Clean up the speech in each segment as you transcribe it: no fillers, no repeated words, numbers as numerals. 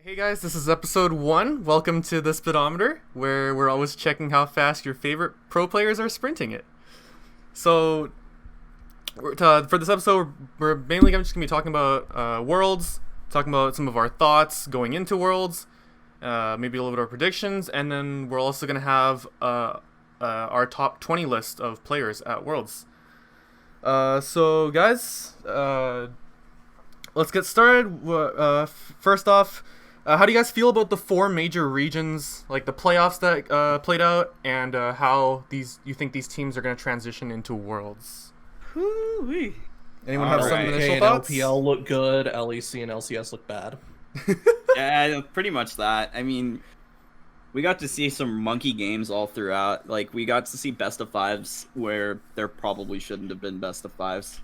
Hey guys, this is episode 1. Welcome to the Speedometer, where we're always checking how fast your favorite pro players are sprinting it. So, for this episode, we're mainly just going to be talking about Worlds, talking about some of our thoughts going into Worlds, maybe a little bit of our predictions, and then we're also going to have our top 20 list of players at Worlds. So guys, let's get started. First off, how do you guys feel about the 4 major regions, like the playoffs that played out, and how you think these teams are going to transition into Worlds? Woo-wee. Anyone have some initial and thoughts? LPL look good. LEC and LCS look bad. Yeah, pretty much that. I mean, we got to see some monkey games all throughout. Like, we got to see best of fives where there probably shouldn't have been best of fives.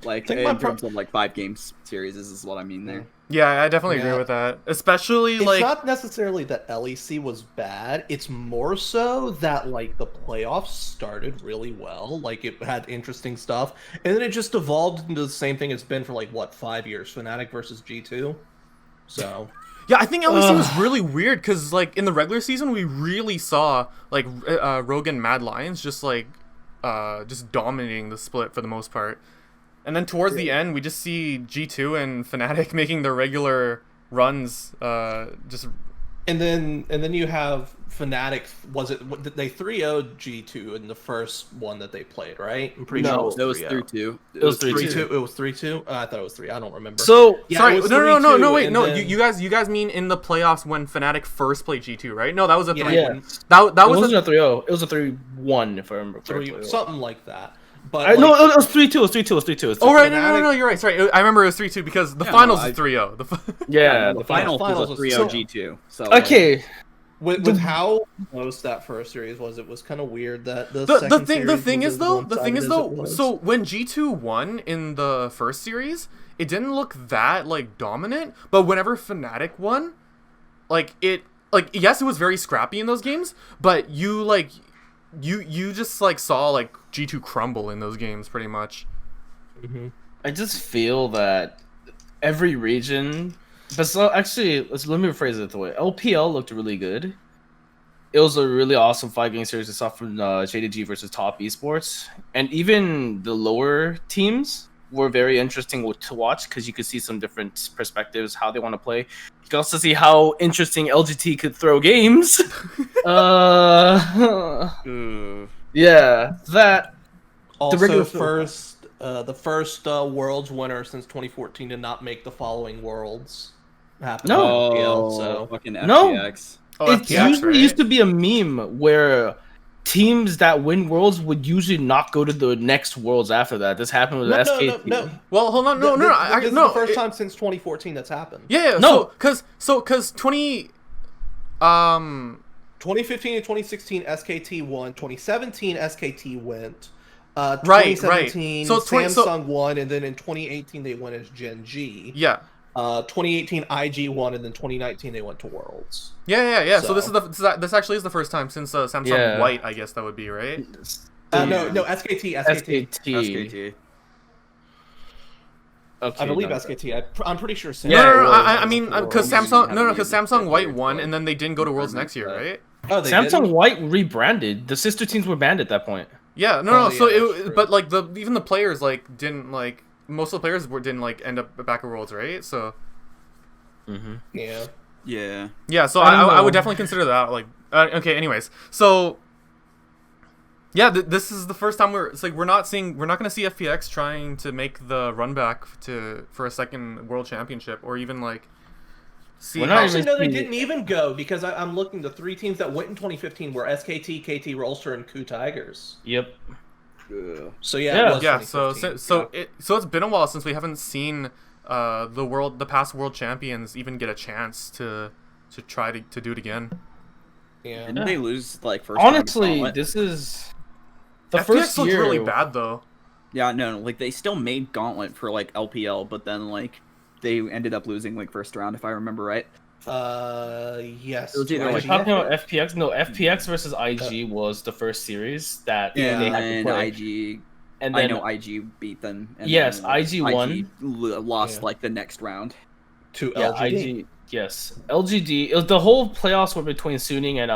Like, in terms of, like, 5 games series is what I mean there. Yeah, I definitely agree with that. Especially, It's not necessarily that LEC was bad. It's more so that, like, the playoffs started really well. Like, it had interesting stuff. And then it just evolved into the same thing it's been for, like, what, 5 years? Fnatic versus G2? So... Yeah, I think LEC was really weird because, like, in the regular season, we really saw, like, Rogue and Mad Lions just dominating the split for the most part. And then towards the end, we just see G2 and Fnatic making their regular runs, And then you have Fnatic. They 3-0'd G2 in the first one that they played, right? I'm pretty sure it was 3-2. It was 3-2. It was 3-2. I thought it was 3. I don't remember. So yeah, sorry, no, wait, then... you guys mean in the playoffs when Fnatic first played G2, right? No, that was a 3. Yeah. That wasn't a 3-0. It was a 3-1 if I remember correctly. Something like that. But no, it was 3-2. It was 3-2. Oh right, no, you're right. Sorry, I remember it was 3-2 because the finals is 3-0. The finals was a 3-0 G2. So okay. With how close that first series was, it was kind of weird that the thing is though, so when G2 won in the first series, it didn't look that like dominant, but whenever Fnatic won, yes, it was very scrappy in those games, but you just like saw like G2 crumble in those games pretty much. Mm-hmm. I just feel that every region, but so actually, let me rephrase it the way LPL looked really good. It was a really awesome 5-game series I saw from JDG versus Top Esports, and even the lower teams were very interesting to watch because you could see some different perspectives how they want to play. You can also see how interesting LGT could throw games. Yeah, that. Also, the first Worlds winner since 2014 did not make the following Worlds happen. No. So fucking No. FPX. It usually used to be a meme where teams that win Worlds would usually not go to the next Worlds after that. This happened with SKT. No. Well, hold on, This is the first time since 2014 that's happened. Yeah, no, because 2015 and 2016 SKT won. 2017 SKT went. Right. 2017 So Samsung won, and then in 2018 they went as Gen G. Yeah. 2018 IG won, and then 2019 they went to Worlds. Yeah. So this actually is the first time since Samsung White, I guess that would be, right? No, SKT. SKT. Okay, I believe SKT. I'm pretty sure. No. I mean, because Samsung White won, and then they didn't go to Worlds next year, right? Oh, they Samsung didn't? White rebranded. The sister teams were banned at that point. Yeah, no. So that's true. but like even the players didn't most of the players didn't end up back at Worlds, right? So. Yeah. Yeah. So I would definitely consider that okay. Anyways, so. Yeah, this is the first time we're not going to see FPX trying to make the run back for a second world championship or even see. Actually, no, they didn't even go because I'm looking. The 3 teams that went in 2015 were SKT, KT Rolster, and KU Tigers. Yep. So yeah. So it's been a while since we haven't seen the past world champions even get a chance to try to do it again. Yeah. Didn't they lose first? Honestly, this is the FPX first looked year. really bad though. Yeah, no, they still made Gauntlet for LPL, but then they ended up losing first round if I remember right. Yes. It was either, We're talking about FPX. No, FPX versus IG was the first series that they had to play. IG. And then I know IG beat them. And yes, then, IG won. Lost the next round to yeah, LGD. IG. Yes, LGD. The whole playoffs were between Suning and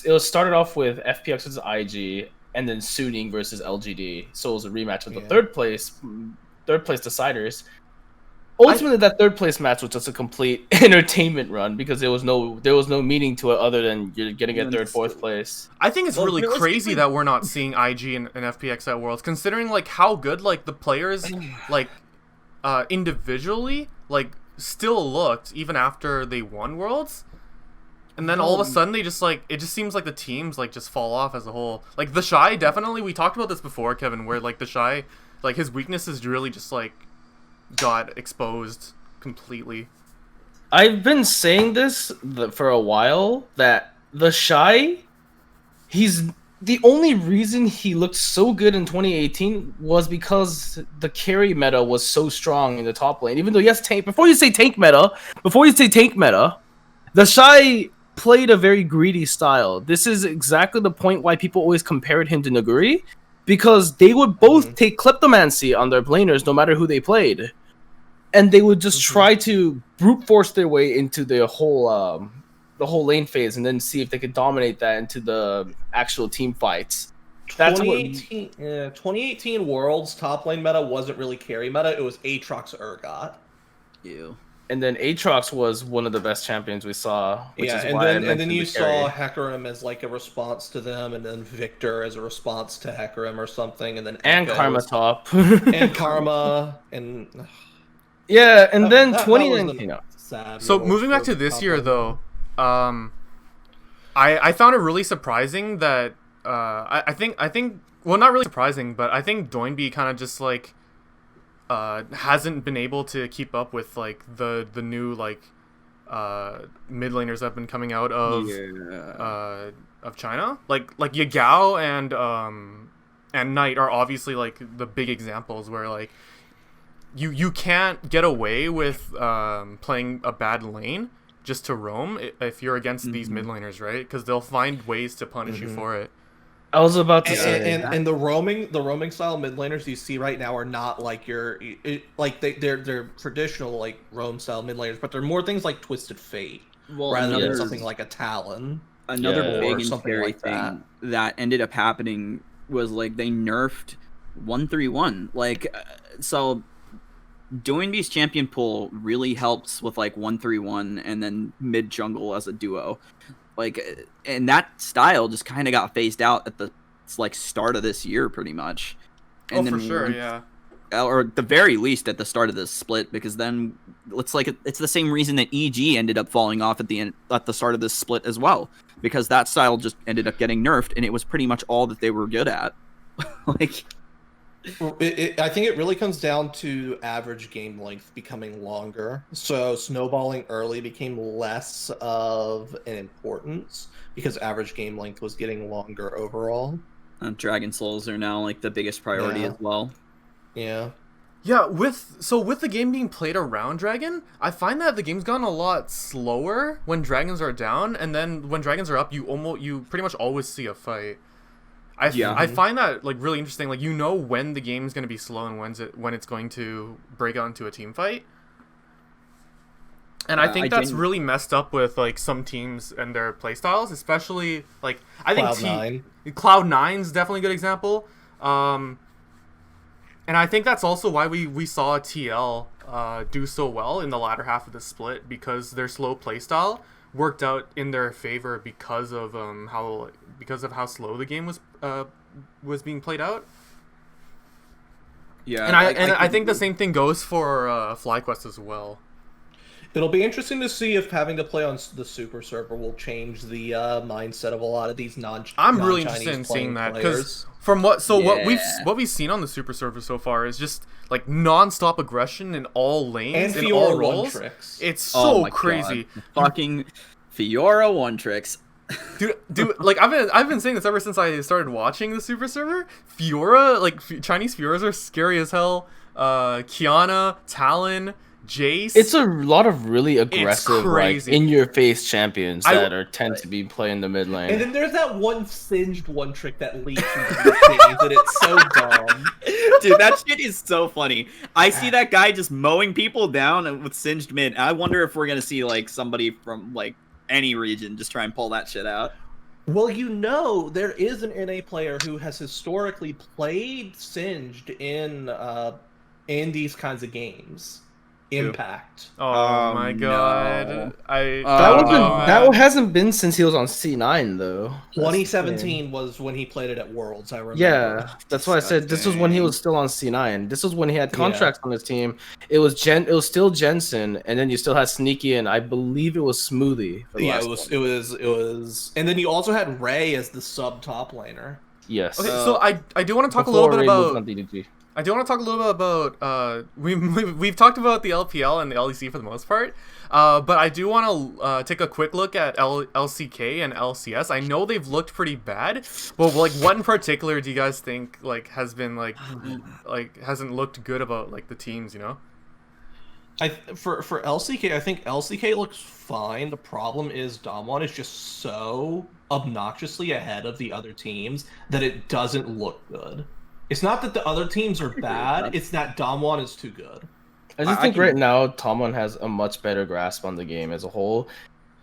It was started off with FPX versus IG, and then Suning versus LGD. So it was a rematch of the third place deciders. Ultimately, that third place match was just a complete entertainment run because there was no meaning to it other than you're getting a third, fourth place. I think it's really crazy that we're not seeing IG and FPX at Worlds, considering like how good like the players like individually like still looked even after they won Worlds. And then all of a sudden they just like it just seems like the teams like just fall off as a whole. Like the Shy definitely, we talked about this before, Kevin, where like the Shy, like his weaknesses really just like got exposed completely. I've been saying this for a while that the Shy, he's the only reason he looked so good in 2018 was because the carry meta was so strong in the top lane. Even though yes, tank. Before you say tank meta, the Shy played a very greedy style. This is exactly the point why people always compared him to Naguri, because they would both take kleptomancy on their laners no matter who they played, and they would just try to brute force their way into the whole lane phase and then see if they could dominate that into the actual team fights. That's 2018 Worlds top lane meta wasn't really carry meta. It was Aatrox Urgot. Ew. And then Aatrox was one of the best champions we saw. Which is why and then you saw Hecarim as like a response to them, and then Victor as a response to Hecarim or something, and then Karma top and Karma and yeah, and then that 2019. Sad. So moving back to this year though, I found it really surprising that I think well, not really surprising, but I think Doinby kind of just like hasn't been able to keep up with like the new like mid laners that have been coming out of China. Like Yagao and Knight are obviously like the big examples where like you can't get away with playing a bad lane just to roam if you're against these mid laners, right? Because they'll find ways to punish you for it. I was about to say, and the roaming style mid laners you see right now are not like they're traditional like roam style mid laners, but they're more things like Twisted Fate rather than something like a Talon. Another big and something scary like thing that ended up happening was like they nerfed 131. Like so, Doinby's champion pool really helps with like 131 and then mid jungle as a duo. Like, and that style just kind of got phased out at the like start of this year, pretty much. And for sure, yeah. Or at the very least at the start of this split, because then it's like it's the same reason that EG ended up falling off at the start of this split as well, because that style just ended up getting nerfed, and it was pretty much all that they were good at. Like. I think it really comes down to average game length becoming longer. So snowballing early became less of an importance because average game length was getting longer overall. Dragon Souls are now like the biggest priority as well. Yeah. Yeah, with the game being played around Dragon, I find that the game's gone a lot slower when dragons are down, and then when dragons are up, you pretty much always see a fight. I find that like really interesting. Like, you know when the game is going to be slow and when it's going to break out into a team fight. And I think that's really messed up with like some teams and their playstyles, especially like I think Cloud9's definitely a good example. And I think that's also why we saw TL do so well in the latter half of the split, because their slow playstyle worked out in their favor because of how slow the game was being played out. Yeah, and I think the same thing goes for FlyQuest as well. It'll be interesting to see if having to play on the super server will change the mindset of a lot of these I'm really interested in seeing that, because from what we've seen on the super server so far is just like non-stop aggression in all lanes and all roles. It's so crazy. Fucking Fiora one tricks. Dude, like I've been saying this ever since I started watching the super server. Fiora, like Chinese Fioras are scary as hell. Kiana, Talon, Jace. It's a lot of really aggressive, like crazy. in-your-face champions that tend to be playing the mid lane. And then there's that one singed one trick that leaks into these games, and it's so dumb. Dude, that shit is so funny. I see that guy just mowing people down with singed mid. I wonder if we're gonna see like somebody from like any region just try and pull that shit out. Well, you know, there is an NA player who has historically played Singed in these kinds of games. Impact. Oh my no. god! That hasn't been since he was on C9 though. 2017 was when he played it at Worlds. I remember. Yeah, that's why I said this was when he was still on C9. This was when he had contracts on his team. It was still Jensen, and then you still had Sneaky, and I believe it was Smoothie. Yeah, it was, and then you also had Ray as the sub top laner. Yes. Okay, so I do want to talk a little bit about. DDG. I do want to talk a little bit about. We've talked about the LPL and the LEC for the most part, but I do want to take a quick look at LCK and LCS. I know they've looked pretty bad, but like what in particular do you guys think like has been like hasn't looked good about like the teams? You know. For LCK, I think LCK looks fine. The problem is Damwon is just so obnoxiously ahead of the other teams that it doesn't look good. It's not that the other teams are bad, it's that Damwon is too good. I just think right now Tomlin has a much better grasp on the game as a whole.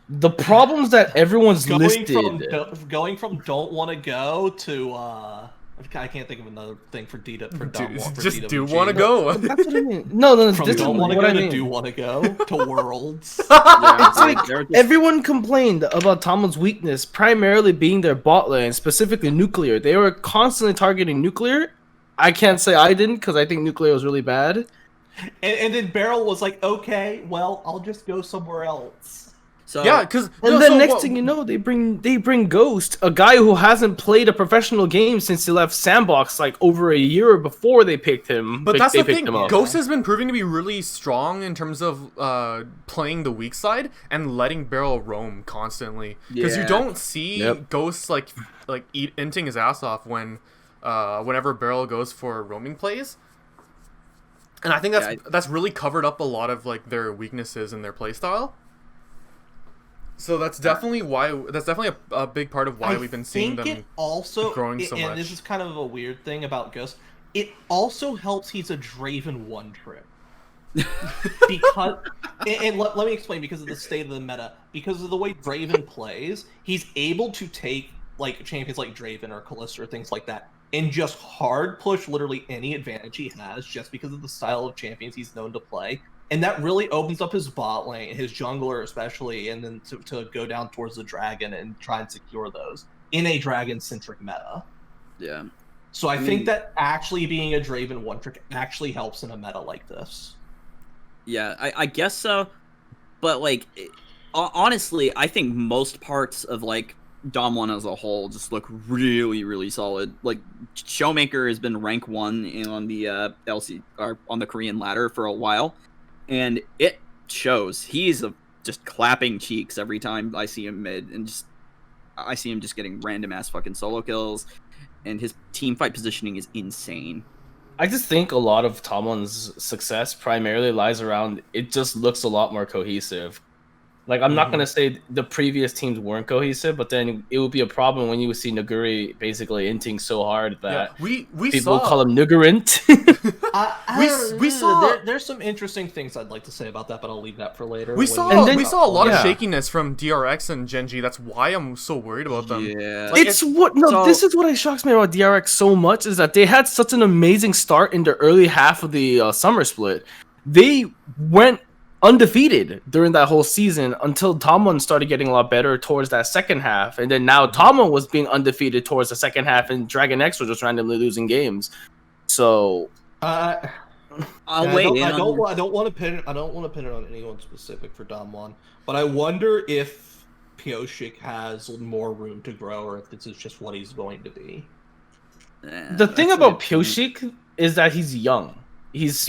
The problems that everyone's listed going from don't want to go to I can't think of another thing for Damwon. Just do want to go. That's what I mean. No, from this don't is want to what go I mean. to do want to go to Worlds. It's like everyone complained about Tomlin's weakness primarily being their bot lane, specifically Nuclear. They were constantly targeting Nuclear. I can't say I didn't because I think Nuclear was really bad. And then Beryl was like, okay, well, I'll just go somewhere else. So Yeah, because next thing you know, they bring Ghost, a guy who hasn't played a professional game since he left Sandbox like over a year before they picked him. But that's the thing. Him up. Ghost has been proving to be really strong in terms of playing the weak side and letting Beryl roam constantly. Because you don't see Ghost like inting his ass off whenever Beryl goes for roaming plays. And I think that's really covered up a lot of like their weaknesses in their playstyle. So that's definitely a big part of why we've been seeing them growing so much. And this is kind of a weird thing about Ghost. It also helps he's a Draven one trick. Because let me explain, because of the state of the meta, because of the way Draven plays, he's able to take like champions like Draven or Kalista or things like that and just hard push literally any advantage he has just because of the style of champions he's known to play. And that really opens up his bot lane, his jungler especially, and then to go down towards the dragon and try and secure those in a dragon-centric meta. Yeah. So I think that actually being a Draven one-trick actually helps in a meta like this. Yeah, I guess so. But, like, honestly, I think most parts of, like, Dom 1 as a whole just look really, really solid. Like, Showmaker has been rank 1 on the LC or on the Korean ladder for a while. And it shows. He's just clapping cheeks every time I see him mid, and I see him just getting random ass fucking solo kills, and his team fight positioning is insane. I just think a lot of Tomlin's success primarily lies around it just looks a lot more cohesive. Like, I'm not going to say the previous teams weren't cohesive, but then it would be a problem when you would see Naguri basically inting so hard that we people saw... call him Nugurint. we saw... There's some interesting things I'd like to say about that, but I'll leave that for later. We saw a lot of shakiness from DRX and Genji. That's why I'm so worried about them. Yeah. Like, this is what shocks me about DRX so much, is that they had such an amazing start in the early half of the summer split. They went undefeated during that whole season until Tomlin started getting a lot better towards that second half, and then now Tomlin was being undefeated towards the second half, and Dragon X was just randomly losing games. So, I don't want to pin it on anyone specific for Damwon, but I wonder if Pioshik has more room to grow, or if this is just what he's going to be. The thing about Pioshik is that he's young.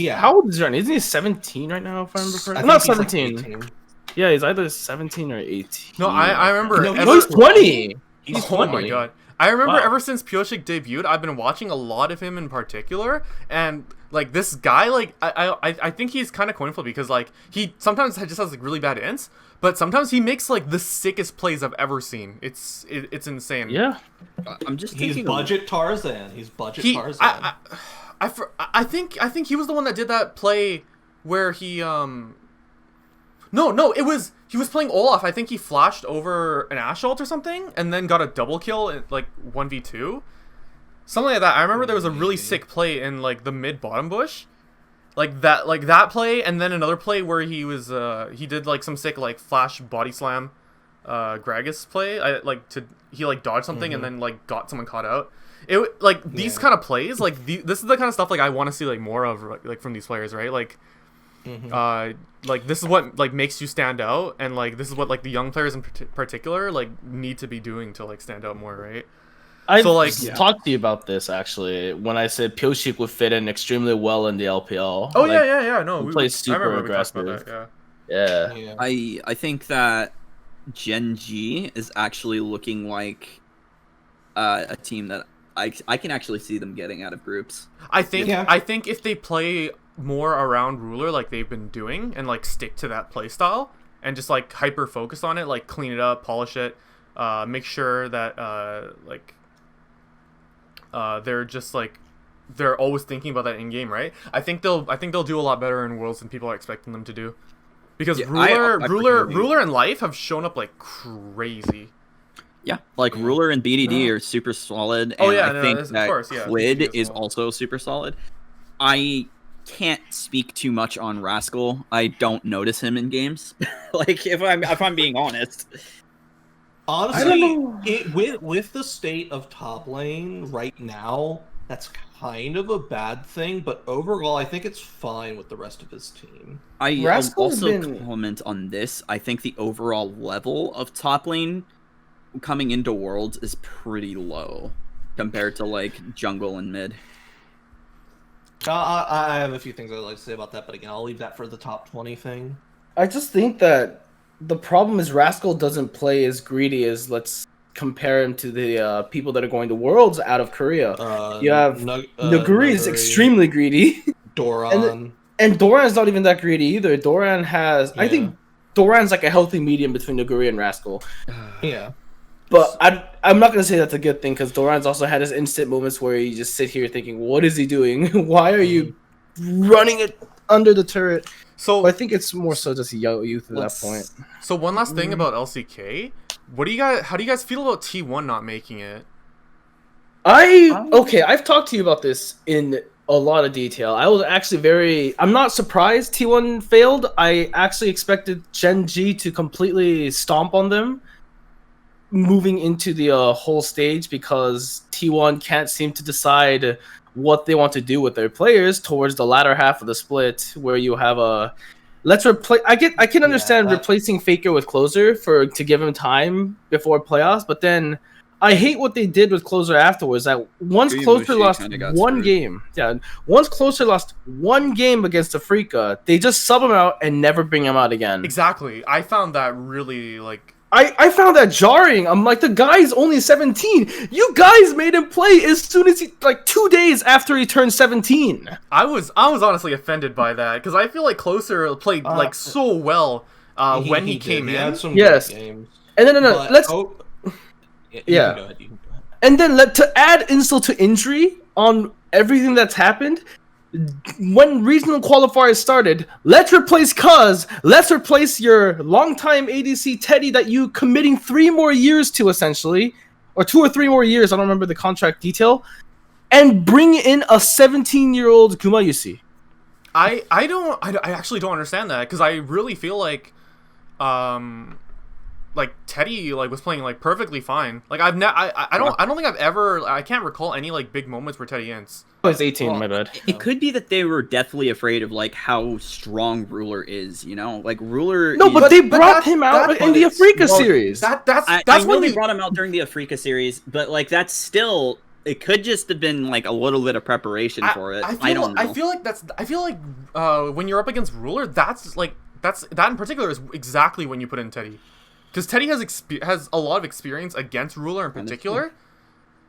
How old is he? Isn't he 17 right now, if I remember correctly? Not 17. Like 18. Yeah, he's either 17 or 18. No, I remember. No, he's 20. He's 20. Oh my god. I remember ever since Pioshik debuted, I've been watching a lot of him in particular, and Like this guy, like I think he's kind of coin flip because like he sometimes just has like really bad ints, but sometimes he makes like the sickest plays I've ever seen. It's insane. Yeah. I'm just He's thinking. budget Tarzan. He's budget He Tarzan. I think he was the one that did that play where he no he was playing Olaf. I think he flashed over an Ashe ult or something and then got a double kill in like 1v2. Something like that. I remember there was a really sick play in like the mid bottom bush. Like that play and then another play where he was he did like some sick like flash body slam Gragas play. He like dodged something and then like got someone caught out. It like these kind of plays like this is the kind of stuff like I want to see like more of like from these players, right? Like like this is what like makes you stand out, and like this is what like the young players in particular like need to be doing to like stand out more, right? I've So, like, talked to you about this actually when I said Piochik would fit in extremely well in the LPL. Oh Like, yeah. No, he plays super I remember we talked about aggressive. that, Yeah. I think that Gen G is actually looking like a team that I can actually see them getting out of groups. I think if they play more around Ruler like they've been doing and like stick to that play style and just like hyper focus on it, like clean it up, polish it, make sure that they're just like they're always thinking about that in game, right? I think they'll do a lot better in Worlds than people are expecting them to do, because Ruler and Life have shown up like crazy. Yeah, like Ruler and BDD are super solid, and I think that Quid is also super solid. I can't speak too much on Rascal. I don't notice him in games. Like if I'm being honest. Honestly, with the state of top lane right now, that's kind of a bad thing. But overall, I think it's fine with the rest of his team. I'll also comment on this. I think the overall level of top lane coming into Worlds is pretty low compared to like jungle and mid. I have a few things I'd like to say about that, but again, I'll leave that for the top 20 thing. I just think that the problem is Rascal doesn't play as greedy as, let's compare him to the people that are going to Worlds out of Korea. You have Naguri is extremely greedy. Doran. And Doran's not even that greedy either. Doran has... I think Doran's like a healthy medium between Naguri and Rascal. Yeah. But I'm not going to say that's a good thing, because Doran's also had his instant moments where you just sit here thinking, what is he doing? Why are you running it under the turret? So I think it's more so just youth at that point. So one last thing about LCK. How do you guys feel about T1 not making it? I've talked to you about this in a lot of detail. I was actually I'm not surprised T1 failed. I actually expected Gen G to completely stomp on them moving into the whole stage, because T1 can't seem to decide what they want to do with their players towards the latter half of the split, where you have let's replace. I can understand replacing Faker with Closer to give him time before playoffs, but then I hate what they did with Closer afterwards. That once Closer lost one game against Africa, they just sub him out and never bring him out again. Exactly. I found that really like. I found that jarring. I'm like, the guy's only 17. You guys made him play as soon as 2 days after he turned 17. I was honestly offended by that, because I feel like Closer played like so well when he came in. He had some good games. And then let's go ahead. And then to add insult to injury on everything that's happened, when regional qualifiers started, let's replace Cuz. Let's replace your longtime ADC Teddy that you committing 3 more years to, essentially, or 2 or 3 more years. I don't remember the contract detail, and bring in a 17-year-old Gumayusi. I actually don't understand that, because I really feel like Teddy was playing perfectly fine. I don't think I've ever, I can't recall any big moments where Teddy ends. Oh, he's 18, my bad. It could be that they were definitely afraid of how strong Ruler is, Ruler. No, but they brought him out in the Africa series. I know they brought him out during the Africa series, but that's still. It could just have been a little bit of preparation for it. I don't know. I feel like when you're up against Ruler, that in particular is exactly when you put in Teddy. Because Teddy has a lot of experience against Ruler in particular.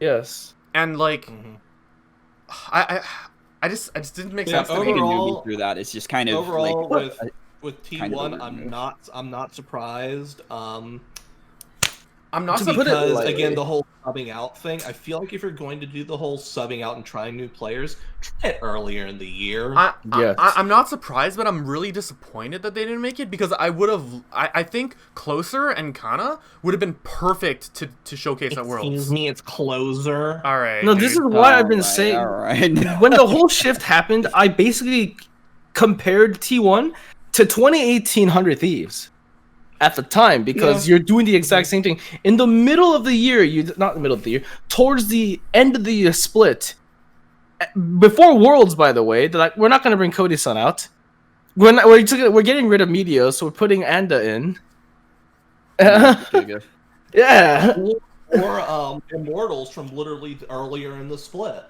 Yes. And I I just didn't make Yeah, sense to me. Taking a overall- newbie through that is just kind of Overall, like with kind of a T1, weird I'm move. not surprised. I'm not To put it Because lightly. again, the whole subbing out thing, I feel like if you're going to do the whole subbing out and trying new players, try it earlier in the year. Yes. I'm not surprised, but I'm really disappointed that they didn't make it because I would have. I think Closer and Kana would have been perfect to showcase at Worlds. Excuse me, it's closer. All right. No, this is dude. why I've been Alright, saying. alright. When the whole shift happened, I basically compared T1 to 2018 100 Thieves at the time because you're doing the exact same thing. In the middle of the year, not the middle of the year, towards the end of the year split, before Worlds, by the way, they're like, we're not going to bring Cody-san out. We're getting rid of Meteor, so we're putting Anda in. Yeah. Or Immortals from literally earlier in the split.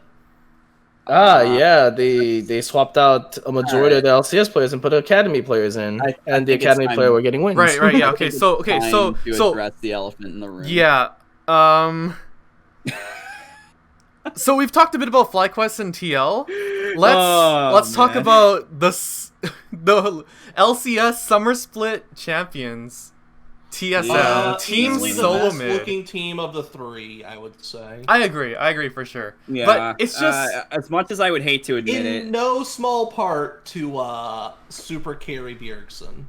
Yeah, they swapped out a majority of the LCS players and put academy players in, I and the think it's academy time- player were getting wins. Right. Yeah. Okay. It's So time to so address the elephant in the room. yeah. So we've talked a bit about FlyQuest and TL. Let's talk man. about the LCS Summer Split champions. TSM Team Easily the Solo best Mid. looking team of the three, I would say. I agree for sure. Yeah, But it's just as much as I would hate to admit In it. no small part to Super Carry Bjergsen.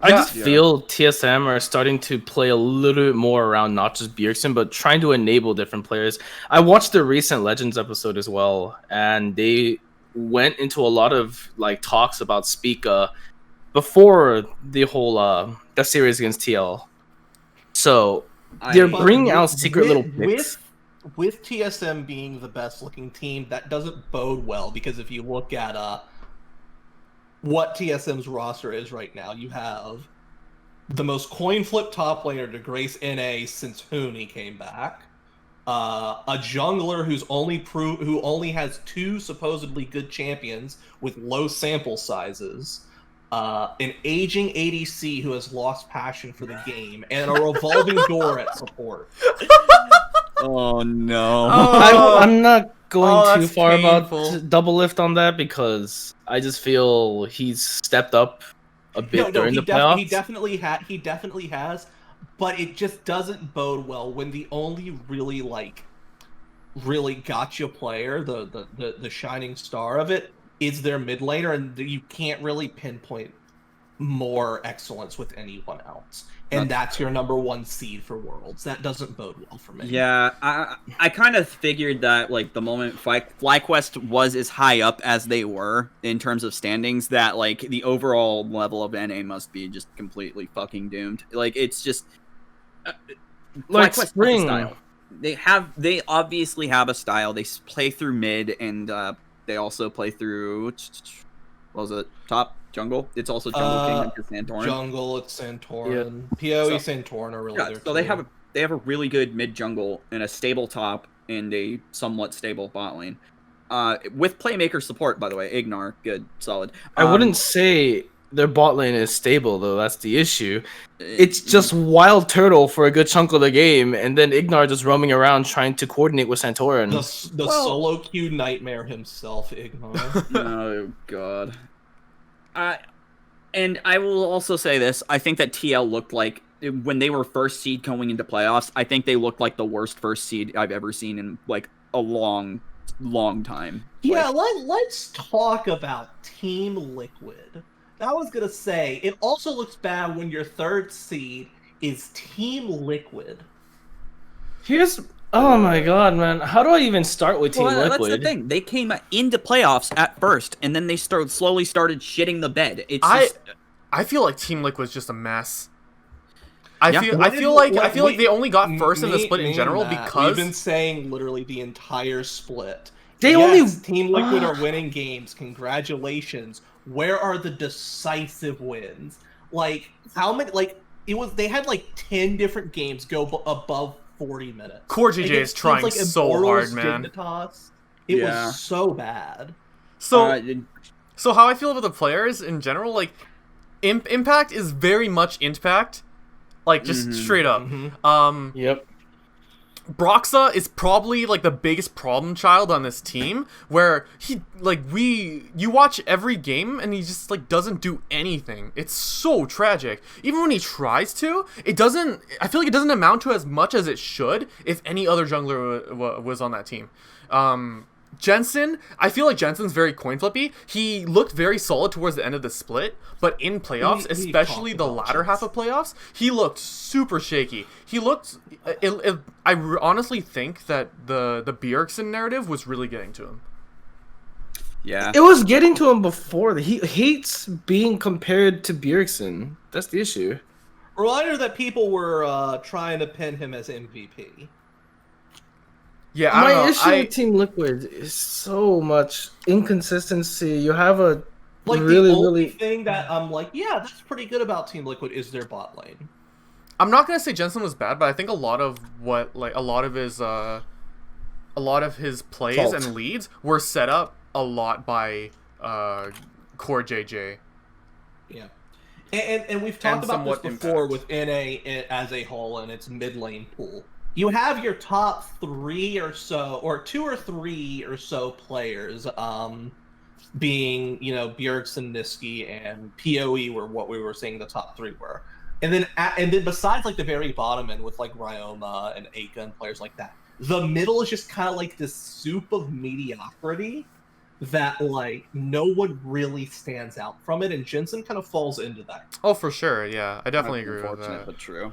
I Yeah. just feel TSM are starting to play a little bit more around not just Bjergsen, but trying to enable different players. I watched the recent Legends episode as well, and they went into a lot of like talks about Spica before the whole the series against TL. So they're But bringing out with- secret little picks. With TSM being the best looking team, that doesn't bode well because if you look at what TSM's roster is right now, you have the most coin flip top laner to grace NA since Huni came back. A jungler who only has 2 supposedly good champions with low sample sizes. An aging ADC who has lost passion for the game, and a revolving door at support. Oh no. Oh. I'm not going too that's far painful. about double lift on that because I just feel he's stepped up a bit during the playoffs. He definitely has, but it just doesn't bode well when the only really gotcha player, the shining star of it, is their mid laner, and you can't really pinpoint more excellence with anyone else. And that's your number 1 seed for Worlds. That doesn't bode well for me. Yeah, I kind of figured that like the moment FlyQuest was as high up as they were in terms of standings, that like the overall level of NA must be just completely fucking doomed. Like it's just Like FlyQuest has a Spring. style. They obviously have a style. They play through mid, and they also play through what was it, top jungle. It's also jungle king and Santorin. Jungle, it's Santorin. PoE Santorin are really Yeah, there so they too. have a really good mid jungle and a stable top and a somewhat stable bot lane. With playmaker support, by the way, Ignar, good, solid. I wouldn't say their bot lane is stable though. That's the issue. It's just Wild Turtle for a good chunk of the game, and then Ignar just roaming around trying to coordinate with Santorin. The solo queue nightmare himself, Ignar. Oh god. And I will also say this: I think that TL looked like when they were first seed going into playoffs. I think they looked like the worst first seed I've ever seen in like a long time. Yeah, Like, let's talk about Team Liquid. I was gonna say, it also looks bad when your 3rd seed is Team Liquid. Oh my god, man! How do I even start with Team well, Liquid? that's the thing. They came into playoffs at first, and then they slowly started shitting the bed. It's just, I feel like Team Liquid's just a mess. I Yeah. feel like they only got first in the split in general We've because been saying literally the entire split. They Team Liquid are winning games. Congratulations. Where are the decisive wins? Like how many? Like they had like 10 different games go above 40 minutes. Core GJ Against is teams trying like so Immortals, hard, man. Dignitas. It Yeah. was so bad. So how I feel about the players in general, like Impact is very much Impact, like just straight up. Mhm. Yep. Broxa is probably like the biggest problem child on this team, where you watch every game and he just like doesn't do anything. It's so tragic. Even when he tries to, I feel like it doesn't amount to as much as it should if any other jungler was on that team. Jensen, I feel like Jensen's very coin flippy. He looked very solid towards the end of the split, but in playoffs, especially the latter half of playoffs, he looked super shaky. He looked. I honestly think that the Bjergsen narrative was really getting to him. Yeah, It was getting to him before. He hates being compared to Bjergsen. That's the issue. Reminder that people were trying to pin him as MVP. Yeah, I don't know. My issue with Team Liquid is so much inconsistency. You have a Like really, the only really thing that I'm like, yeah, that's pretty good about Team Liquid is their bot lane. I'm not gonna say Jensen was bad, but I think a lot of his plays Fault. and leads were set up a lot by Core JJ. Yeah, and we've talked And about this somewhat before Impact. with NA as a whole and its mid lane pool. You have your top 3 or so, or 2 or 3 or so players, being Bjergsen, Niski, and PoE were what we were saying the top 3 were, and then besides like the very bottom end with like Ryoma and Aka and players like that, the middle is just kind of like this soup of mediocrity that like no one really stands out from it, and Jensen kind of falls into that. Oh, for sure. Yeah, I definitely agree with unfortunate, that. but true.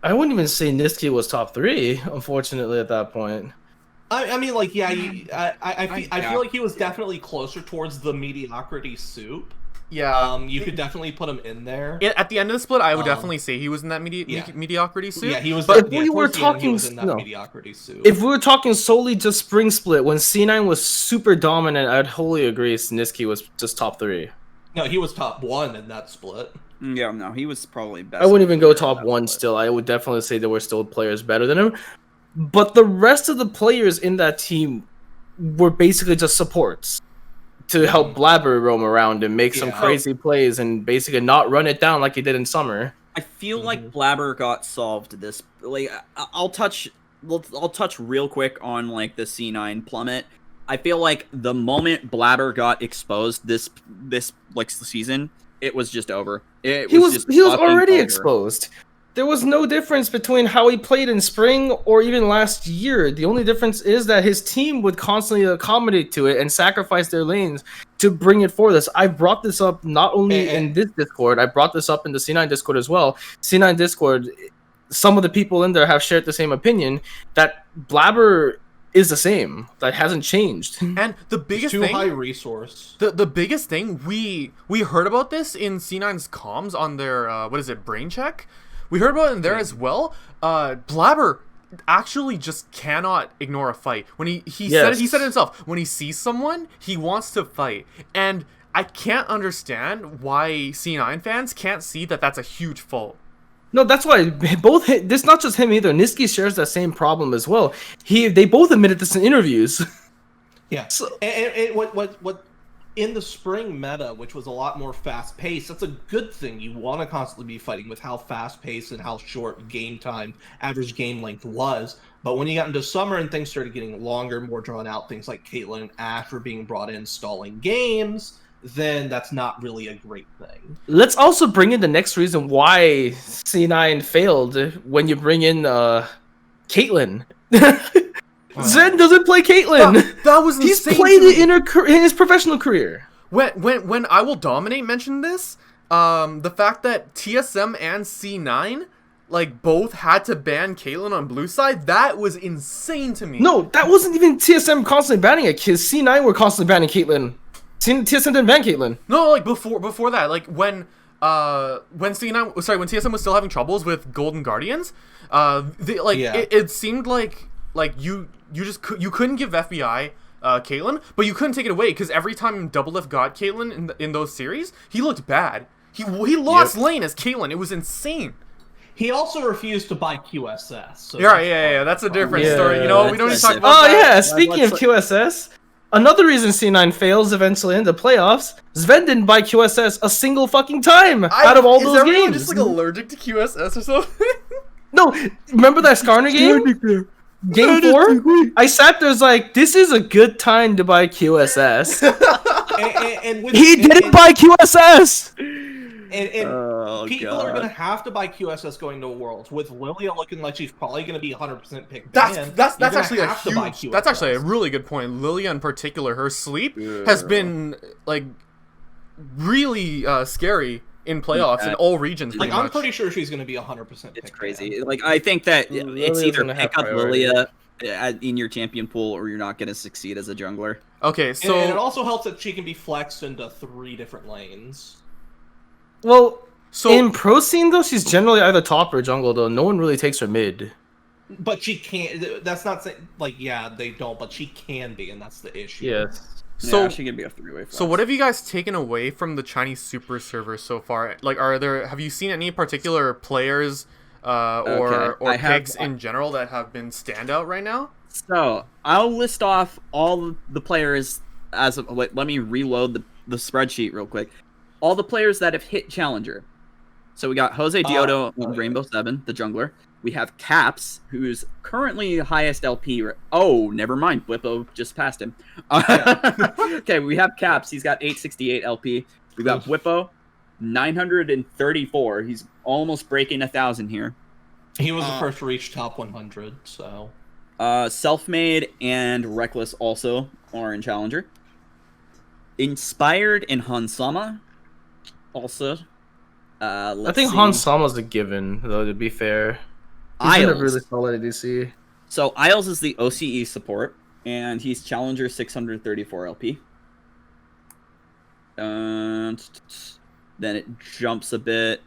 I wouldn't even say Niski was top 3, unfortunately, at that point. I mean, like, yeah, I Yeah. feel like he was definitely closer towards the mediocrity soup. Yeah. You could definitely put him in there. At the end of the split, I would Um, definitely say he was in that yeah. mediocrity suit. Yeah, he was. But yeah, we were towards the end, he talking- was in that no. mediocrity soup. If we were talking solely just spring split, when C9 was super dominant, I'd wholly agree Niski was just top 3. No, he was top 1 in that split. Yeah, no, he was probably best. I wouldn't even go player in top that 1 split. still. I would definitely say there were still players better than him. But the rest of the players in that team were basically just supports to help Blabber roam around and make some Yeah. crazy plays and basically not run it down like he did in summer. I feel like Blabber got solved this. Like, I'll touch real quick on like the C9 plummet. I feel like the moment Blabber got exposed this like season, it was just over. He was just fucking already over. exposed. There was no difference between how he played in spring or even last year. The only difference is that his team would constantly accommodate to it and sacrifice their lanes to bring it for this. I brought this up not only in this Discord, I brought this up in the C9 Discord as well. C9 Discord, some of the people in there have shared the same opinion that Blabber is the same. That hasn't changed. And the biggest Too thing, high resource. the biggest thing we heard about this in C9's comms on their brain check. We heard about it in there as well. Blabber actually just cannot ignore a fight. When he said it himself. When he sees someone, he wants to fight. And I can't understand why C9 fans can't see that that's a huge fault. No, that's why this not just him either. Niski shares that same problem as well. They both admitted this in interviews. Yeah. So- And what in the spring meta, which was a lot more fast paced, that's a good thing. You want to constantly be fighting with how fast paced and how short game time, average game length was. But when you got into summer and things started getting longer, more drawn out, things like Caitlyn and Ash were being brought in stalling games, then that's not really a great thing. Let's also bring in the next reason why C9 failed when you bring in Caitlyn. Zen doesn't play Caitlyn. That was He's insane played to it me. in his professional career. When I Will Dominate mentioned this, the fact that TSM and C9 like both had to ban Caitlyn on blue side, that was insane to me. No, that wasn't even TSM constantly banning it, because C9 were constantly banning Caitlyn. TSM didn't ban Caitlyn. No, like before that, like when TSM was still having troubles with Golden Guardians, it seemed like you couldn't give FBI Caitlyn, but you couldn't take it away because every time Doublelift got Caitlyn in those series, he looked bad. He lost lane as Caitlyn. It was insane. He also refused to buy QSS. So Yeah. That's a different story. You know, we don't need to talk about Oh that. yeah, speaking of QSS, another reason C9 fails eventually in the playoffs, Sven didn't buy QSS a single fucking time out of all Is those everyone games. just like allergic to QSS or something? No, remember that Skarner game? Game 4? I sat there, was like, this is a good time to buy QSS. He didn't buy QSS! And Oh, people God. are going to have to buy QSS going to Worlds. With Lilia looking like she's probably going to be 100% picked. That's you're actually a have to buy huge. That's actually a QSS. really good point. Lilia in particular, her sleep has been like really scary in playoffs in all regions. Like, Pretty I'm much. pretty sure she's going to be 100% picked. It's crazy. Like, I think that it's Lilia's either gonna have pick up priority. Lilia in your champion pool, or you're not going to succeed as a jungler. Okay, so And it also helps that she can be flexed into 3 different lanes. Well, so in pro scene, though, she's generally either top or jungle, though. No one really takes her mid. But she can't. That's not saying, like, yeah, they don't, but she can be, and that's the issue. Yes. So- Yeah, she could be a 3-way flex. So what have you guys taken away from the Chinese super server so far? Like, have you seen any particular players or I have- picks in general that have been standout right now? So I'll list off all the players as of, wait, let me reload the spreadsheet real quick. All the players that have hit Challenger. So we got Jose Diodo on Rainbow 7, the jungler. We have Caps, who's currently highest LP. Oh, never mind. Whippo just passed him. Okay, we have Caps. He's got 868 LP. We got Whippo, 934. He's almost breaking 1,000 here. He was the first to reach top 100, so. Selfmade and Reckless also are in Challenger. Inspired and Hansama also. I think Han Sama's a given, though, to be fair. He's been a really solid ADC. So Isles is the OCE support, and he's Challenger 634 LP. And then it jumps a bit.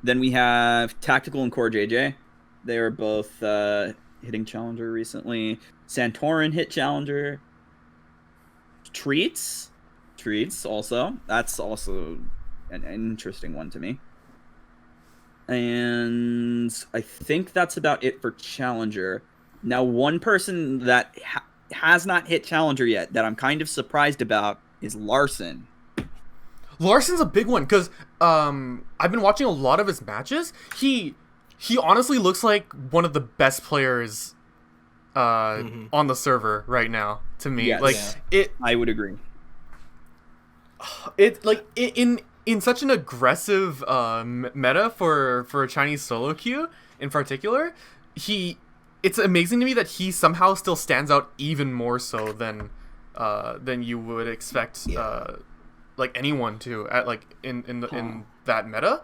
Then we have Tactical and Core JJ. They are both hitting Challenger recently. Santorin hit Challenger. Treats also. That's also an interesting one to me. And I think that's about it for Challenger. Now, one person that has not hit Challenger yet that I'm kind of surprised about is Larson. Larson's a big one because I've been watching a lot of his matches. He honestly looks like one of the best players on the server right now to me. Yes. Like I would agree. In such an aggressive meta for a Chinese solo queue in particular, it's amazing to me that he somehow still stands out even more so than you would expect like anyone to at like in that meta.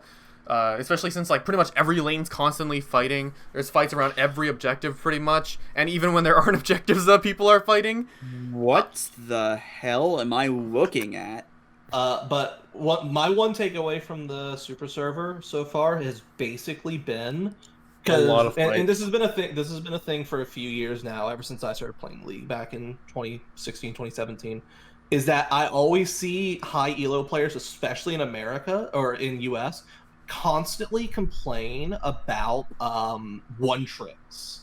Especially since like pretty much every lane's constantly fighting. There's fights around every objective pretty much, and even when there aren't objectives that people are fighting. What the hell am I looking at? But my one takeaway from the super server so far has basically been A lot of and this has been a thing. This has been a thing for a few years now, ever since I started playing League back in 2016, 2017. Is that I always see high elo players, especially in America or in US, constantly complain about one tricks.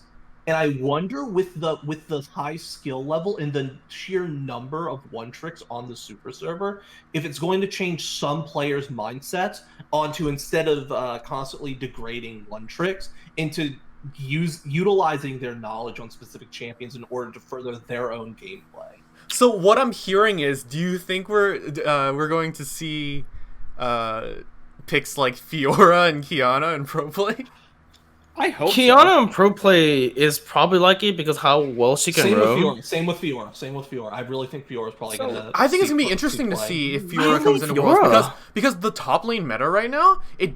And I wonder with the high skill level and the sheer number of one tricks on the super server, if it's going to change some players' mindsets onto, instead of constantly degrading one tricks, into utilizing their knowledge on specific champions in order to further their own gameplay. So what I'm hearing is, do you think we're going to see picks like Fiora and Kiana in pro play? I hope Kiana in pro play is probably likely because how well she can roam. Same with Fiora. I really think Fiora's probably gonna. I think it's gonna be interesting to see if Fiora comes into Worlds because the top lane meta right now, it's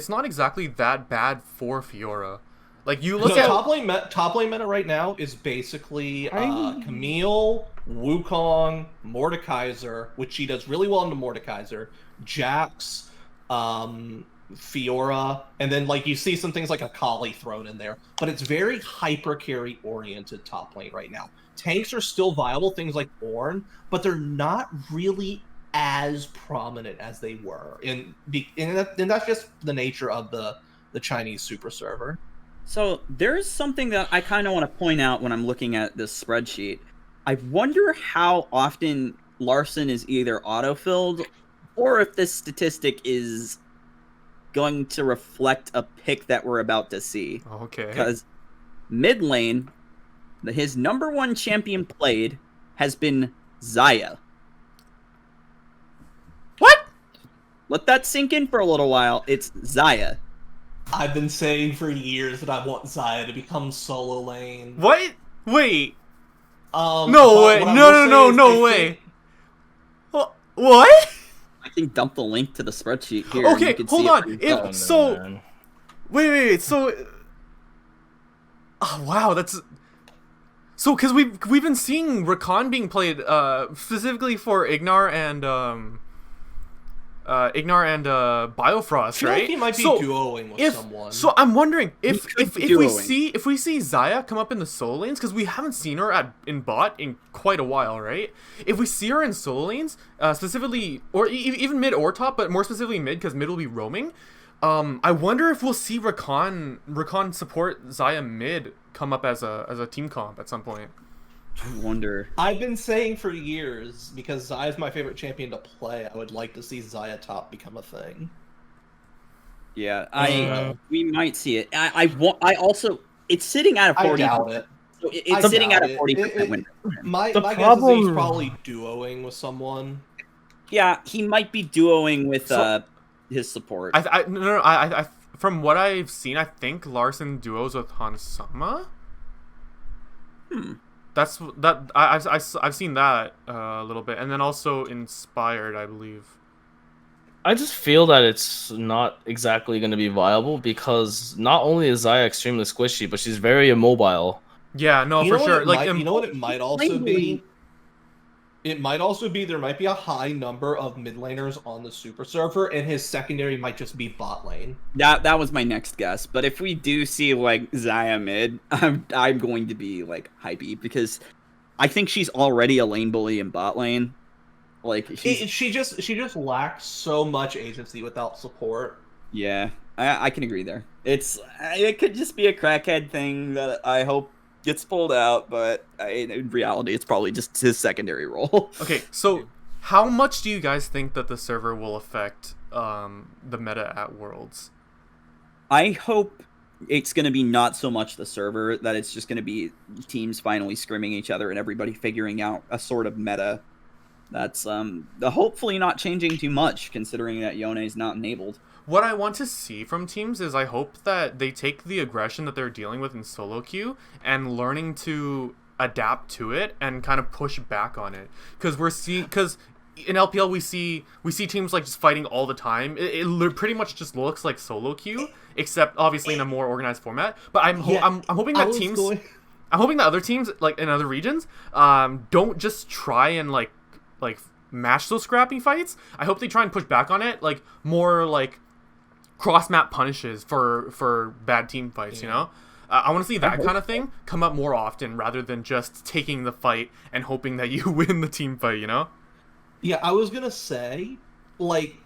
not exactly that bad for Fiora. Like you look at top lane meta right now is basically Camille, Wukong, Mordekaiser, which she does really well into Mordekaiser, Jax, Fiora, and then like you see some things like Akali thrown in there, but it's very hyper carry oriented top lane right now. Tanks are still viable, things like Ornn, but they're not really as prominent as they were, and that's just the nature of the Chinese super server. So there's something that I kind of want to point out when I'm looking at this spreadsheet. I wonder how often Larson is either autofilled or if this statistic is going to reflect a pick that we're about to see. Okay. Because mid lane, his number 1 champion played has been Xayah. What? Let that sink in for a little while. It's Xayah. I've been saying for years that I want Xayah to become solo lane. What? Wait. No No way. No way. What? I can dump the link to the spreadsheet here. Okay, you can hold see on. it for yourself. If so, wait. So, oh wow, that's so because we've been seeing Rakan being played specifically for Ignar and Biofrost, I feel right? like he might be So, duoing with someone. So I'm wondering if could be we duoing. see Xayah come up in the solo lanes, because we haven't seen her in bot in quite a while, right? If we see her in solo lanes, specifically, or even mid or top, but more specifically mid, because mid will be roaming. I wonder if we'll see Rakan support Xayah mid come up as a team comp at some point. I wonder. I've been saying for years, because Xayah's my favorite champion to play, I would like to see Xayah top become a thing. Yeah, we might see it. I also, it's sitting at a 40. I doubt it. So it's sitting at a 40% win. My The guess is problem- he's probably duoing with someone. Yeah, he might be duoing with So- his support. I from what I've seen, I think Larson duos with Hansama. That's that I've seen that a little bit, and then also Inspired, I believe. I just feel that it's not exactly going to be viable because not only is Xayah extremely squishy, but she's very immobile. Yeah, no, You for know what sure. it Like, might, you know what it might also Lately- be? It might also be there might be a high number of mid laners on the super server, and his secondary might just be bot lane. That was my next guess. But if we do see like Xayah mid, I'm going to be like hypey because I think she's already a lane bully in bot lane. Like She just lacks so much agency without support. yeah, I can agree there. It could just be a crackhead thing that I hope gets pulled out, but in reality, it's probably just his secondary role. okay, so how much do you guys think that the server will affect the meta at Worlds? I hope it's going to be not so much the server, that it's just going to be teams finally scrimming each other and everybody figuring out a sort of meta that's hopefully not changing too much, considering that Yone is not enabled. What I want to see from teams is I hope that they take the aggression that they're dealing with in solo queue and learning to adapt to it and kind of push back on it. Because in LPL we see teams like just fighting all the time. It pretty much just looks like solo queue, except obviously in a more organized format. But I'm hoping that I'm hoping that other teams like in other regions don't just try and like match those scrappy fights. I hope they try and push back on it, like more like cross map punishes for bad team fights. You know, I want to see that kind of thing come up more often rather than just taking the fight and hoping that you win the team fight. You know? Yeah, I was gonna say, like,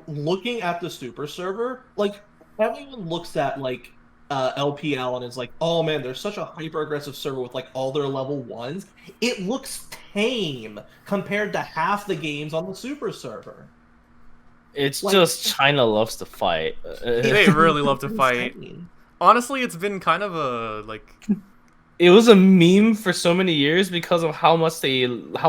looking at the super server, like everyone looks at like LPL and is like, oh man, there's such a hyper aggressive server with like all their level 1s. It looks tame compared to half the games on the super server. It's Like- just China loves to fight. They really love to It's fight. tame. Honestly, it's been kind of a like. It was a meme for so many years because of how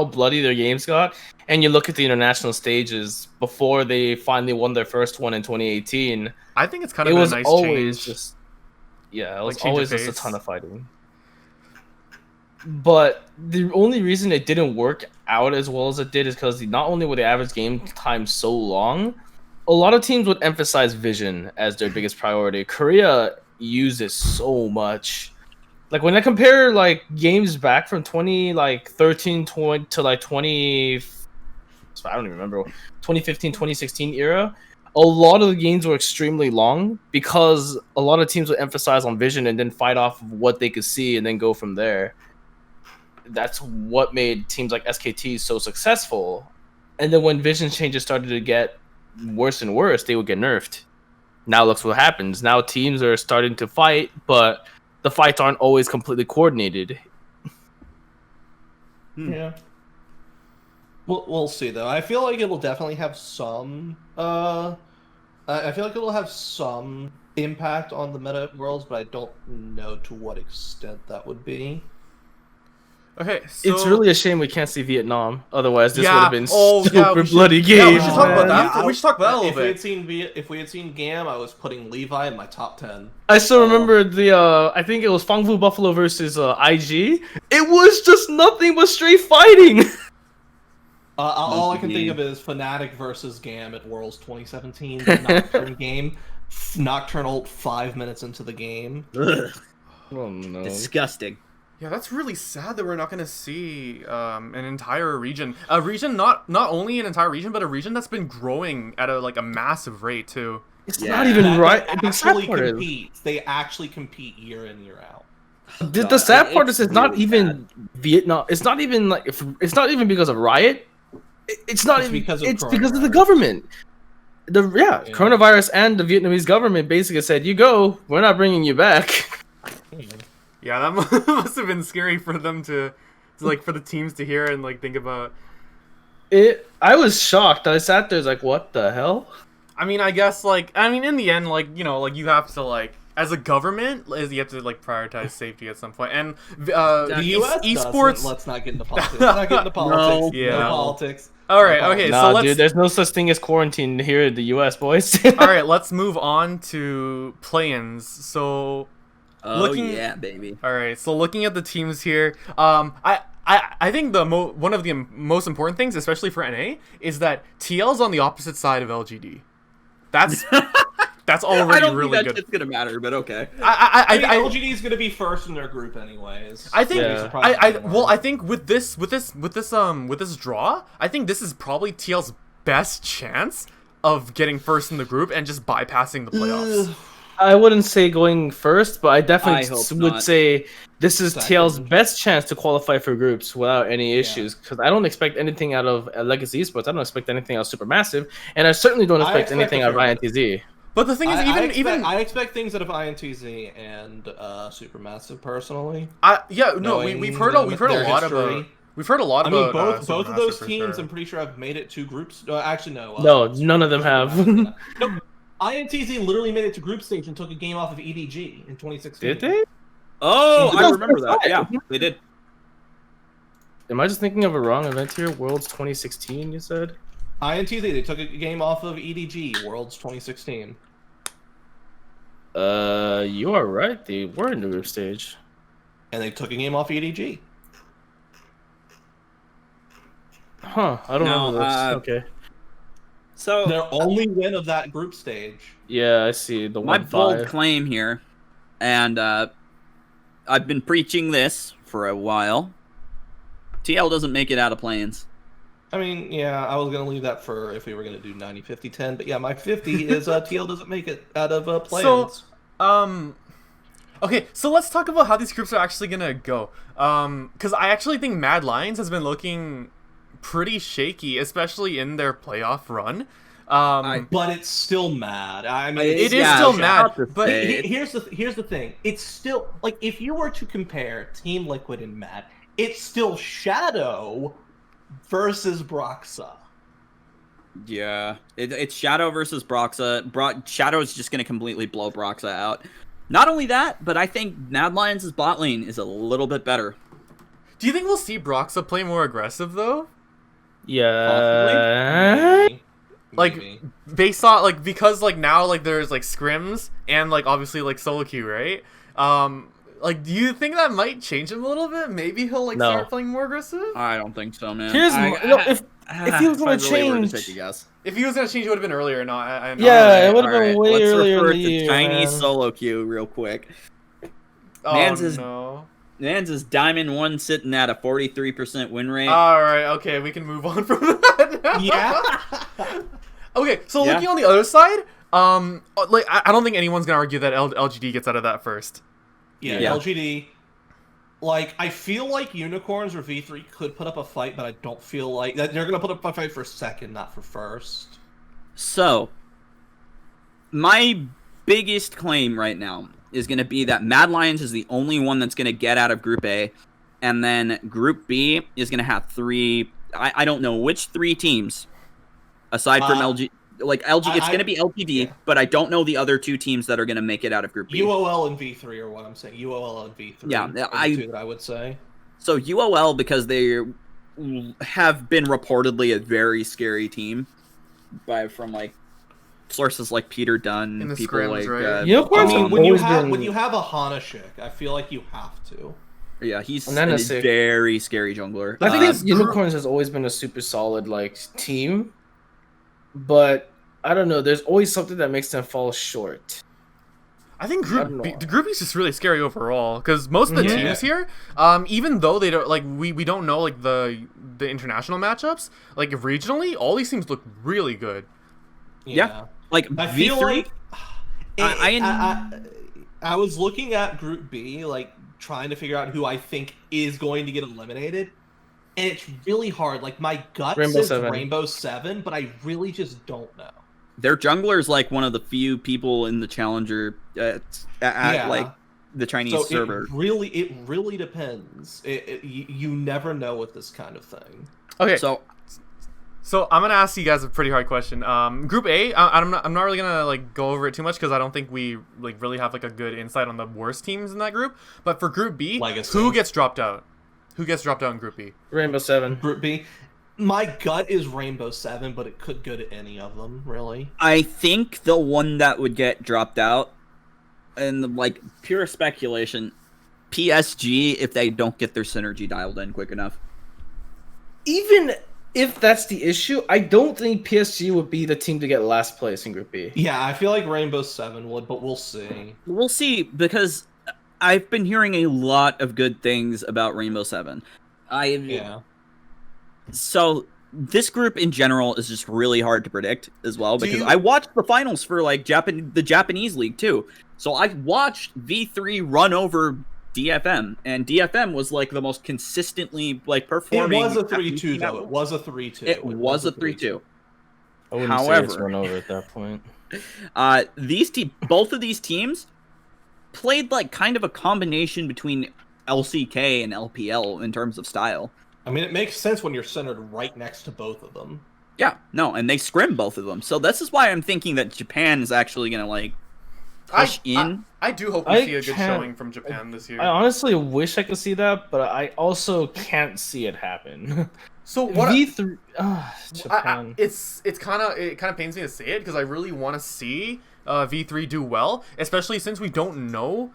bloody their games got. And you look at the international stages before they finally won their first one in 2018. I think it's kind It of was a nice always change. just it was Like, change of always just a pace. ton of fighting. But the only reason it didn't work out as well as it did is because not only were the average game time so long, a lot of teams would emphasize vision as their biggest priority. Korea used it so much. Like when I compare like games back from 2013 to like 20, I don't even remember, 2015, 2016 era, a lot of the games were extremely long because a lot of teams would emphasize on vision and then fight off of what they could see and then go from there. That's what made teams like SKT so successful. And then when vision changes started to get worse and worse, they would get nerfed. Now look what happens. Now teams are starting to fight, but the fights aren't always completely coordinated. Yeah. We'll see though. I feel like it will definitely have some I feel like it'll have some impact on the meta worlds, but I don't know to what extent that would be. Okay, so It's really a shame we can't see Vietnam. Otherwise, this would have been oh, super yeah, we should- bloody yeah, game. we should talk about that. Yeah, We should talk about that a little if we bit. had seen if we had seen Gam, I was putting Levi in my top 10. I still remember the I think it was Fangfu Buffalo versus IG. It was just nothing but straight fighting. All I can think of is Fnatic versus Gam at Worlds 2017. The Nocturne game. Nocturnal 5 minutes into the game. Ugh, Oh no. disgusting. Yeah, that's really sad that we're not going to see an entire region. A region, not only an entire region, but a region that's been growing at a massive rate, too. It's Yeah. not even right. That The sad actually part is, compete. They actually compete year in, year out. the sad part is It's it's not really even Vietnam. It's not even like if it's not even because of Riot. It's not It's even because of it's because of the coronavirus. government. Yeah. Coronavirus and the Vietnamese government basically said, "You go. We're not bringing you back." Yeah, that must have been scary for them to like, for the teams to hear and, like, think about. I was shocked. I sat there, like, "What the hell?" I mean, I guess, like, in the end, like, you know, like, you have to, like, as a government, you have to, like, prioritize safety at some point. And The US esports. doesn't. Let's not get into politics. Let's not get into politics. Yeah. No politics. All right, okay, Nah, so let's. dude, there's no such thing as quarantine here in the U.S., boys. All right, let's move on to play-ins. So, Oh Looking- yeah, baby. all right, so looking at the teams here, I think one of the most important things, especially for NA, is that TL's on the opposite side of LGD. That's I already don't really think that good. shit's gonna matter, but okay. I mean, LGD is going to be first in their group anyways. I think Yeah. I think with this draw, I think this is probably TL's best chance of getting first in the group and just bypassing the playoffs. I wouldn't say going first, but I definitely I hope would not. say this is Second. TL's best chance to qualify for groups without any issues. Because I don't expect anything out of Legacy Esports. I don't expect anything out of Supermassive, and I certainly don't expect expect anything a out of fair INTZ. But the thing is, I expect things out of INTZ and Supermassive personally. we've heard a their lot history. about we've heard a lot I mean, about both of Supermassive those for teams, sure. I'm pretty sure have made it to groups. Actually, no. No, none of them have. No, INTZ literally made it to group stage and took a game off of EDG in 2016. Did they? Oh, Yeah. I remember that. Yeah, they did. Am I just thinking of a wrong event here? Worlds 2016, you said? INTZ, they took a game off of EDG, Worlds 2016. You are right. They were in the group stage. And they took a game off EDG. Huh? I don't No, know this. uh, Okay. So Their only win of that group stage. Yeah, I see. The my 1-5. bold claim here, and I've been preaching this for a while. TL doesn't make it out of play-ins. I mean, yeah, I was going to leave that for if we were going to do 90-50-10. But yeah, my 50 is TL doesn't make it out of play-ins. Okay, so let's talk about how these groups are actually gonna go. Because I actually think Mad Lions has been looking pretty shaky, especially in their playoff run. But it's still mad. I mean, It is Yeah, still I mad, have to but say. here's the thing. It's still like if you were to compare Team Liquid and Mad, it's still Shadow versus Broxa. Yeah, it's Shadow versus Broxa. Shadow's just gonna completely blow Broxa out. Not only that, but I think Mad Lions' bot lane is a little bit better. do you think we'll see Broxa play more aggressive though? Yeah. Like Maybe. based on like because like now like there's like scrims and like obviously like solo queue, right? Like do you think that might change him a little bit? Maybe he'll like No. start playing more aggressive? I don't think so, man. Here's if he was gonna I really were to change- take a guess. If he was gonna change, it would have been earlier. No, Yeah, it would have All been right, way let's earlier in refer the to year. Chinese man. solo queue real quick. Oh Mans no. Nans' Diamond 1 sitting at a 43% win rate. All right, okay, we can move on from that now. Yeah. Okay, so Yeah. looking on the other side, like I don't think anyone's gonna argue that LGD gets out of that first. Yeah, Yeah. LGD. Like, I feel like Unicorns or V3 could put up a fight, but I don't feel like that they're gonna put up a fight for second, not for first. So, my biggest claim right now is going to be that Mad Lions is the only one that's going to get out of Group A, and then Group B is going to have three. I don't know which three teams, aside from Like LG, it's going to be LGD, yeah. but I don't know the other two teams that are going to make it out of Group B. UOL and V3 are what I'm saying. UOL and V3. Yeah, are the two that I would say. So UOL, because they have been reportedly a very scary team from like sources like Peter Dunn, In the people scrims, like right? I mean, when you have been... when you have a Hanashik, I feel like you have to. Yeah, he's a Nanasik. very scary jungler. I think Unicorns has always been a super solid like team, but I don't know. There's always something that makes them fall short. I think the Group B is just really scary overall because most of the teams here, even though they don't like we don't know like the international matchups, like regionally, all these teams look really good. Yeah. Like I V3, feel like I was looking at Group B, like trying to figure out who I think is going to get eliminated, and it's really hard. Like my gut says Rainbow 7, but I really just don't know. Their jungler is like one of the few people in the challenger at like the Chinese server. It really depends. You never know with this kind of thing. Okay, so I'm gonna ask you guys a pretty hard question. Group A, I'm not really gonna like go over it too much because I don't think we like really have like a good insight on the worst teams in that group. But for Group B, who gets dropped out? Who gets dropped out in Group B? Rainbow 7. Group B. My gut is Rainbow 7, but it could go to any of them, really. I think the one that would get dropped out, and like pure speculation, PSG if they don't get their synergy dialed in quick enough. Even if that's the issue, I don't think PSG would be the team to get last place in Group B. Yeah, I feel like Rainbow 7 would, but we'll see. We'll see, because I've been hearing a lot of good things about Rainbow 7. So this group in general is just really hard to predict as well, because I watched the finals for like the Japanese league too. So I watched V3 run over DFM, and DFM was like the most consistently like performing. It was a 3-2 though. It was a 3-2. It was a 3-2. However, say it's run over at that point. Both of these teams played like kind of a combination between LCK and LPL in terms of style. I mean, it makes sense when you're centered right next to both of them. Yeah, no, and they scrim both of them. So this is why I'm thinking that Japan is actually going to, like, push in. I do hope we see a good showing from Japan this year. I honestly wish I could see that, but I also can't see it happen. So what V3 Japan. It kind of pains me to say it because I really want to see V3 do well, especially since we don't know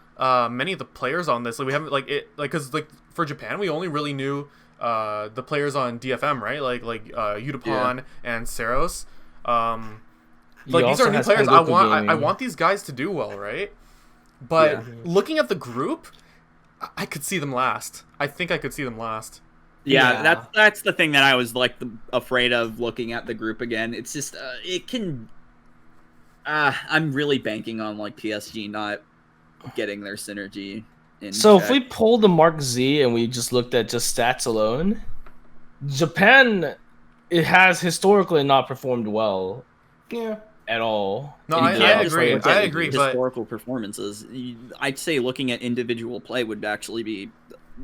many of the players on this. Like we haven't because for Japan we only really knew the players on DFM, right? Like Udapon and Saros. These are new players. I want these guys to do well, right? But looking at the group, I could see them last. I think I could see them last. Yeah. That's the thing that I was like afraid of looking at the group again. It's just it can. I'm really banking on like PSG not getting their synergy. So if we pull the Mark Z and we just looked at just stats alone, Japan, it has historically not performed well. Yeah. At all. No, I agree. I agree. Historical performances, I'd say looking at individual play would actually be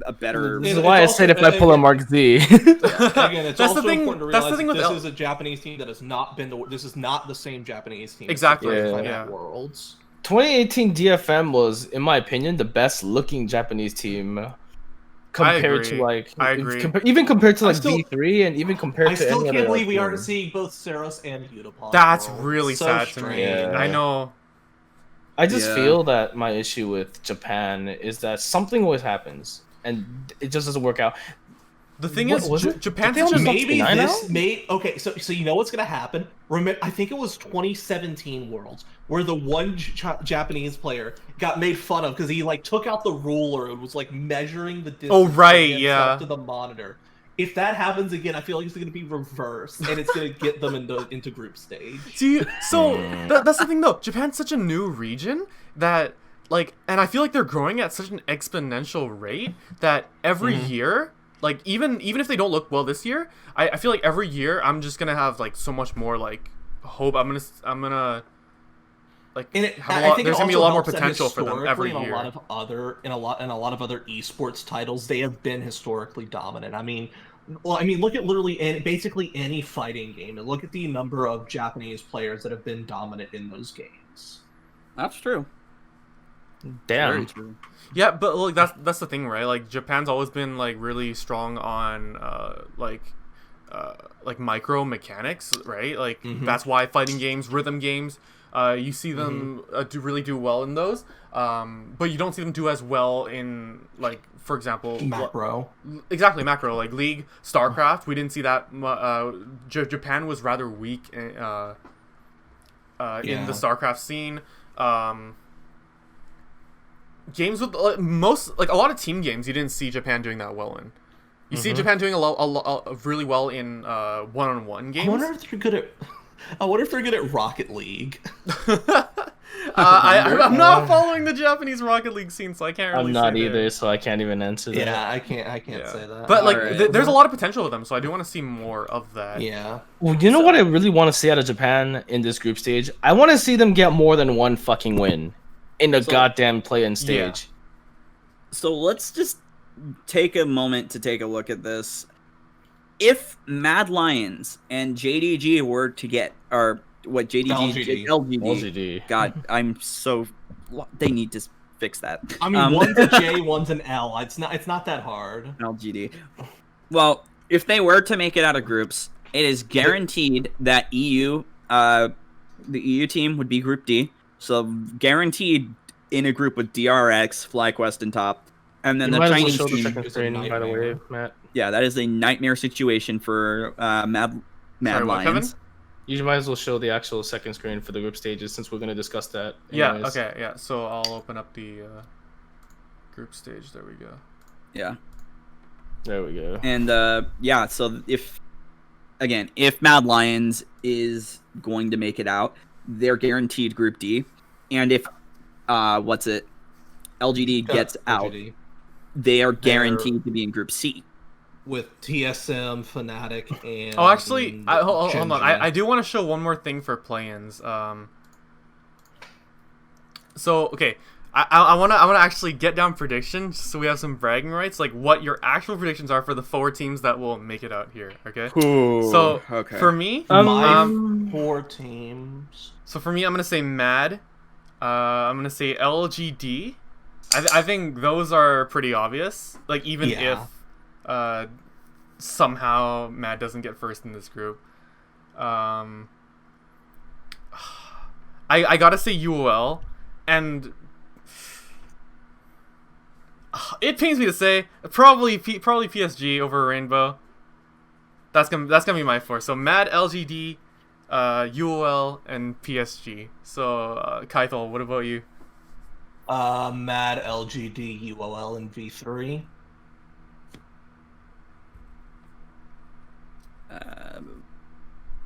a better. This is why I said if I pull a Mark Z. Again, it's also important to realize this is a Japanese team that has not been this is not the same Japanese team. Exactly. Worlds. 2018 DFM was, in my opinion, the best looking Japanese team compared to like. I agree. Even compared to like V3 and even compared to. I still can't believe we aren't seeing both Saros and Udapon. That's really sad to me. Yeah. I know. I just feel that my issue with Japan is that something always happens and it just doesn't work out. The thing is, Japan's such a okay. So you know what's gonna happen? Remember, I think it was 2017 Worlds where the one Japanese player got made fun of because he like took out the ruler and was like measuring the distance. To the monitor. If that happens again, I feel like it's gonna be reversed and it's gonna get them into group stage. That's the thing though. Japan's such a new region that and I feel like they're growing at such an exponential rate that every year. Like even if they don't look well this year, I feel like every year I'm just gonna have like so much more like hope. I'm gonna like there's gonna be a lot more potential for them every year. In a lot of other esports titles, they have been historically dominant. I mean, Well, I mean, look at literally basically any fighting game, and look at the number of Japanese players that have been dominant in those games. That's true. Damn. Very true. Yeah, but look, that's the thing, right? Like Japan's always been like really strong on like micro mechanics, right? Like that's why fighting games, rhythm games, you see them do well in those, but you don't see them do as well in, like, for example, Macro. Exactly, macro, like League, StarCraft. We didn't see that. Japan was rather weak in the StarCraft scene. Games with a lot of team games, you didn't see Japan doing that well in. You see Japan doing really well in one-on-one games. I wonder if they're good at Rocket League. I'm not following the Japanese Rocket League scene, so I can't really. I'm not say either, there. so I can't even answer that. Yeah, I can't say that. But like, Alright. there's a lot of potential with them, so I do want to see more of that. Yeah. Well, you know what I really want to see out of Japan in this group stage? I want to see them get more than one fucking win in the goddamn play-in stage. So let's just take a moment to take a look at this. If Mad Lions and JDG were to get, or what JDG, LGD. God, they need to fix that. I mean, one's a J, one's an L. It's not that hard. LGD. Well, if they were to make it out of groups, it is guaranteed that the EU team would be Group D. So guaranteed in a group with DRX, FlyQuest, and Top, and then the Chinese show the team. second screen, by the way, Matt. Yeah, that is a nightmare situation for Mad Sorry, what, Lions. Kevin? You might as well show the actual second screen for the group stages, since we're going to discuss that. Yeah. anyways. Okay. Yeah. So I'll open up the group stage. There we go. Yeah, There we go. and yeah. So if Mad Lions is going to make it out, they're guaranteed Group D, and if LGD gets out, LGD. they are guaranteed to be in Group C. With TSM, Fnatic, and Oh, actually, hold on. Genji. I do want to show one more thing for play-ins. So okay, I wanna actually get down predictions so we have some bragging rights, like what your actual predictions are for the 4 teams that will make it out here. Okay. So okay. for me, My 4 teams. so for me, I'm gonna say Mad. I'm gonna say LGD. I think those are pretty obvious. Like even if somehow Mad doesn't get first in this group. I gotta say UOL, and it pains me to say probably PSG over Rainbow. That's gonna be my 4. So Mad, LGD, UOL, and PSG. So Kaithol, what about you? Mad, LGD, UOL, and V3.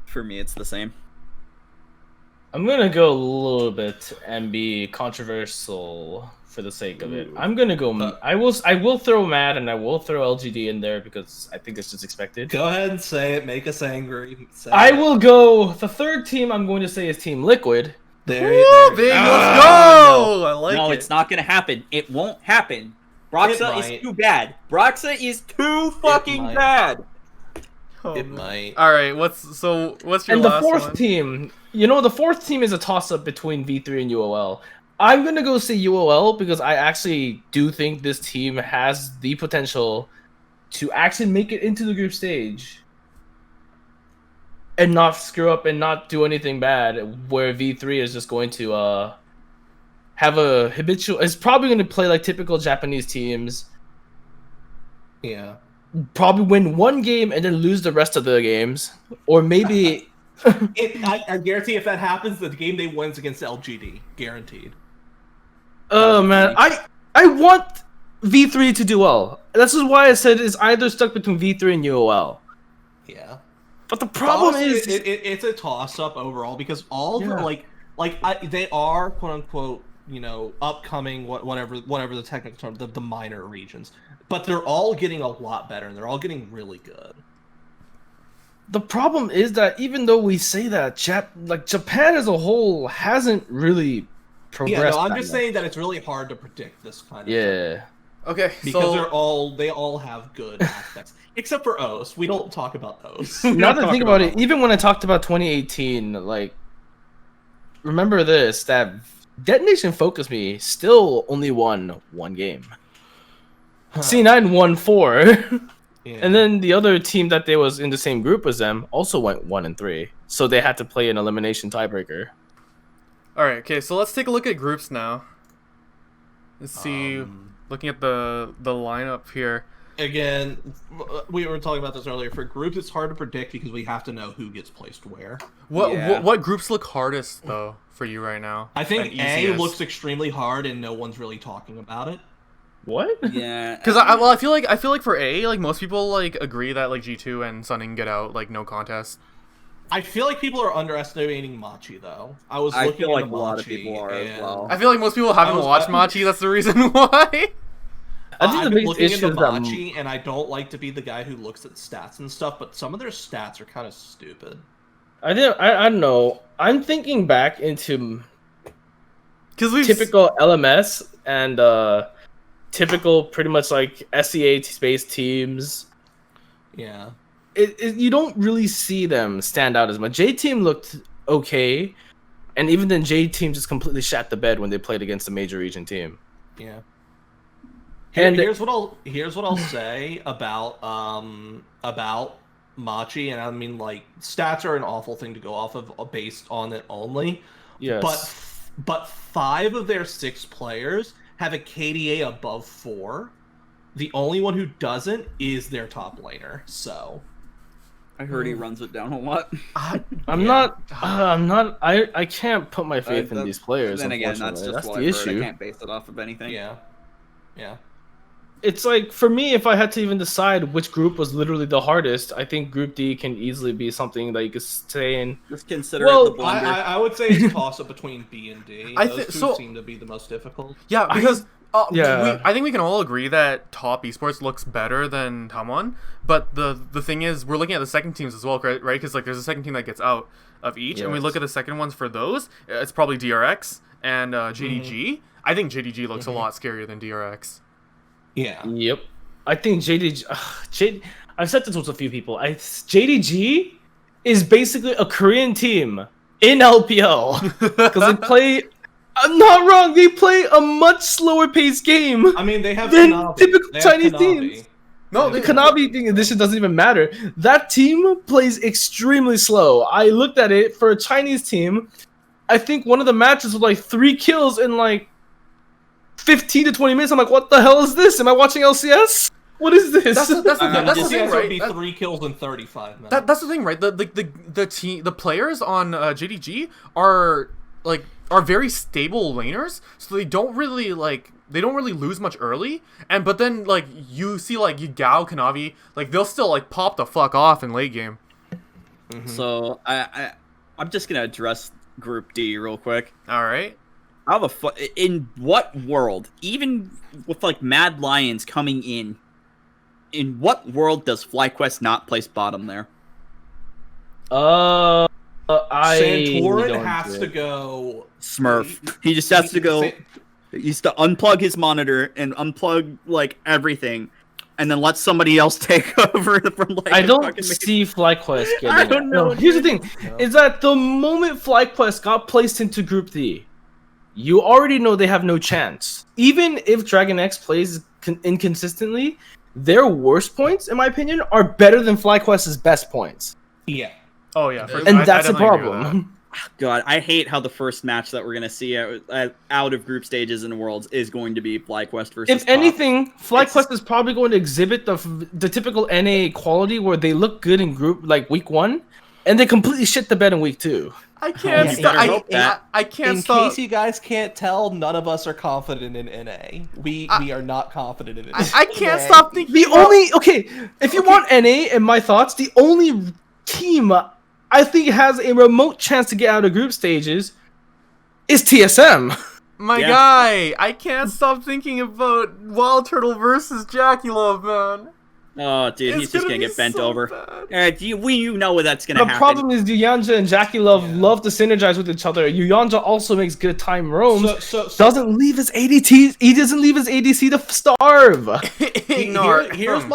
For me, it's the same. I'm gonna go a little bit and be controversial for the sake of it. I'm gonna go. I will throw Mad and I will throw LGD in there because I think it's just expected. Go ahead and say it. Make us angry. I will go. The third team I'm going to say is Team Liquid. There, Woo, big, let's go! I like No, it. it's not gonna happen. It won't happen. Broxa might. is too bad. Broxa is too fucking might. bad. Oh, It man. might. All right, what's your And the last fourth one? team, the fourth team is a toss-up between V3 and UOL. I'm gonna go say UOL because I actually do think this team has the potential to actually make it into the group stage and not screw up and not do anything bad. Where V3 is just going to have a habitual. It's probably going to play like typical Japanese teams. Yeah. Probably win one game and then lose the rest of the games, or maybe. I guarantee if that happens, the game they wins against LGD, guaranteed. Oh man, I want V3 to do well. This is why I said it's either stuck between V3 and UOL. Yeah. But the problem Honestly, is, it's a toss-up overall because all the they are quote unquote upcoming whatever the technical term, the minor regions, but they're all getting a lot better and they're all getting really good. the problem is that even though we say that, Japan as a whole hasn't really progressed. Yeah, no, I'm that just much. saying that it's really hard to predict this kind of thing. Yeah. Okay, because so they all have good aspects, except for O's. We don't talk about O's. Now that I talk think about about it, that. even when I talked about 2018, like, remember this, that Detonation Focus Me still only won one game. C9 won 4. Yeah. And then the other team that they was in the same group as them also went 1-3. So they had to play an elimination tiebreaker. all right, okay, so let's take a look at groups now. Let's see. Looking at the lineup here. Again, we were talking about this earlier. For groups, it's hard to predict because we have to know who gets placed where. What groups look hardest though for you right now? I think And A easiest? looks extremely hard, and no one's really talking about it. What? Yeah. Because I feel like for A, like most people like agree that like G2 and Sunning get out like no contest. I feel like people are underestimating Machi, though. I was I looking feel like into a lot of Machi, people are as and well. I feel like most people haven't I was- watched Machi. That's the reason why. I think I've the been biggest looking issue into is that Machi, and I don't like to be the guy who looks at stats and stuff, but some of their stats are kind of stupid. I don't know. I'm thinking back into Because we've typical LMS and typical pretty much like SEA based teams. Yeah. You don't really see them stand out as much. J Team looked okay, and even then J Team just completely shat the bed when they played against a major region team. Yeah. And- Here's what I'll say about Machi, and I mean, like, stats are an awful thing to go off of based on it only. Yes. But 5 of their 6 players have a KDA above 4. The only one who doesn't is their top laner. So I heard he runs it down a lot. I'm Yeah. not. I can't put my faith in these players. Then again, that's unfortunately. just what the I've heard. issue. I can't base it off of anything. yeah. It's like, for me, if I had to even decide which group was literally the hardest, I think Group D can easily be something that you could stay in. Just consider Well, it the blunder. I would say it's a toss up between B and D. I Those thi- two so- seem to be the most difficult. Yeah, because yeah. I think we can all agree that top esports looks better than Tamwon. But the thing is, we're looking at the second teams as well, right? Because like there's a second team that gets out of each, and we Yes. look at the second ones for those. It's probably DRX and JDG. I think JDG looks a lot scarier than DRX. Yeah. Yep. I think I've said this with a few people. JDG is basically a Korean team in LPL because they play. I'm not wrong. They play a much slower paced game. I mean, they have Then Kanabi. typical They have Chinese Kanabi. teams. No, The Kanabi thing, this shit doesn't even matter. That team plays extremely slow. I looked at it for a Chinese team. I think one of the matches was like 3 kills in like 15 to 20 minutes. I'm like, what the hell is this? Am I watching LCS? What is this? that's the I mean, that's the just- thing, Yes, it would right? be That- 3 kills in 35 minutes. that's the thing, right? The players on JDG are very stable laners, so they don't really lose much early. But then like you see like Gao, Kanavi, like they'll still like pop the fuck off in late game. So I'm just gonna address Group D real quick. All right. How the fuck? In what world? Even with like Mad Lions coming in what world does FlyQuest not place bottom there? I Santorin don't has do to it. go. Smurf. He just has to go. Sa- He used to unplug his monitor and unplug like everything, and then let somebody else take over from like. I the don't fucking main- see FlyQuest getting I don't it. know, No, here's the dude. thing: is that the moment FlyQuest got placed into Group D, you already know they have no chance. Even if Dragon X plays inconsistently, their worst points, in my opinion, are better than FlyQuest's best points, Yeah. Oh yeah, and I that's the definitely agree with that. problem. God, I hate how the first match that we're gonna see out of group stages in Worlds is going to be FlyQuest versus. If Top. anything, FlyQuest is probably going to exhibit the typical NA quality where they look good in group like week 1, and they completely shit the bed in week 2. I can't Yeah, stop. better hope that. I can't In stop. case you guys can't tell, none of us are confident in NA. We are not confident in NA. I can't stop thinking. The only if you want NA and my thoughts, the only team I think has a remote chance to get out of group stages is TSM. My Yeah. guy, I can't stop thinking about Wild Turtle versus Jackie Love, man. Oh, dude, It's he's just gonna be get bent so over. bad. You know that's gonna The happen. problem is Yuyanja and Jackie love to synergize with each other. Yuyanja also makes good time roams. So Doesn't leave his ADT. He doesn't leave his ADC to starve. Here's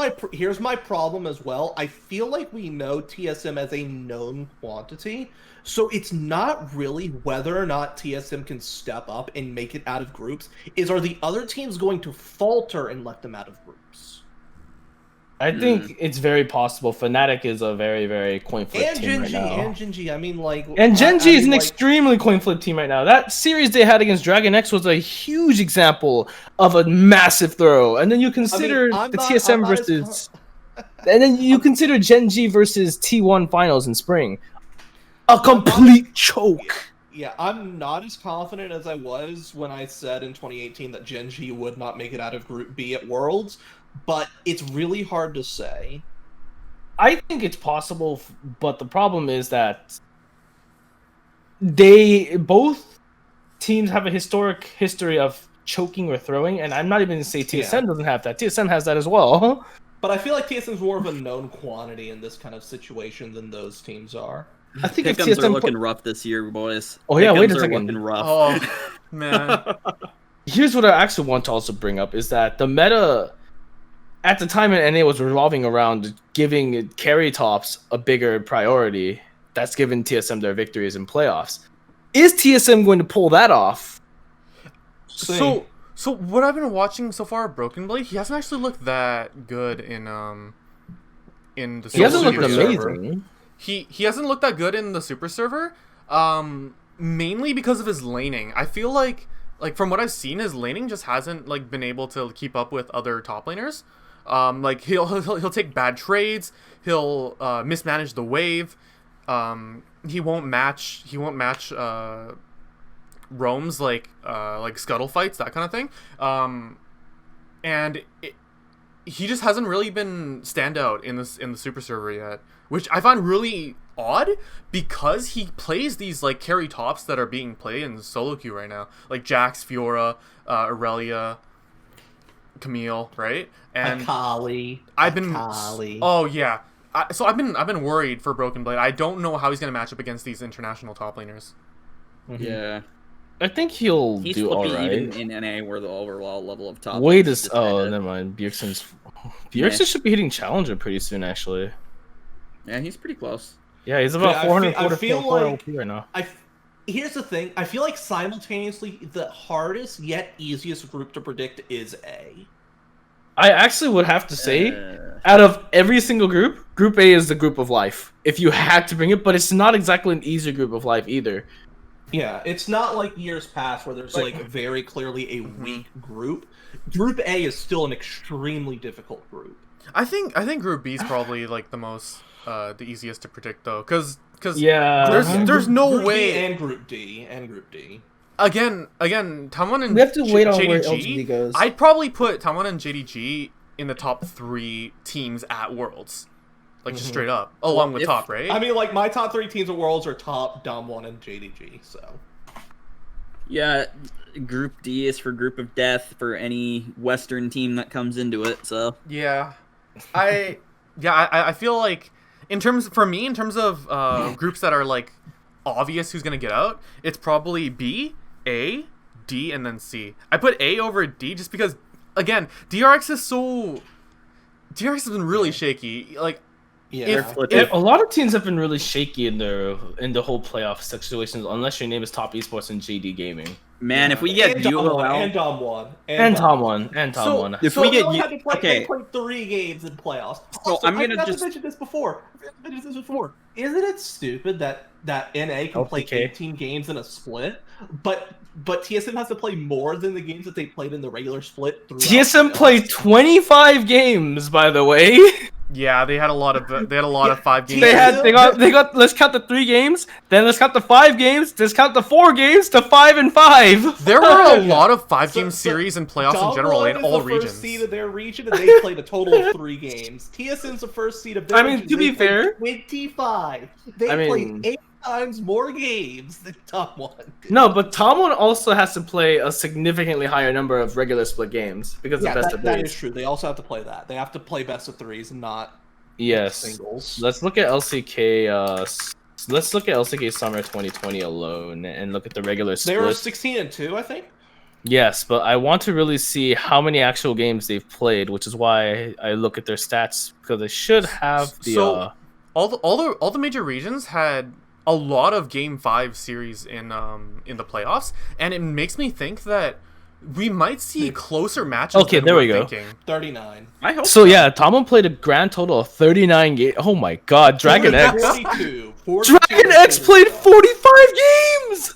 my problem as well. I feel like we know TSM as a known quantity, so it's not really whether or not TSM can step up and make it out of groups. Are the other teams going to falter and let them out of groups? I think it's very possible. Fnatic is a very, very coin flip And team Gen.G, right now. and Gen.G. I mean, like, And Gen.G is an like, extremely coin flip team right now. That series they had against Dragon X was a huge example of a massive throw. And then you consider I'm the not- TSM I'm not as versus... And then you consider Gen.G versus T1 finals in spring. A complete choke. Yeah, I'm not as confident as I was when I said in 2018 that Gen.G would not make it out of Group B at Worlds, but it's really hard to say. I think it's possible, but the problem is that both teams have a historic history of choking or throwing, and I'm not even going to say TSM doesn't have that. TSM has that as well. But I feel like TSM's more of a known quantity in this kind of situation than those teams are. I think if Pick'ems TSM are looking rough this year, boys. Oh yeah, wait a Pick'ems are second. looking rough. Oh man. Here's what I actually want to also bring up is that the meta at the time in NA was revolving around giving carry tops a bigger priority. That's given TSM their victories in playoffs. Is TSM going to pull that off? So what I've been watching so far of Broken Blade, he hasn't actually looked that good in the He hasn't looked Super server. amazing. He hasn't looked that good in the Super server, mainly because of his laning. I feel like from what I've seen, his laning just hasn't like been able to keep up with other top laners. Like he'll take bad trades, he'll mismanage the wave, he won't match roams like scuttle fights, that kind of thing, and he just hasn't really been standout in the Super server yet, which I find really odd because he plays these like carry tops that are being played in solo queue right now, like Jax, Fiora, Aurelia, Camille, right? And Akali. Oh yeah. So I've been worried for Broken Blade. I don't know how he's gonna match up against these international top laners. Mm-hmm. Yeah. I think he'll He's do flippy alright. even in NA where the overall level of top. Wait, is just oh, kinda- never mind. Bjergsen's Yeah. should be hitting Challenger pretty soon, actually. Yeah, he's pretty close. Yeah, he's about Yeah, 444 I feel LP right now. Here's the thing. I feel like simultaneously the hardest yet easiest group to predict is A. I actually would have to say, Uh, out of every single group, Group A is the group of life. If you had to bring it, but it's not exactly an easy group of life either. Yeah, it's not like years past where there's like very clearly a weak group. Group A is still an extremely difficult group. I think Group B is probably like the easiest to predict though, because Yeah. there's no Group B way. and Group D. Again, Tamwon and We have to wait on where JDG, LGD goes. I'd probably put Tamwon and JDG in the top 3 teams at Worlds, like just straight up, along with if- top, right? I mean, like my top 3 teams at Worlds are top, Dom1, and JDG. So yeah, Group D is for Group of Death for any Western team that comes into it. So Yeah, I feel like in terms of groups that are like obvious who's gonna get out, it's probably B, A, D, and then C. I put A over D just because again DRX has been really shaky. Like yeah, A lot of teams have been really shaky in the whole playoff situations, unless your name is Top Esports and JD Gaming. man, if we get and UOL, Dom1, And Tom won. if So we get only U- had to play, okay. they played 3 games in playoffs. So Also, I'm I gonna forgot just- to mention this before. Isn't it stupid that NA can play LPK. 18 games in a split, but TSM has to play more than the games that they played in the regular split? TSM playoffs? played 25 games, by the way. yeah, they had a lot of 5 games. They got. Let's count the 3 games. Then let's count the 5 games. Let's count the 4 games to 5 and 5. There were a lot of 5-game So- series and playoffs in Dom general one in is all the regions. first seed of their region, and they played a total of 3 games. TSM's the first seed of their I mean, region. to They be played fair- 25. They I mean- played 8 times more games than Tom1. No, but Tomlin also has to play a significantly higher number of regular split games because Yeah, of best of that threes. is true. They also have to play that. They have to play best of threes and not Yes. singles. Let's look at LCK. Let's look at LCK Summer 2020 alone and look at the regular They were split. 16-2, I think. Yes, but I want to really see how many actual games they've played, which is why I look at their stats because they should have the. So, all the major regions had a lot of Game 5 series in the playoffs, and it makes me think that we might see closer matches. Okay, than there we're we go. thinking. 39. I hope So yeah, Tomlin played a grand total of 39 games. Oh my God, Dragon X. 42. Dragon X played 45 games.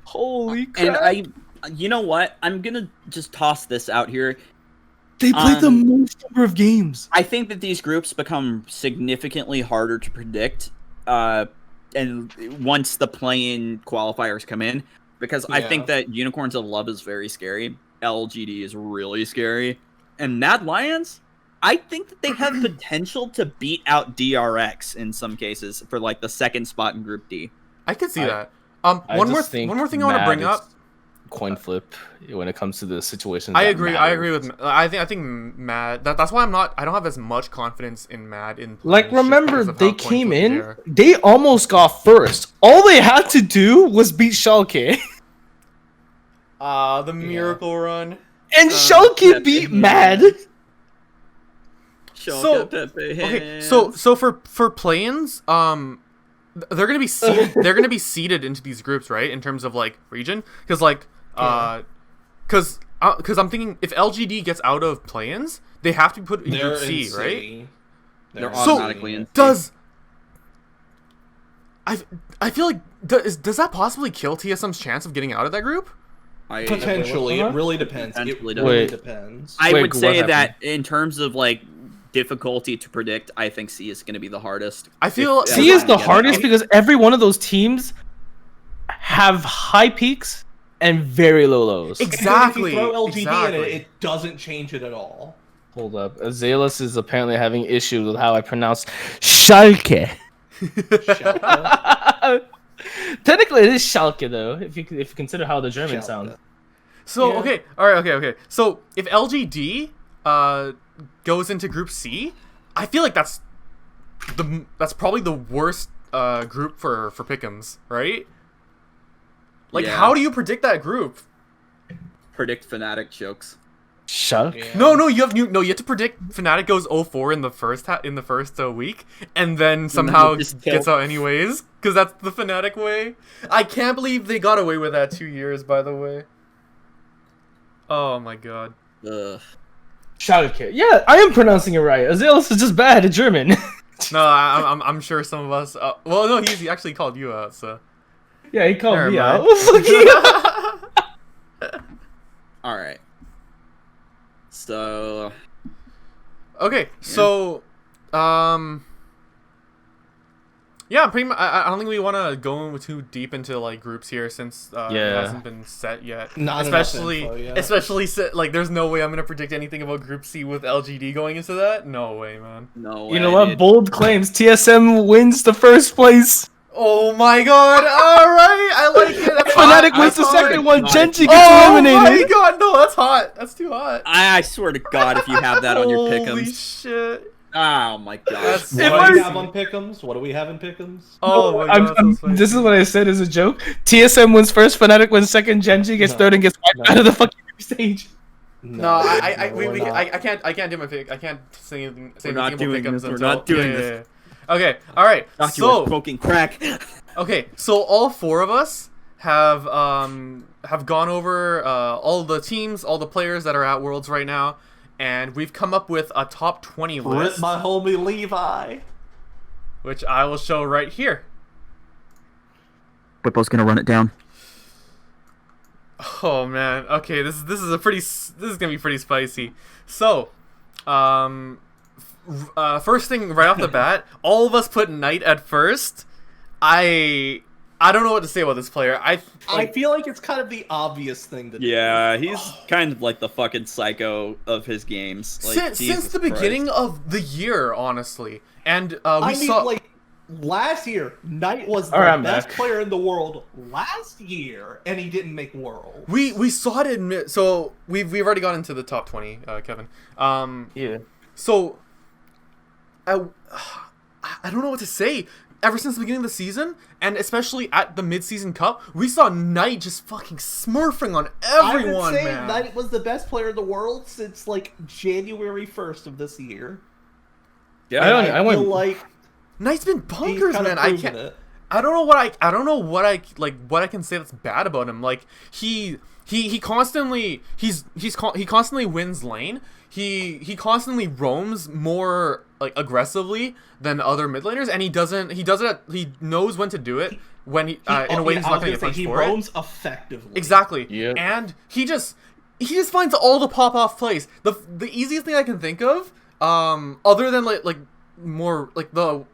Holy crap! And you know what? I'm gonna just toss this out here. They played the most number of games. I think that these groups become significantly harder to predict, and once the play-in qualifiers come in, because I think that Unicorns of Love is very scary. LGD is really scary, and Mad Lions, I think that they have potential to beat out DRX in some cases for like the second spot in Group D. I could see that. I One more just think thing I want to bring Mad up. is coin flip when it comes to the situations. I that agree. matter. I agree with. I think Mad. That's why I don't have as much confidence in Mad in. Like, playing shit remember, because of they how came coin-flippy in, they are. they almost got first. All they had to do was beat Schalke. The miracle run. And Schalke beat Mad. So okay, so for play-ins, they're gonna be seeded. They're gonna be seeded into these groups, right? In terms of like region, because because I'm thinking if LGD gets out of play-ins, they have to be put in They're Group C, in right? C. They're So, automatically in. Does I feel like does that possibly kill TSM's chance of getting out of that group? Potentially, it really depends. It Potentially really does. depends. I Wait, would what say happened? that in terms of like difficulty to predict, I think C is going to be the hardest. I feel C is the Yeah. hardest because every one of those teams have high peaks and very low lows. exactly. If you throw LGD in exactly. it doesn't change it at all. Hold up. Azalus is apparently having issues with how I pronounce Schalke. Schalke. Technically, it is Schalke, though, if you consider how the Germans Schalke. sound. So Yeah. okay, all right, okay. So if LGD goes into Group C, I feel like that's probably the worst group for Pick'ems, right? Like, Yeah. how do you predict that group? Predict Fnatic chokes. Schalke? Yeah. No, you have to predict Fnatic goes 0-4 in the first week, and then somehow just gets kill. out anyways, because that's the Fnatic way. I can't believe they got away with that 2 years, by the way. Oh my god. Ugh. Schalke. Yeah, I am pronouncing it right. Azalus is just bad at German. No, I'm sure some of us. Well, no, he actually called you out. So. Yeah, he called Never me mind. out. Fuck you. All right. So Okay, so, yeah, pretty much. I don't think we want to go too deep into like groups here since it Yeah. hasn't been set yet. Not enough especially, info yet. like, there's no way I'm gonna predict anything about Group C with LGD going into that. No way, man. no. You know way, what? dude. Bold claims. TSM wins the first place. Oh my god! All right, I like it. That's hot. Fnatic wins the That's hot. second one. God. Genji gets Oh my eliminated. god! No, that's hot. That's too hot. I swear to God, if you have that on your Holy pick'ems. shit! Oh my God. That's What If do I- we have on Pick'ems? What do we have in Pick'ems? Oh my god! that's so This is spicy. what I said as a joke. TSM wins first. Fnatic wins second. Genji gets No. third and gets wiped No. out of the fucking stage. No, we're not. I can't do my pick. I can't say anything. Say We're not anything about doing pick'ems this, we're until- not doing yeah, this. yeah, yeah. Okay, all right. Thought you were So smoking crack. okay, so all four of us have gone over all the teams, all the players that are at Worlds right now, and we've come up with a top 20 Rip list, my homie Levi. which I will show right here. Whippo's gonna run it down. Oh man. Okay, this is gonna be pretty spicy. So, first thing right off the bat, all of us put Knight at first. I don't know what to say about this player. I feel like it's kind of the obvious thing to do. Yeah, he's kind of like the fucking psycho of his games. Like, since Jesus the Christ. beginning of the year, honestly, and we I mean, saw like, last year, Knight was the All right, I'm best back. player in the world last year, and he didn't make Worlds. We saw it in so we've already gone into the top 20, Kevin. Yeah. So I don't know what to say. Ever since the beginning of the season, and especially at the mid-season cup, we saw Knight just fucking smurfing on everyone, I've been saying man. Knight was the best player in the world since like January 1st of this year. Yeah, I feel like Knight's been he's bonkers, kind of man. I proven can't. it. I don't know what I can say that's bad about him. Like he constantly he constantly wins lane. He constantly roams more like aggressively than other mid laners, and he knows when to do it when he in a way he's not going to get punished he for it. roams effectively. Exactly. Yeah. And he just finds all the pop off plays. The easiest thing I can think of, other than like more like the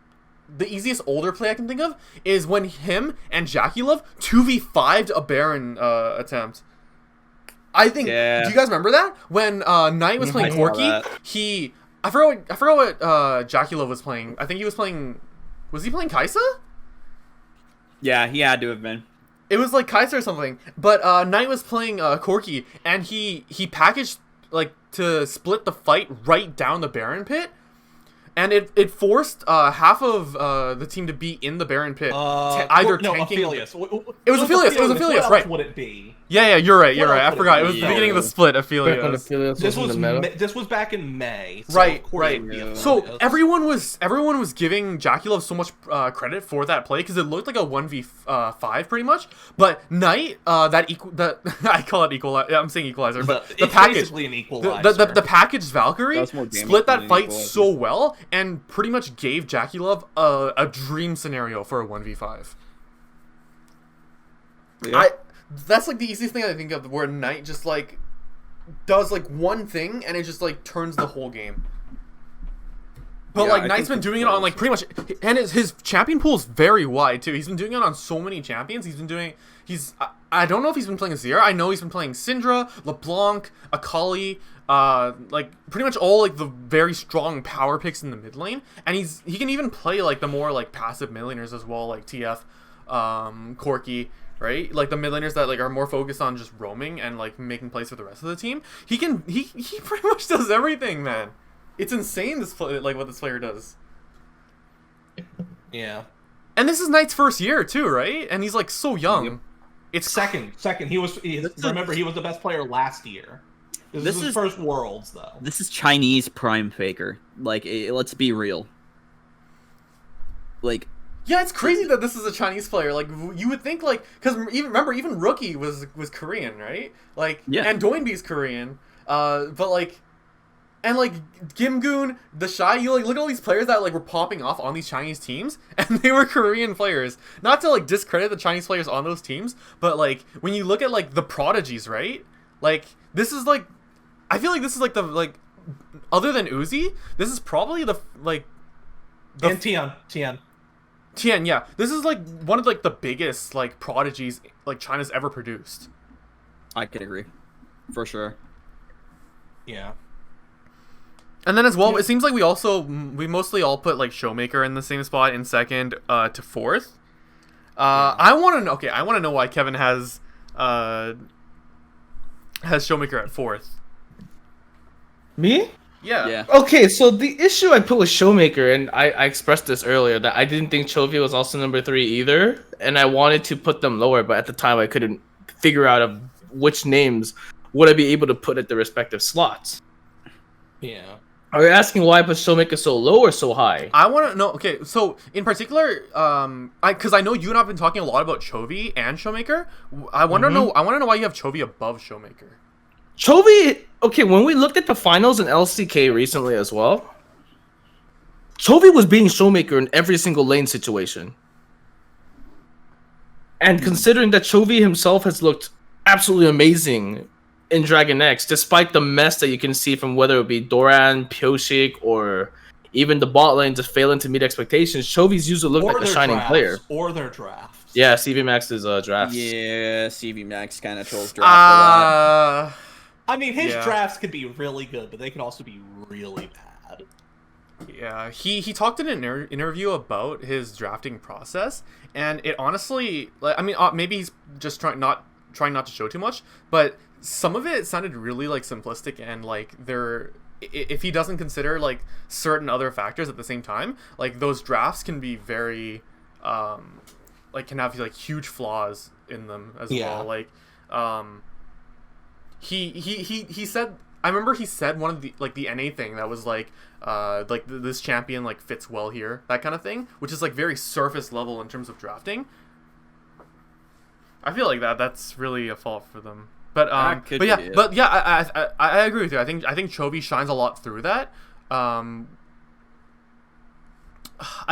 easiest older play I can think of is when him and Jackie Love 2v5'd a Baron attempt. I think. Yeah. Do you guys remember that when Knight was playing I saw Corki? that. I forgot what Jackie Love was playing. I think he was playing. Was he playing Kaisa? Yeah, he had to have been. It was like Kaisa or something. But Knight was playing Corki, and he packaged like to split the fight right down the Baron pit. And it forced half of the team to be in the Baron pit, tanking. Aphelios. It was Aphelios. It was Aphelios, what right? Else would it be? Yeah, you're right. You're What right. else I would forgot. it It was be? the beginning of the split. Back when Aphelios. Aphelios This was in the meta. this was back in May. So Right, of course right. it would be Aphelios. So everyone was giving Jackie Love so much credit for that play because it looked like a 1v5 pretty much. But Knight, that I call it equalizer. I'm saying equalizer, but the it's package, basically an equalizer. the packaged Valkyrie That's more damage split than that an fight equalizer. so well and pretty much gave Jackie Love a dream scenario for a 1v5. Yeah. That's like the easiest thing I think of where Knight just like does like one thing and it just like turns the whole game. But Yeah, like I Knight's think been doing it's it on like pretty much, and his champion pool is very wide too. He's been doing it on so many champions. I don't know if he's been playing Azir. I know he's been playing Syndra, LeBlanc, Akali, like pretty much all like the very strong power picks in the mid lane, and he can even play like the more like passive mid laners as well, like TF, Corki, right? Like the mid laners that like are more focused on just roaming and like making plays for the rest of the team. He pretty much does everything, man. It's insane like what this player does. yeah. And this is Knight's first year too, right? And he's like so young. Yep. It's Second. Remember, he was the best player last year. This This is his is- first Worlds, though. This is Chinese Prime Faker. Like, let's be real. Like, Yeah, it's crazy that this is a Chinese player. Like you would think, like, because even Rookie was Korean, right? Like, Yeah. and Doinby's Korean. But like, and like Gimgoon, the Shy, you like look at all these players that like were popping off on these Chinese teams, and they were Korean players. Not to like discredit the Chinese players on those teams, but like when you look at like the prodigies, right? Like this is like, I feel like this is like the like, other than Uzi, this is probably the like. And Tian. Tian, yeah. This is like one of like the biggest like prodigies like China's ever produced. I could agree. For sure. Yeah. And then as well, it seems like we mostly all put like Showmaker in the same spot in second to fourth. I want to know why Kevin has Showmaker at fourth. Me? Yeah. Okay, so the issue I put with Showmaker, and I expressed this earlier, that I didn't think Chovy was also number 3 either, and I wanted to put them lower, but at the time I couldn't figure out of which names would I be able to put at the respective slots. Yeah. Are you asking why I put Showmaker so low or so high? I want to know. Okay, so in particular, because I know you and I've been talking a lot about Chovy and Showmaker. I want to know. I want to know why you have Chovy above Showmaker. Chovy, okay, when we looked at the finals in LCK recently as well, Chovy was being Showmaker in every single lane situation. And considering that Chovy himself has looked absolutely amazing in Dragon X, despite the mess that you can see from whether it be Doran, Pyoshik, or even the bot lane just failing to meet expectations, Chovy's usually looked like a shining player. Or their drafts. Yeah, CV Max's drafts. Yeah, CV Max kind of trolls draft a lot. I mean, his Yeah. drafts could be really good, but they could also be really bad. Yeah, he talked in an interview about his drafting process, and it honestly, like, I mean, maybe he's just trying not to show too much, but some of it sounded really like simplistic, and like if he doesn't consider like certain other factors at the same time, like those drafts can be very, like can have like huge flaws in them as well. Like, he said. I remember he said one of the like the NA thing that was like this champion like fits well here, that kind of thing, which is like very surface level in terms of drafting. I feel like that's really a fault for them. But I agree with you. I think Chovy shines a lot through that. I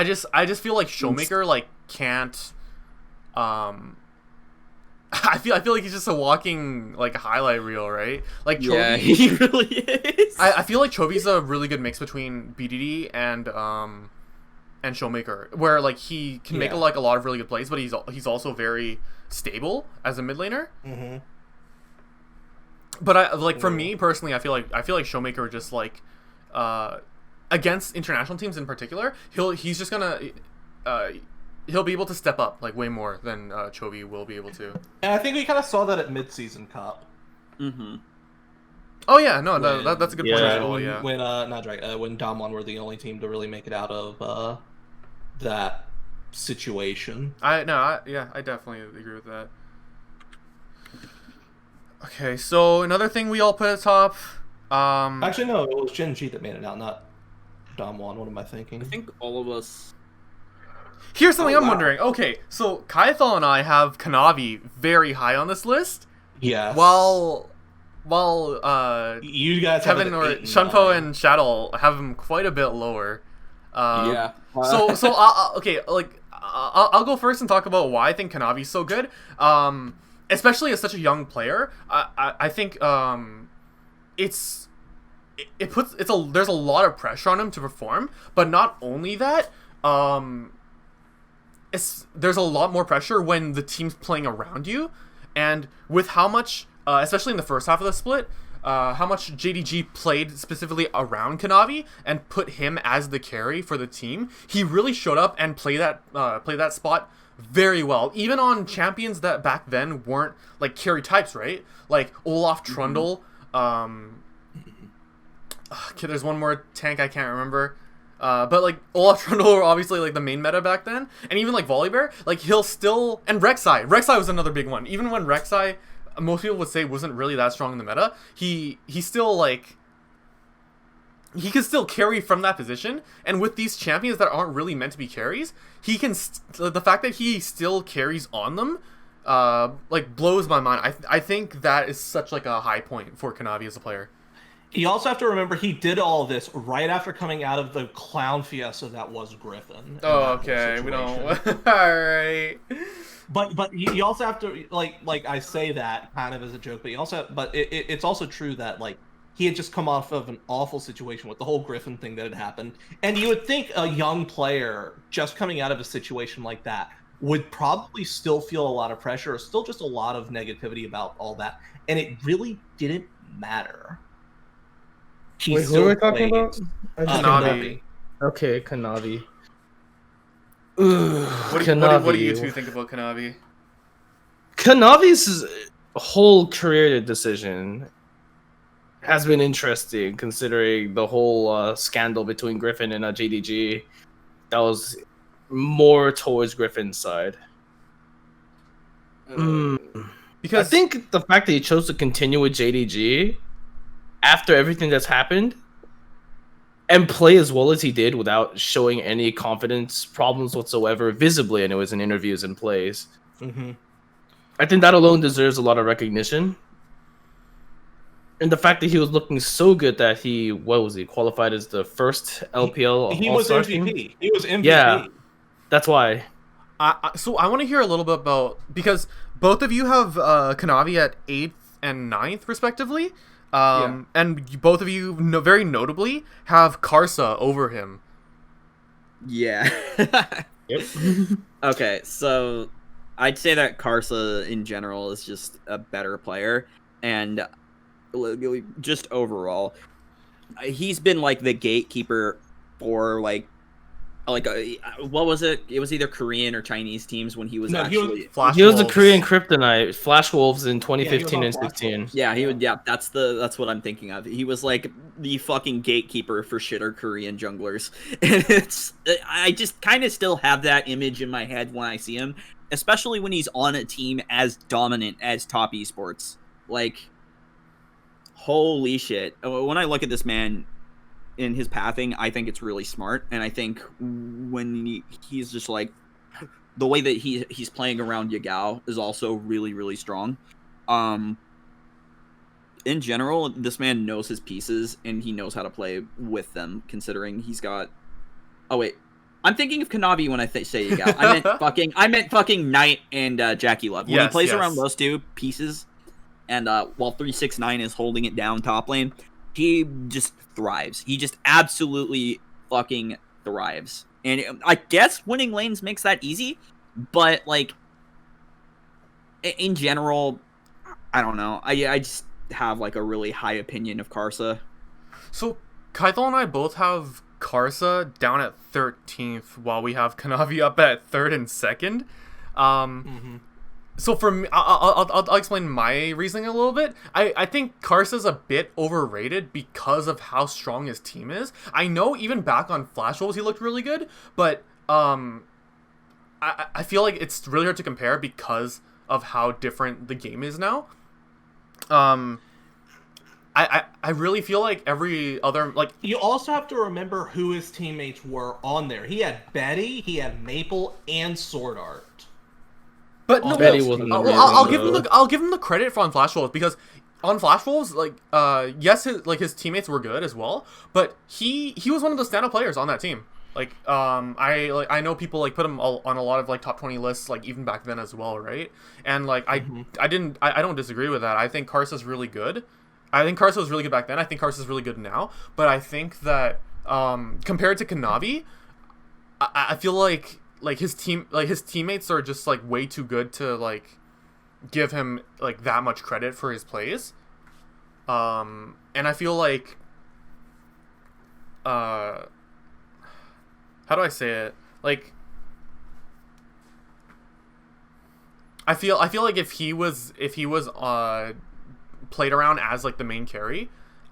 just feel like Showmaker like can't I feel like he's just a walking like highlight reel, right? Like Chovy, yeah, he really is. I feel like Chovy's a really good mix between BDD and Showmaker, where like he can make like a lot of really good plays, but he's also very stable as a mid laner. Mm-hmm. But for me personally, I feel like Showmaker just like against international teams in particular, he's just gonna he'll be able to step up like way more than Chovy will be able to. And I think we kind of saw that at mid-season cup. Mm-hmm. Oh yeah, no, that's a good point as well. When Damwon were the only team to really make it out of that situation. I definitely agree with that. Okay, so another thing we all put at top. Actually, no, it was Gen G that made it out, not Damwon. What am I thinking? I think all of us. Here's something I'm wondering. Okay, so Kaithal and I have Kanavi very high on this list. Yeah. While you guys Kevin have or Shunpo and Shadow have him quite a bit lower. Yeah. Okay, like I'll go first and talk about why I think Kanavi's so good. Especially as such a young player, I think there's a lot of pressure on him to perform, but not only that, there's a lot more pressure when the team's playing around you, and with how much, especially in the first half of the split, how much JDG played specifically around Kanavi and put him as the carry for the team, he really showed up and played that spot very well, even on champions that back then weren't like carry types, right? Like Olaf Trundle. Okay, there's one more tank I can't remember. But like Olaf Trundle were obviously like the main meta back then, and even like Volibear, like he'll still, and Rek'Sai was another big one. Even when Rek'Sai, most people would say wasn't really that strong in the meta, he still like he can still carry from that position, and with these champions that aren't really meant to be carries, he can the fact that he still carries on them like blows my mind. I think that is such like a high point for Kanavi as a player. You also have to remember he did all of this right after coming out of the clown fiesta that was Griffin. Oh, okay, we don't. All right. But you also have to like I say that kind of as a joke, but it's also true that like he had just come off of an awful situation with the whole Griffin thing that had happened, and you would think a young player just coming out of a situation like that would probably still feel a lot of pressure, or still just a lot of negativity about all that, and it really didn't matter. Wait, who are we talking about? Kanavi. Okay, Kanavi. What do you two think about Kanavi? Kanavi's whole career decision has been interesting, considering the whole scandal between Griffin and JDG. That was more towards Griffin's side. Because I think the fact that he chose to continue with JDG after everything that's happened and play as well as he did without showing any confidence problems whatsoever, visibly, and it was in interviews and plays. Mm-hmm. I think that alone deserves a lot of recognition. And the fact that he was looking so good that he qualified as the first LPL he was All-Star MVP. team? He was MVP. Yeah, that's why. So I want to hear a little bit about, because both of you have Kanavi at 8th and 9th respectively. And both of you very notably have Karsa over him. Yeah. Yep. Okay, so I'd say that Karsa in general is just a better player, and just overall, he's been like the gatekeeper for like what was it? It was either Korean or Chinese teams when he was No, he was actually. Flash He was the Wolves. Korean Kryptonite, Flash Wolves in 2015 on and Flash 16. Wolves. Yeah, he would. Yeah, that's what I'm thinking of. He was like the fucking gatekeeper for shitter Korean junglers, and I just kind of still have that image in my head when I see him, especially when he's on a team as dominant as Top Esports. Like, holy shit! When I look at this man in his pathing, I think it's really smart, and I think when he's just like the way that he's playing around Yagao is also really, really strong. In general, this man knows his pieces and he knows how to play with them. Considering he's got. Oh wait, I'm thinking of Kanavi when I say Yagao. I meant fucking Knight and Jackie Love. When he plays around those two pieces, and while 369 is holding it down top lane, he just thrives. He just absolutely fucking thrives. And I guess winning lanes makes that easy, but like in general, I don't know. I just have like a really high opinion of Karsa. So Kaithal and I both have Karsa down at 13th, while we have Kanavi up at 3rd and 2nd. So for me, I'll explain my reasoning a little bit. I think Karsa's a bit overrated because of how strong his team is. I know even back on Flash Wolves he looked really good, but I feel like it's really hard to compare because of how different the game is now. I really feel like every other, like, You also have to remember who his teammates were on there. He had Betty, he had Maple, and Sword Art. but no, Betty well, wasn't I'll give him the credit for on Flash Wolves, because on Flash Wolves, like, yes, his teammates were good as well, but he was one of the standout players on that team. Like, I know people like put him on a lot of like top 20 lists, like even back then as well, right? And like I don't disagree with that. I think Karsa's really good. I think Karsa was really good back then. I think Karsa's really good now. But I think that compared to Kanavi, I feel like his teammates are just like way too good to like give him like that much credit for his plays. And I feel like how do I say it? Like, I feel like if he was played around as like the main carry,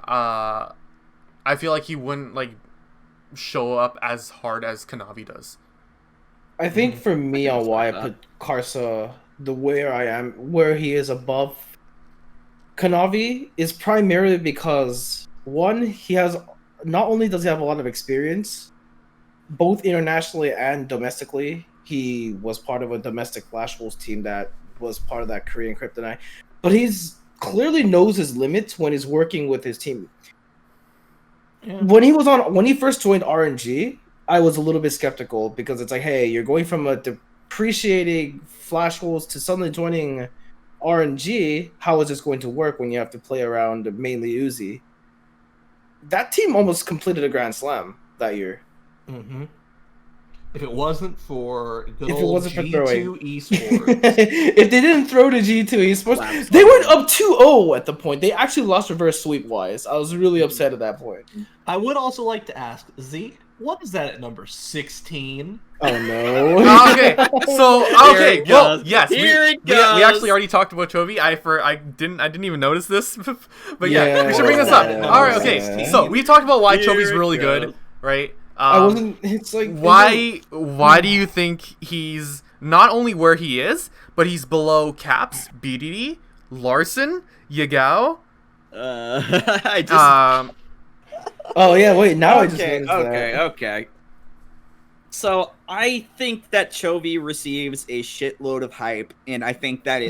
I feel like he wouldn't like show up as hard as Kanavi does. I think for me on why I put Karsa where he is above Kanavi is primarily because one, he has not only does he have a lot of experience, both internationally and domestically. He was part of a domestic Flash Wolves team that was part of that Korean Kryptonite, but he's clearly knows his limits when he's working with his team. Yeah. When he first joined RNG, I was a little bit skeptical because it's like, hey, you're going from a depreciating Flash Wolves to suddenly joining RNG. How is this going to work when you have to play around mainly Uzi? That team almost completed a Grand Slam that year. Mm-hmm. If it wasn't for good old G2 Esports. If they didn't throw to G2 Esports, they went up 2-0 at the point. They actually lost reverse sweep-wise. I was really upset at that point. I would also like to ask, Zeke, what is that at number 16? Oh, no. Okay, so, okay, well, yes, we actually already talked about Chovy. I didn't even notice this, but yeah, we should bring this up. All right, okay, so we talked about why Chovy's really good, right? I wasn't. It's like why do you think he's not only where he is, but he's below Caps, BDD, Larson, Yagao? I just. Oh yeah, wait. Now I just okay. So I think that Chovy receives a shitload of hype, and I think that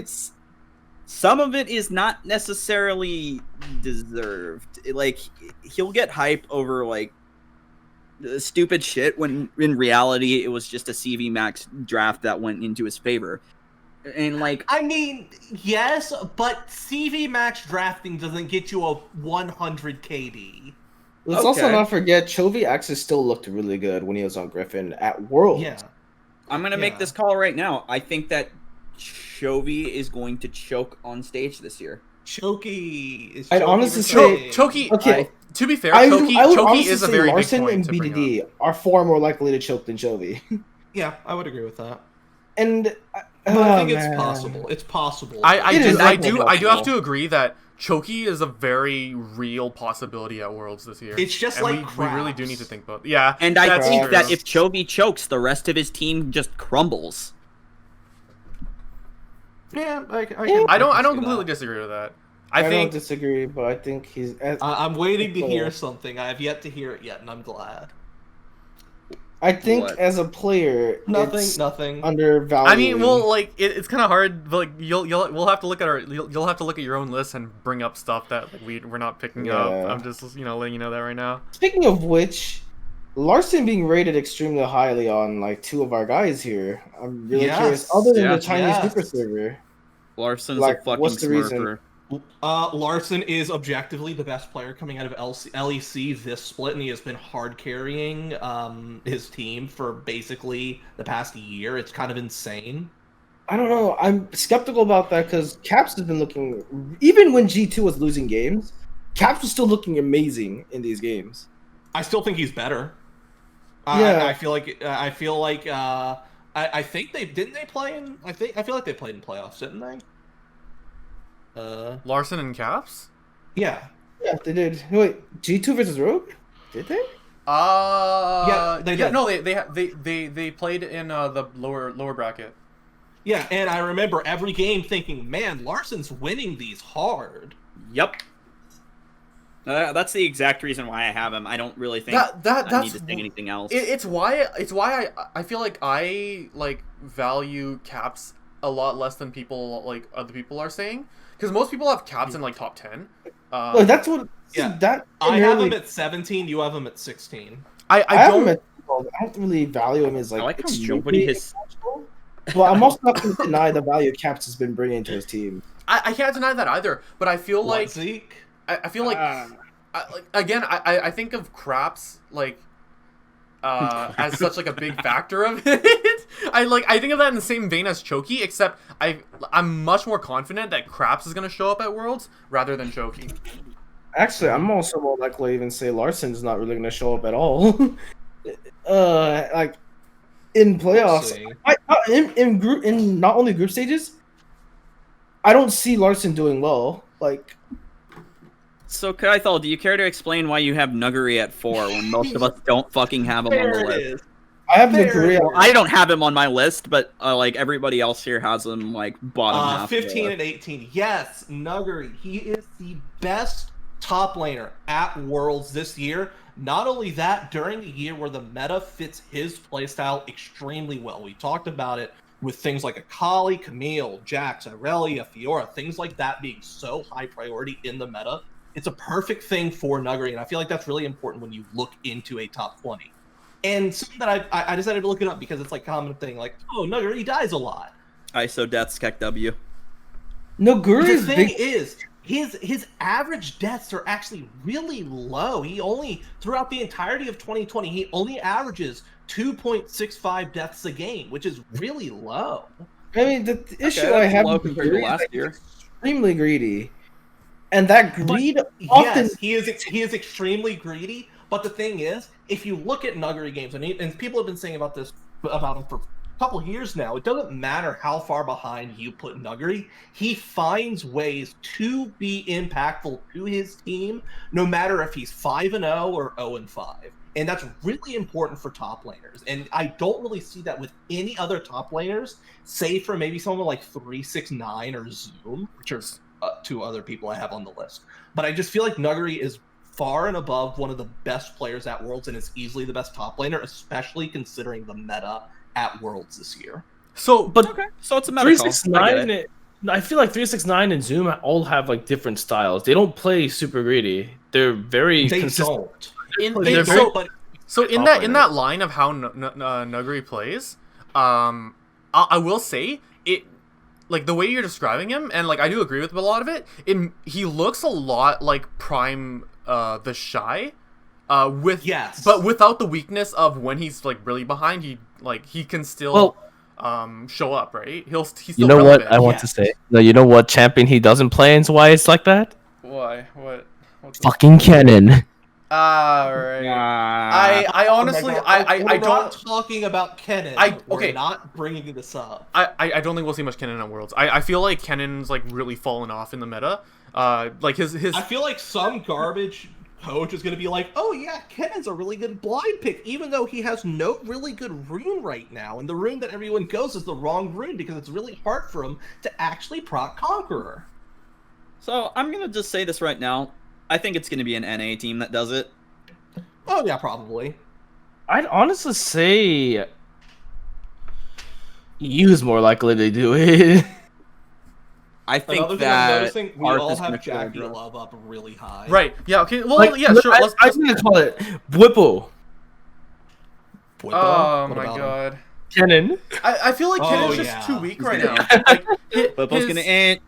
some of it is not necessarily deserved. Like, he'll get hype over like stupid shit when in reality it was just a CV Max draft that went into his favor. And like, I mean, yes, but CV Max drafting doesn't get you a 100 KD. Let's also not forget Chovy actually still looked really good when he was on Griffin at Worlds. Yeah. I'm gonna make this call right now. I think that Chovy is going to choke on stage this year. Choky. Is I'd Choky honestly returning? say- Choky. Okay. To be fair, I Choky would honestly is a say very big Larson point and to bring up. BDD are far more likely to choke than Chovy. Yeah, I would agree with that. And But I think man. it's possible. It's possible. I It is do definitely have possible. to agree that Choky is a very real possibility at Worlds this year. It's just and like we really do Kraps. need to think about. Yeah, And I that's think true. that if Chovy chokes, the rest of his team just crumbles. Yeah, I I can don't see completely that. disagree with that. I I think don't disagree, but I think he's. I'm waiting to player. hear something. I have yet to hear it yet, and I'm glad. I think What? as a player, Nothing. it's Nothing. undervalued. I mean, well, like it's kind of hard. But like we'll have to look at you'll have to look at your own list and bring up stuff that like we're not picking up. Yeah. I'm just letting you know that right now. Speaking of which, Larson being rated extremely highly on like two of our guys here. I'm really Yes. curious. Other than Yeah. the Chinese Yes. super server, Larson's Like, a fucking what's the reason? smurfer. Larson is objectively the best player coming out of LEC this split, and he has been hard carrying his team for basically the past year. It's kind of insane. I don't know. I'm skeptical about that because Caps has been looking. Even when G2 was losing games, Caps was still looking amazing in these games. I still think he's better. Yeah. I feel like I think they play in. I feel like they played in playoffs, didn't they? Larson and Caps. Yeah. Yeah, they did. Wait, G2 versus Rogue? Did they? Yeah, they did. No, they played in the lower bracket. Yeah, and I remember every game thinking, man, Larson's winning these hard. Yep. That's the exact reason why I have him. I don't really think That's I need to say anything else. It's why I feel like I value Caps a lot less than other people are saying, because most people have Caps in top 10. Look, that's what. Yeah. That I have inherently- him at 17. You have him at 16. I I have him don't. at 12. I don't really value him as I like how extremely nobody has. exceptional. Well, I'm also not going to deny the value Caps has been bringing to his team. I can't deny that either. But I feel like Zeke. I feel like I think of Craps as such a big factor of it. I think of that in the same vein as Choky, except I'm much more confident that Craps is gonna show up at Worlds rather than Choky. Actually, I'm also more likely to even say Larson's not really going to show up at all. In playoffs, We'll in not only group stages, I don't see Larson doing well. So, Kaithal, do you care to explain why you have Nuggery at 4 when most of us don't fucking have him on the There it list? is. I have the There Korea. it Well, I don't have him on my list, but everybody else here has him bottom half. 15 and 18. Yes, Nuggery. He is the best top laner at Worlds this year. Not only that, during a year where the meta fits his playstyle extremely well. We talked about it with things like Akali, Camille, Jax, Irelia, Fiora, things like that being so high priority in the meta. It's a perfect thing for Nuggery, and I feel like that's really important when you look into a top 20. And something that I decided to look it up because it's common thing, oh, Nuggery dies a lot. ISO deaths, Keck W. No, The Guri's thing big. is, his average deaths are actually really low. He only, throughout the entirety of 2020, he only averages 2.65 deaths a game, which is really low. I mean, the issue that's I have low with compared to Guri is last that he's year. extremely greedy, and that greed often. Yes, he is extremely greedy. But the thing is, if you look at Nuggery games, and people have been saying about him for a couple of years now, it doesn't matter how far behind you put Nuggery, he finds ways to be impactful to his team, no matter if he's 5-0 or 0-5. And that's really important for top laners. And I don't really see that with any other top laners, save for maybe someone like 369 or Zoom, which are two other people I have on the list. But I just feel like Nuggery is far and above one of the best players at Worlds and is easily the best top laner, especially considering the meta at Worlds this year. So, But Okay, so it's a meta call. I get 369. it. I feel like 369 and Zoom all have different styles. They don't play super greedy. They're very They consistent. don't. They're very- So in top that line of how Nuggery plays, I will say it, the way you're describing him, and I do agree with a lot of it. He looks a lot like Prime the Shy, Yes. but without the weakness of when he's really behind. He can still. Well, show up, right? He's still You know relevant. what I want to Yes. say? No, you know what champion he doesn't play and why it's like that? Why? What? What's Fucking Kennen. right. Ah, I honestly, Oh my God, I we're not don't. talking about Kennen. Okay. We're not bringing this up. I don't think we'll see much Kennen on Worlds. I feel like Kennen's like really fallen off in the meta. Like his I feel like some garbage coach is going to be like, oh yeah, Kennen's a really good blind pick, even though he has no really good rune right now. And the rune that everyone goes is the wrong rune because it's really hard for him to actually proc Conqueror. so I'm gonna just say this right now. I think it's gonna be an NA team that does it. Oh yeah, probably. I'd honestly say Yu's more likely to do it. I think Another thing I'm that noticing, we Arth all is have gonna kill Jackie Hydra. Love up really high. right. Yeah. Okay. Well, Like, yeah. Sure. I was gonna call it Whipple. Whippo? Oh What my about him? god. Kennen. I feel like Oh, Kennen's just yeah. too weak He's right gonna- now. Like, Whipple's gonna int.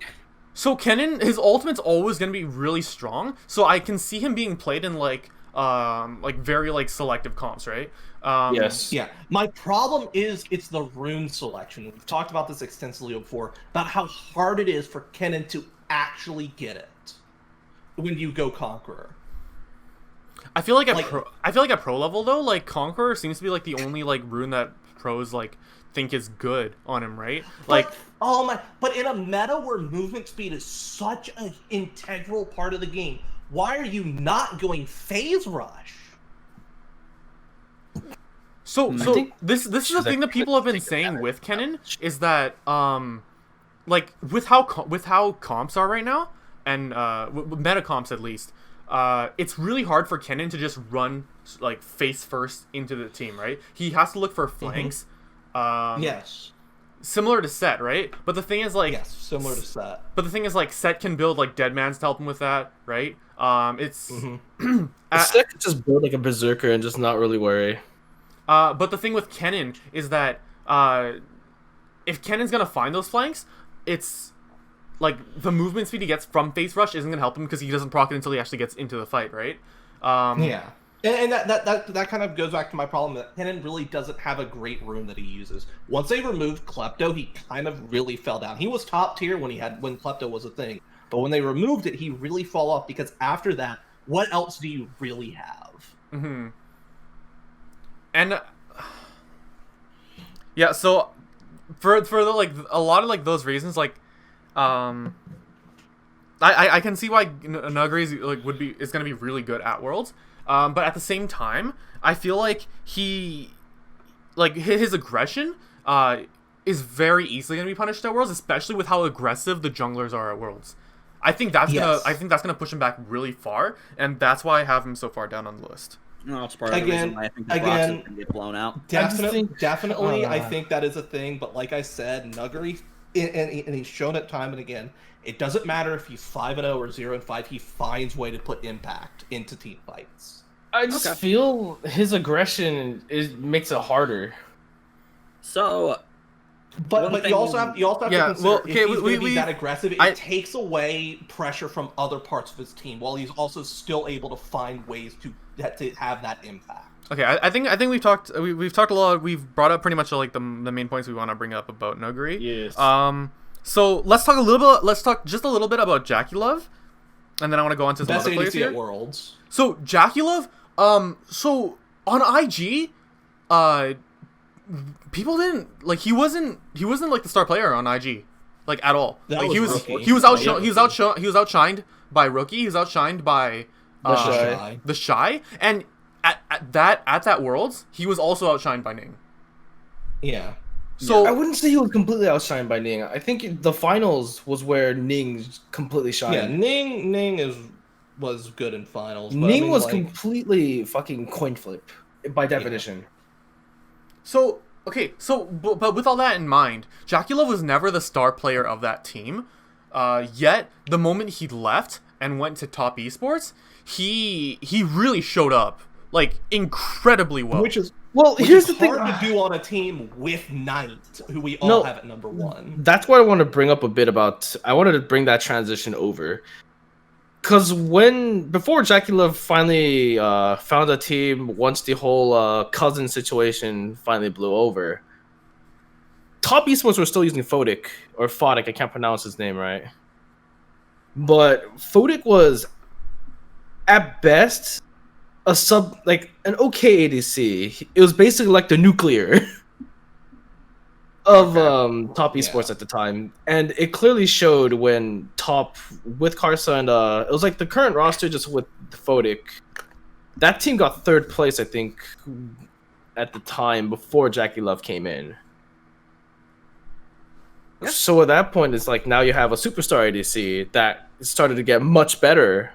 So Kennen, his ultimate's always gonna be really strong. So I can see him being played in like very like selective comps, right? Yes. Yeah, my problem is it's the rune selection. We've talked about this extensively before, about how hard it is for Kennen to actually get it when you go Conqueror. I feel like Like- at pro level though, like Conqueror seems to be like the only like rune that pros like think is good on him, right? Like But in a meta where movement speed is such an integral part of the game, why are you not going phase rush? so I so think this is the should thing that people have been saying with Kennen is that like with how comps are right now and with meta comps at least, it's really hard for Kennen to just run like face first into the team, right? He has to look for flanks. Yes. Similar to Set, right? But the thing is like Yes, similar to Set. But the thing is, like, Set can build like Deadmans to help him with that, right? It's Set could just build like a berserker and just not really worry. but the thing with Kennen is that if Kennen's gonna find those flanks, it's like the movement speed he gets from face rush isn't gonna help him because he doesn't proc it until he actually gets into the fight, right? Yeah. And that kind of goes back to my problem that Kennen really doesn't have a great rune that he uses. Once they removed Klepto, he kind of really fell down. He was top tier when Klepto was a thing, but when they removed it, he really fell off because after that, what else do you really have? Mm-hmm. And yeah, so for the like a lot of like those reasons, like I can see why Nuggery is gonna be really good at Worlds. But at the same time, I feel like his aggression is very easily gonna be punished at Worlds, especially with how aggressive the junglers are at Worlds. I think that's gonna push him back really far, and that's why I have him so far down on the list. No, it's part of the reason why I think the Brox is gonna get blown out. Definitely, I uh, think that is a thing. But like I said, Nuggery, and he's shown it time and again. It doesn't matter if he's 5-0 or 0-5. He finds way to put impact into team fights. I just feel his aggression makes it harder. So, But One you also have to consider if he's going to be that aggressive, it takes away pressure from other parts of his team, while he's also still able to find ways to have that impact. Okay, I think we've talked a lot. We've brought up pretty much like the main points we want to bring up about Nuggery. Yes. So let's talk just a little bit about Jackie Love, and then I want to go on to some Best other players ADC here. at Worlds. So Jackie Love, so on IG, people didn't like he wasn't like the star player on IG, like at all. That Like was he Rookie. was outshined by Rookie. He was outshined by The Shy, and at that Worlds, he was also outshined by Ning. Yeah. So I wouldn't say he was completely outshined by Ning. I think the finals was where Ning completely shined. Yeah, Ning was good in finals. But Ning I mean, was like, completely fucking coin flip by definition. So, okay, but with all that in mind, Jackie Love was never the star player of that team. Yet, the moment he left and went to top esports, he really showed up, like, incredibly well. which is Here's the thing. hard to do on a team with Knight, who we all have at number 1. That's what I want to bring up a bit about. I wanted to bring that transition over. Because before Jackie Love finally found a team, once the whole cousin situation finally blew over, top esports were still using Fodic or Fodic. I can't pronounce his name right. But Fodic was, at best, an okay ADC. It was basically like the nuclear of top esports at the time, and it clearly showed when top with Karsa and it was like the current roster just with Fodic. That team got third place, I think, at the time before Jackie Love came in. Yeah. So at that point, it's like now you have a superstar ADC that started to get much better.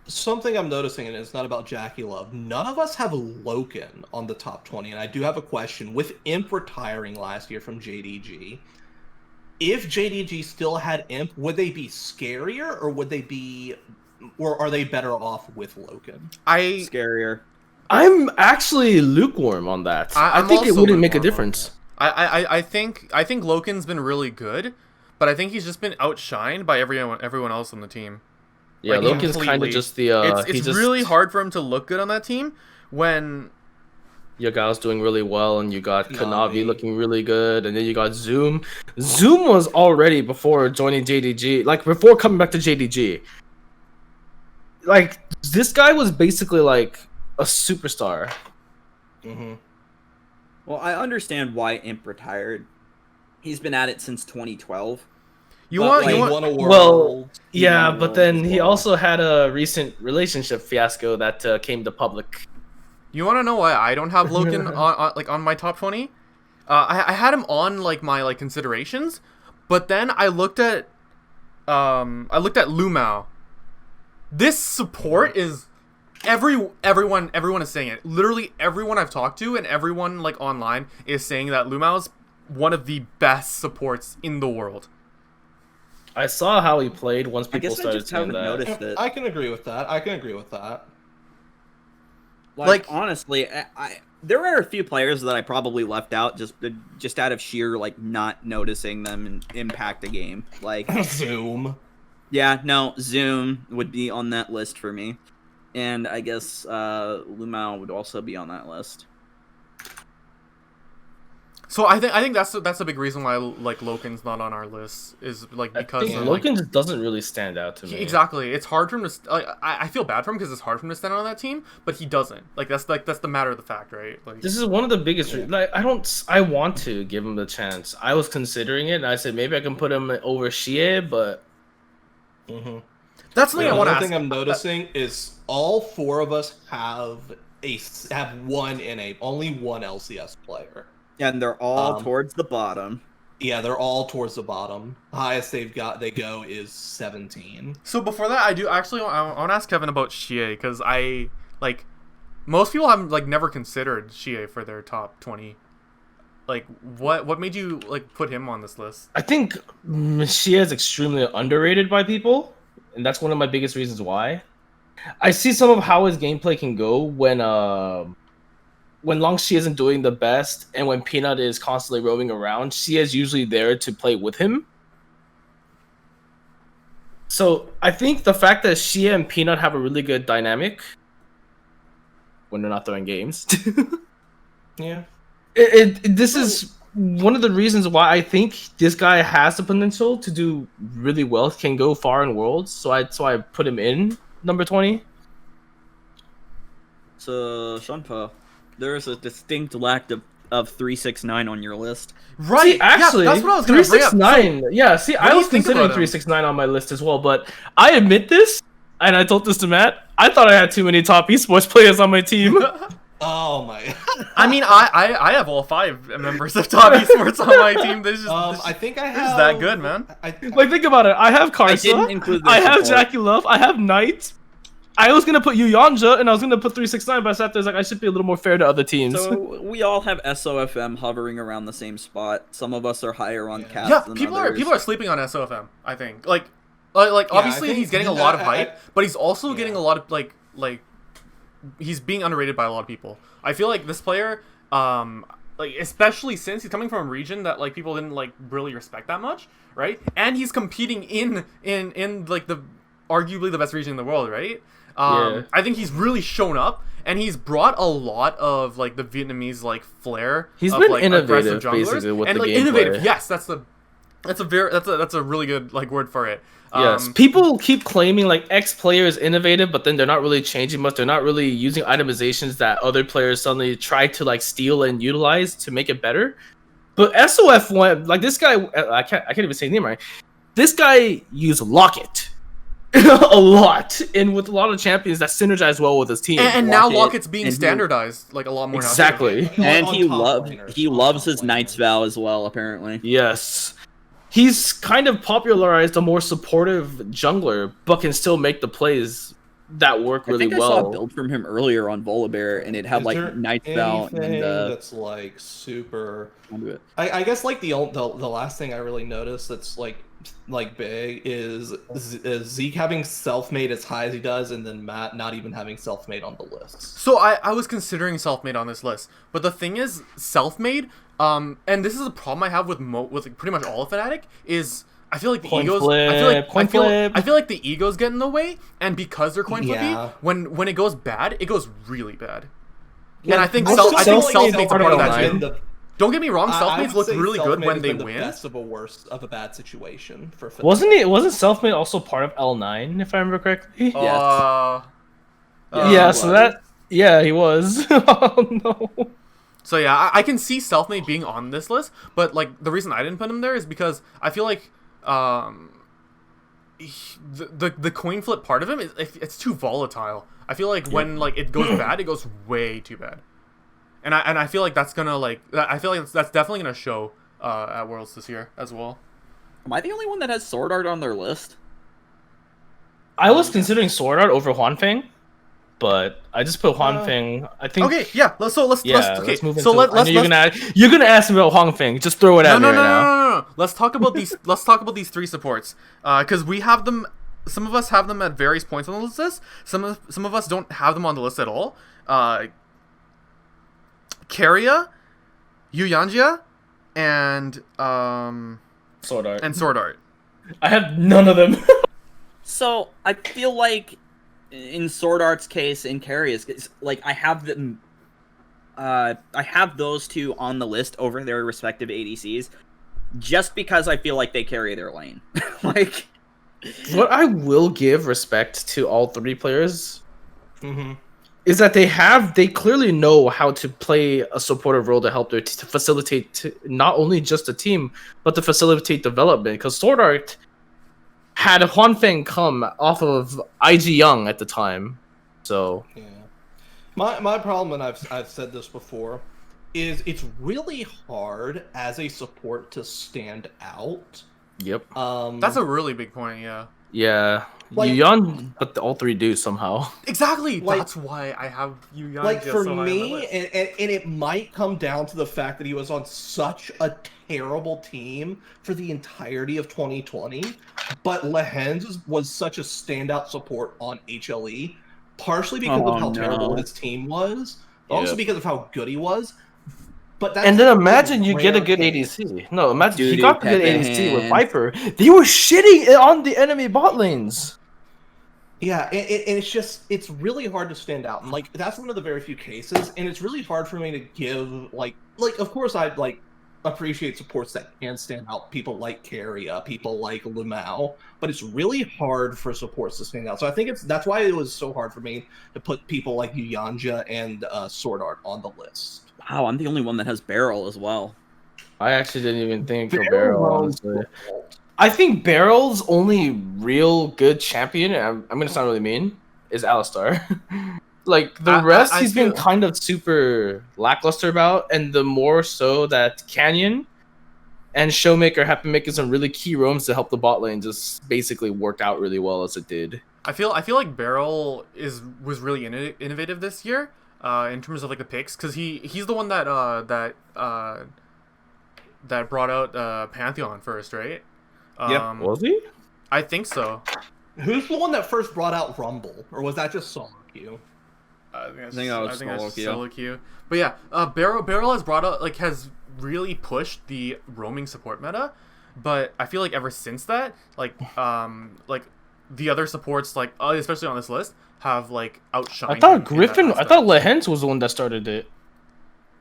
Something I'm noticing, and it's not about Jackie Love, none of us have Loken on the top 20, and I do have a question. With Imp retiring last year from JDG, if JDG still had Imp, would they be scarier, or are they better off with Loken? Scarier. I'm actually lukewarm on that. I think it wouldn't make a difference. I think Loken's been really good, but I think he's just been outshined by everyone else on the team. Yeah, like, Loken's kind of just the. It's really hard for him to look good on that team when Yagao's doing really well, and you got Kanavi looking really good, and then you got Zoom. Zoom was already before joining JDG, like before coming back to JDG. Like this guy was basically like a superstar. Mm-hmm. Well, I understand why Imp retired. He's been at it since 2012. He won a world. Well, yeah, but then he also had a recent relationship fiasco that came to public. You want to know why I don't have Loken on my top 20? I had him on like my considerations, but then I looked at Lumao. This support is everyone is saying it. Literally everyone I've talked to and everyone like online is saying that Lumao's one of the best supports in the world. I saw how he played once people started saying that. Noticed it. I can agree with that. Like honestly, there are a few players that I probably left out just out of sheer like not noticing them and impact a game. Like Zoom. Yeah, no, Zoom would be on that list for me, and I guess Lumao would also be on that list. So I think that's a big reason why like Loken's not on our list is like because Loken just doesn't really stand out to me. Exactly, it's hard for him to. I feel bad for him because it's hard for him to stand out on that team, but he doesn't. That's the matter of the fact, right? Like this is one of the biggest. Like I want to give him the chance. I was considering it, and I said maybe I can put him over Shie, but. Mm-hmm. That's something I want to ask. One thing I'm noticing is all four of us have only one LCS player. Yeah, and they're all towards the bottom. Yeah, they're all towards the bottom. The highest they go is 17. So before that, I want to ask Kevin about Shie because most people have never considered Shie for their top 20. Like what made you put him on this list? I think Shie is extremely underrated by people, and that's one of my biggest reasons why. I see some of how his gameplay can go when Long Xie isn't doing the best, and when Peanut is constantly roaming around, Xie is usually there to play with him. So I think the fact that Xie and Peanut have a really good dynamic when they're not throwing games. Yeah. This is one of the reasons why I think this guy has the potential to do really well, can go far in Worlds. So I put him in number 20. So Shunpa, there is a distinct lack of 369 on your list. Right. See, actually, yeah, that's what I was going to bring up. 369. Yeah, see, I was considering 369 on my list as well, but I admit this, and I told this to Matt. I thought I had too many top esports players on my team. Oh my! I mean, I have all 5 members of top esports on my team. I think I have. Is that good, man? Like, think about it. I have Karsa. I have Jackie Love. I have Knight. I was gonna put Yu Yanja, and I was gonna put 369, but I sat there like I should be a little more fair to other teams. So we all have SOFM hovering around the same spot. Some of us are higher on cast. Yeah, than people others. are sleeping on SOFM. I think obviously he's getting a lot of hype, but he's also getting a lot of like he's being underrated by a lot of people. I feel like this player, especially since he's coming from a region that people didn't really respect that much, right? And he's competing in arguably the best region in the world, right? Yeah. I think he's really shown up, and he's brought a lot of like the Vietnamese like flair. He's of, been like, innovative, aggressive junglers, basically, with and the like gameplay. innovative. Yes, that's a really good like word for it. Yes, people keep claiming like X player is innovative, but then they're not really changing much. They're not really using itemizations that other players suddenly try to like steal and utilize to make it better. But SOF went like this guy. I can't even say his name right. This guy used Locket a lot, and with a lot of champions that synergize well with his team. And now Locket, Locket's being and he- standardized like a lot more. now, too. Exactly. And On he top laners, he on loves top his Knight's laners. Vow as well, apparently. Yes. He's kind of popularized a more supportive jungler, but can still make the plays that work really I think I saw a well. build from him earlier on Volibear, and it had Is like there Knight's Vow anything and that's like super. onto it. I guess like the last thing I really noticed that's like big is Zeke having self-made as high as he does, and then Matt not even having self-made on the list. So I was considering self-made on this list, but the thing is, self-made, and this is a problem I have with like pretty much all of Fnatic, is I feel like the Coin egos. flip, I coin flip. feel like the egos get in the way, and because they're coin flippy, Yeah. when it goes bad, it goes really bad. Yeah, and I think still I feel think like self-made's a part of that Self-Made's too. been the- Don't get me wrong, I self-mades would look say really good Self-Made when has they been the win. best of a bad situation for Fnatic. Wasn't self-made also part of L9 if I remember correctly? Uh, Yeah, so that he was. Oh no. So yeah, I can see self-made being on this list, but like the reason I didn't put him there is because I feel like the coin flip part of him is it's too volatile. I feel like when like it goes bad, it goes way too bad, and I feel like that's gonna I feel like that's definitely gonna show at Worlds this year as well. Am I the only one that has Sword Art on their list? I was considering Sword Art over Huanfeng, but I just put Huanfeng. I think. Okay, yeah. Let's Yeah, okay. let's move into. So I know let's you're gonna ask me about Huanfeng. Just throw it at no, me no, right no, now. no, no, no. Let's talk about these. Let's talk about these three supports, because we have them. Some of us have them at various points on the list. Some of us don't have them on the list at all. Keria, Yuyanjia, and Sword Art. Sword Art. I have none of them. So I feel like in Sword Art's case, in Carrier's case, like I have them. I have those two on the list over their respective ADCs, just because I feel like they carry their lane. Like, What I will give respect to all three players Mm-hmm. is that they clearly know how to play a supportive role to help to facilitate not only just the team, but to facilitate development. Because Sword Art had Huanfeng come off of IG Young at the time, so Yeah. My problem, and I've said this before, is it's really hard as a support to stand out. yep, That's a really big point. Yeah. yeah, Like- Yuan, but all three do somehow. Exactly. Like- That's why I have Yuyanjia Like for so high on the me, list. and it might come down to the fact that he was on such a terrible team for the entirety of 2020, but Lehens was such a standout support on HLE, partially because Oh, of how no. terrible his team was, also Yep. because of how good he was. But that's And then a really imagine you get a rare good case. ADC. No, imagine Dude, he got a good Pepe ADC with hands. Viper. They were shitting on the enemy bot lanes. Yeah, and it's really hard to stand out, and like that's one of the very few cases, and it's really hard for me to give like of course I'd like appreciate supports that can stand out, people like Keria, people like Lamau, but it's really hard for supports to stand out. So I think that's why it was so hard for me to put people like Yuyanjia and Sword Art on the list. wow, I'm the only one that has Barrel as well. I actually didn't even think of Barrel Barrel, runs honestly. default. I think Barrel's only real good champion, and I'm gonna sound really mean, is Alistar. Like the rest, I he's been feel- kind of super lackluster about, and the more so that Canyon and Showmaker have been making some really key roams to help the bot lane just basically work out really well as it did. I feel like Beryl was really innovative this year, in terms of like the picks, because he's the one that brought out Pantheon first, right? Yep. Was he? I think so. Who's the one that first brought out Rumble, or was that just solo queue? I think that was solo queue. solo queue. But yeah, Beryl has brought out has really pushed the roaming support meta, but I feel like ever since that, like the other supports, like especially on this list, have like outshined. I thought him in that Griffin. I aspect. thought Lehens was the one that started it.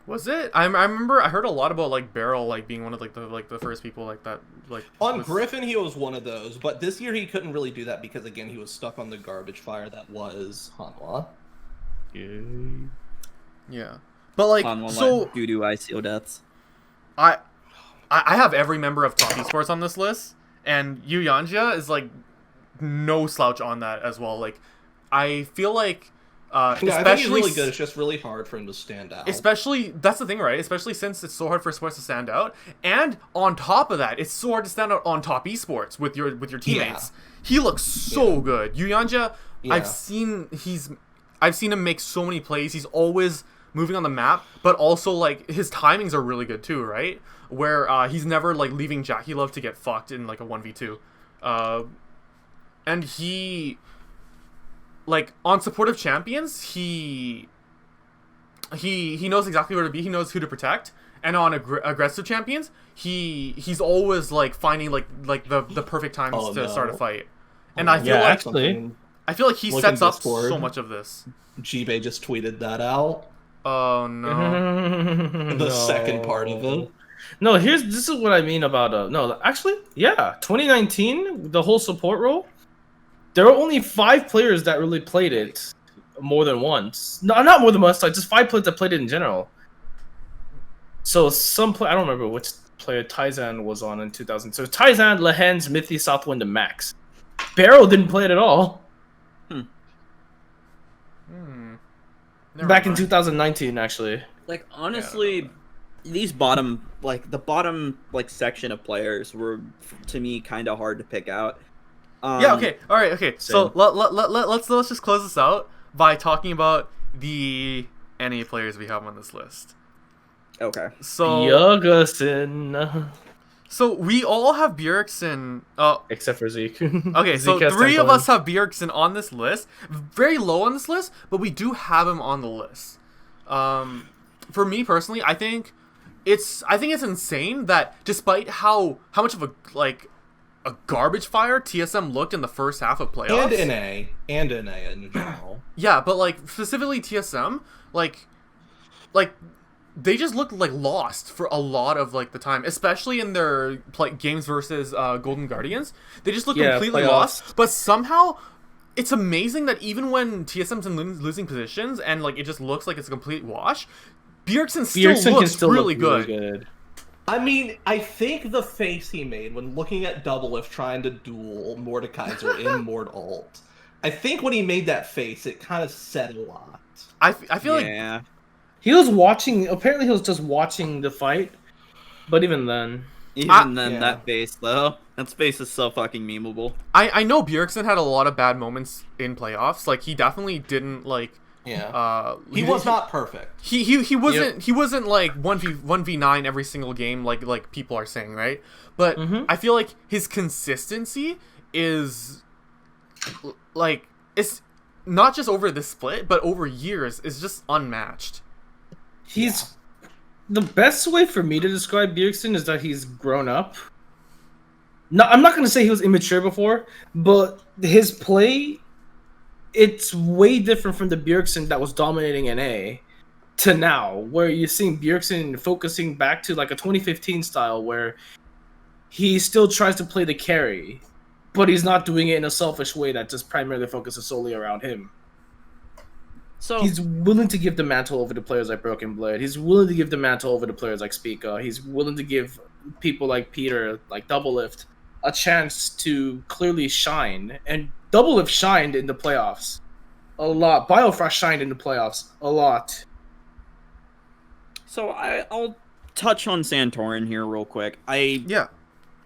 Was it? I remember I heard a lot about like Barrel like being one of the first people like that like On was- Griffin, he was one of those, but this year he couldn't really do that because again he was stuck on the garbage fire that was Hanwha. Yeah, but like On one so line, due to ICO deaths. I have every member of Top Esports on this list, and Yu Yanja is like no slouch on that as well. Like I feel like Yeah, I think he's especially really good. It's just really hard for him to stand out. especially that's the thing, right? Especially since it's so hard for sports to stand out, and on top of that, it's so hard to stand out on Top Esports with your teammates. He looks so good. Yu Yanja, Yeah. I've seen him make so many plays. He's always moving on the map, but also like his timings are really good too, right? Where he's never like leaving Jackie Love to get fucked in like a 1v2. And he like on supportive champions, he knows exactly where to be. He knows who to protect. And on aggressive champions, he's always like finding like the perfect times to start a fight. And I feel Yeah, like actually. he Look sets in up Discord. so much of this. Jibe just tweeted that out. Oh no. The second part of it. No, this is what I mean about no, actually, yeah, 2019, the whole support role. There were only 5 players that really played it more than once. No, not more than once. Like just 5 players that played it in general. So I don't remember which player Taizan was on in 2000. So Taizan, Lehens, Mithy, Southwind, and Max. Barrow didn't play it at all Never back in mind. 2019. Actually, Like honestly, these bottom section of players were to me kind of hard to pick out. Yeah, okay. All right, okay. So Same. let's just close this out by talking about the NA players we have on this list. Okay. So Yuggerson, so we all have Bjergsen. except for Zeke. Okay, so Zeke has 3 10 of us points. have Bjergsen on this list. Very low on this list, but we do have him on the list. For me personally, I think it's insane that despite how much of a garbage fire TSM looked in the first half of playoffs. And NA in general. Yeah, but like specifically TSM, like they just looked like lost for a lot of like the time, especially in their games versus Golden Guardians. They just look completely playoffs. lost. But somehow, it's amazing that even when TSM's in losing positions and like it just looks like it's a complete wash, Bjergsen still looks really good. I mean, I think the face he made when looking at Doublelift trying to duel Mordekaiser in Mord ult, I think when he made that face, it kind of said a lot. I feel like Yeah. He was watching. Apparently, he was just watching the fight. But even then, Even then, yeah. that face though, that face is so fucking memeable. I know Bjergsen had a lot of bad moments in playoffs. Like he definitely didn't like. Yeah. He was not perfect. He wasn't like 1v9 every single game like people are saying, right? But I feel like his consistency is like it's not just over this split, but over years is just unmatched. he's the best way for me to describe Bjergsen is that he's grown up. No, I'm not gonna say he was immature before, but his play, it's way different from the Bjergsen that was dominating NA to now, where you're seeing Bjergsen focusing back to like a 2015 style where he still tries to play the carry, but he's not doing it in a selfish way that just primarily focuses solely around him. So He's willing to give the mantle over to players like Broken Blade. He's willing to give the mantle over to players like Spica. He's willing to give people like Peter, like Doublelift, a chance to clearly shine. And Doublelift shined in the playoffs a lot. Biofrost shined in the playoffs a lot. So I'll touch on Santorin here real quick. Yeah.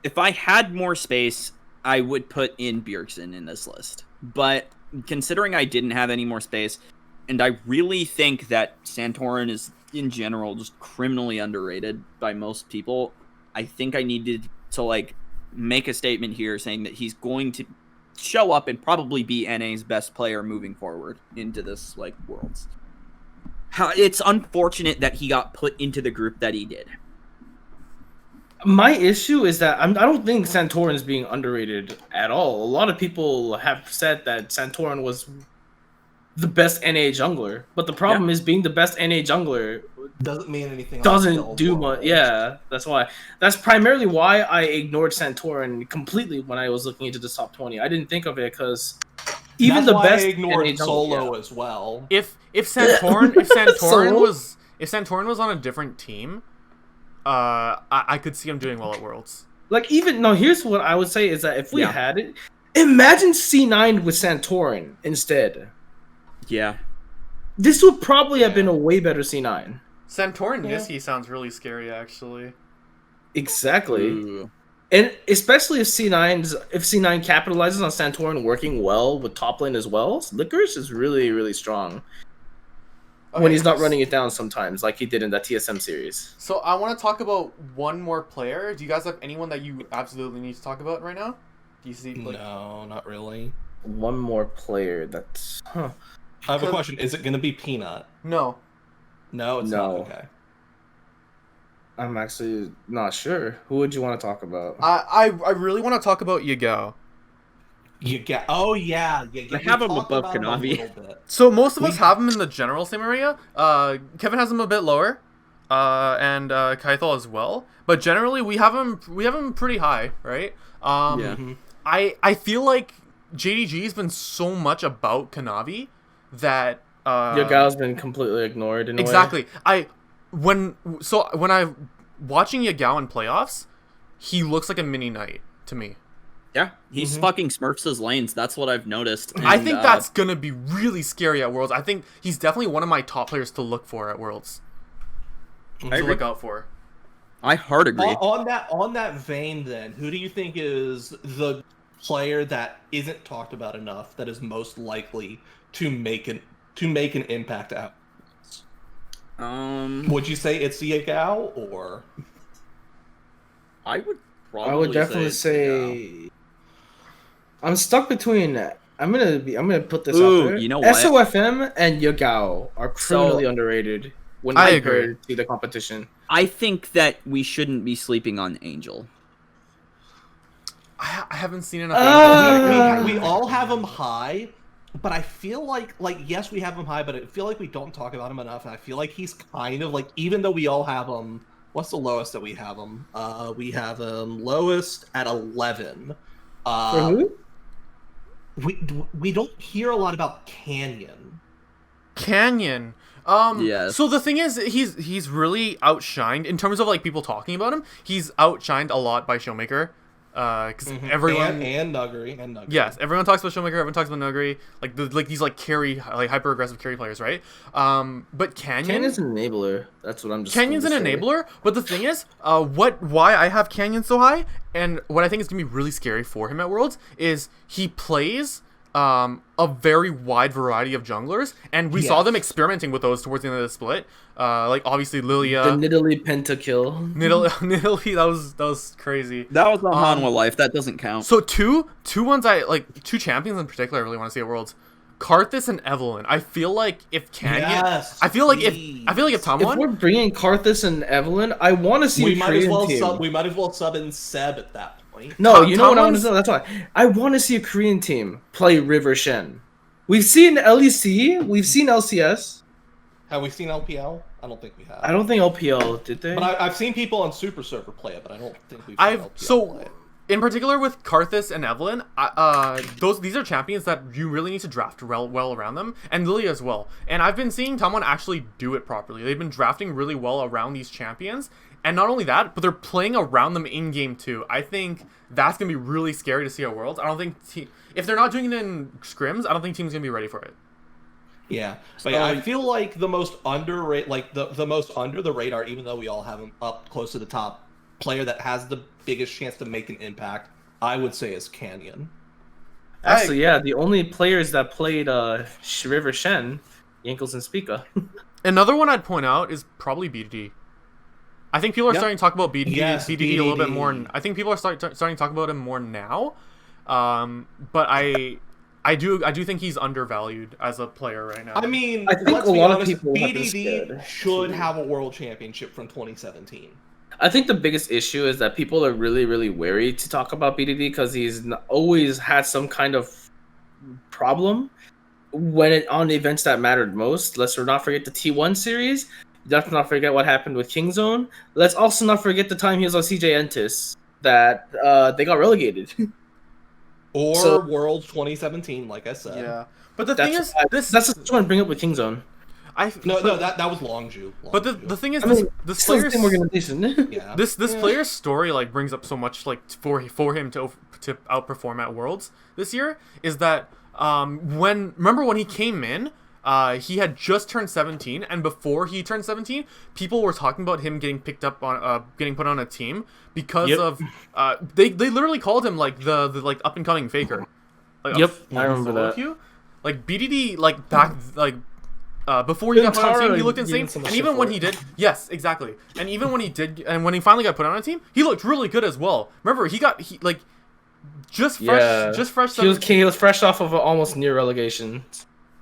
If I had more space, I would put in Bjergsen in this list. But considering I didn't have any more space, and I really think that Santorin is, in general, just criminally underrated by most people, I think I needed to, like, make a statement here saying that he's going to show up and probably be NA's best player moving forward into this, like, Worlds. It's unfortunate that he got put into the group that he did. My issue is that I don't think Santorin is being underrated at all. A lot of people have said that Santorin was the best NA jungler, but the problem is being the best NA jungler Doesn't mean anything. On doesn't skill do level. much. Yeah, that's why. That's primarily why I ignored Santorin completely when I was looking into the top 20. I didn't think of it because even That's the why best I ignored NA jungler, Solo as well. If Santorin Solo? if Santorin was on a different team, I could see him doing well at Worlds. Like even no, here's what I would say is that if we Yeah. had it, imagine C9 with Santorin instead. Yeah. This would probably have been a way better C9. Santorin Yeah. Nissi sounds really scary, actually. Exactly. Ooh. And especially if C9 capitalizes on Santorin working well with top lane as well, Licorice is really, really strong. When Okay, he's not running it down sometimes, like he did in that TSM series. So I want to talk about one more player. Do you guys have anyone that you absolutely need to talk about right now? Do you see? Like, No, not really. One more player that's I have a question. Is it going to be Peanut? No. No, it's No. not. Okay. I'm actually not sure. Who would you want to talk about? I really want to talk about Yagao. You get. Oh yeah, yeah. I have him above Kanavi. So most of us have him in the general same area. Kevin has him a bit lower, and Kaithal as well. But generally, we have him pretty high, right? Yeah. I feel like JDG has been so much about Kanavi that Yagao's been completely ignored in a way. exactly. When I watching Yagao in playoffs, he looks like a mini knight to me. Yeah. He's fucking Smurfs his lanes. That's what I've noticed. I And, think that's gonna be really scary at Worlds. I think he's definitely one of my top players to look for at Worlds. I To agree. look out for. I hard agree. On that vein, then, who do you think is the player that isn't talked about enough that is most likely to make an impact out? Would you say it's Yagao or? I would probably I would definitely say I'm stuck between. I'm gonna put this Ooh, out there. you know what? SOFM and Yagao are criminally underrated when I compared to the competition. I think that we shouldn't be sleeping on Angel. I haven't seen enough. We all have him high, but I feel like yes, we have him high, but I feel like we don't talk about him enough. And I feel like he's kind of like, even though we all have him. What's the lowest that we have him? We have him lowest at 11. For who? We don't hear a lot about Canyon. Canyon. Yes. So the thing is, he's really outshined in terms of like people talking about him. He's outshined a lot by Showmaker. Because everyone and Nuggery. Yes, everyone talks about Showmaker. Everyone talks about Nuggery. Like these carry hyper aggressive carry players, right? But Canyon's an enabler. That's what I'm just. Canyon's an enabler, but the thing is, why I have Canyon so high, and what I think is gonna be really scary for him at Worlds is he plays a very wide variety of junglers, and we saw them experimenting with those towards the end of the split. Like obviously Lilia, The Nidalee pentakill. Nidalee, that was crazy. That was on Hanwha Life. That doesn't count. So two champions in particular I really want to see at Worlds. Karthus and Evelyn. I feel like if Canyon, Yes, I feel like please. if Tom If won, we're bringing Karthus and Evelyn, I want to see we a might Korean as well team. we might as well sub in Seb at that point. No, Tom- you know what I want to Tomlin's- say. That's why I want to see a Korean team play River Shen. We've seen LEC, we've seen LCS. Have we seen LPL? I don't think we have. I don't think LPL did they. But I've seen people on Super Server play it, but I don't think we've seen LPL play it. In particular with Karthus and Evelyn, these are champions that you really need to draft well around them, and Lilia as well. And I've been seeing Tomlin actually do it properly. They've been drafting really well around these champions, and not only that, but they're playing around them in game too. I think that's gonna be really scary to see at Worlds. I don't think if they're not doing it in scrims, I don't think teams gonna be ready for it. Yeah, but yeah, I feel like the most underrated, like the most under the radar, even though we all have him up close to the top, player that has the biggest chance to make an impact, I would say is Canyon. Actually, yeah, the only players that played River Shen, Yankles and Spica. Another one I'd point out is probably BDD. I think people are starting to talk about BDD, Yes, BDD a little bit more. BDD. I think people are starting to talk about him more now. But I do think he's undervalued as a player right now. I mean, I think let's a be lot of honest, people have this BDD scared. should have a world championship from 2017. I think the biggest issue is that people are really, really wary to talk about BDD because he's always had some kind of problem when on the events that mattered most. Let's not forget the T1 series. Let's not forget what happened with Kingzone. Let's also not forget the time he was on CJ Entis that they got relegated. Or Worlds 2017, like I said. Yeah, but the thing is, that's what I want to bring up with Kingzone. No, that was Longju. But the thing is, this still the player's same organization. Yeah. this player's story like brings up so much like for him to outperform at Worlds this year is that remember when he came in, he had just turned 17, and before he turned 17, people were talking about him getting picked up on getting put on a team because of they literally called him like the like up and coming faker. Like, I remember that. Like BDD like back like before he got put on a team, he looked insane. And even when he did, yes, exactly. And even when he did, and when he finally got put on a team, he looked really good as well. Remember, he just fresh. He was fresh off of almost near relegation.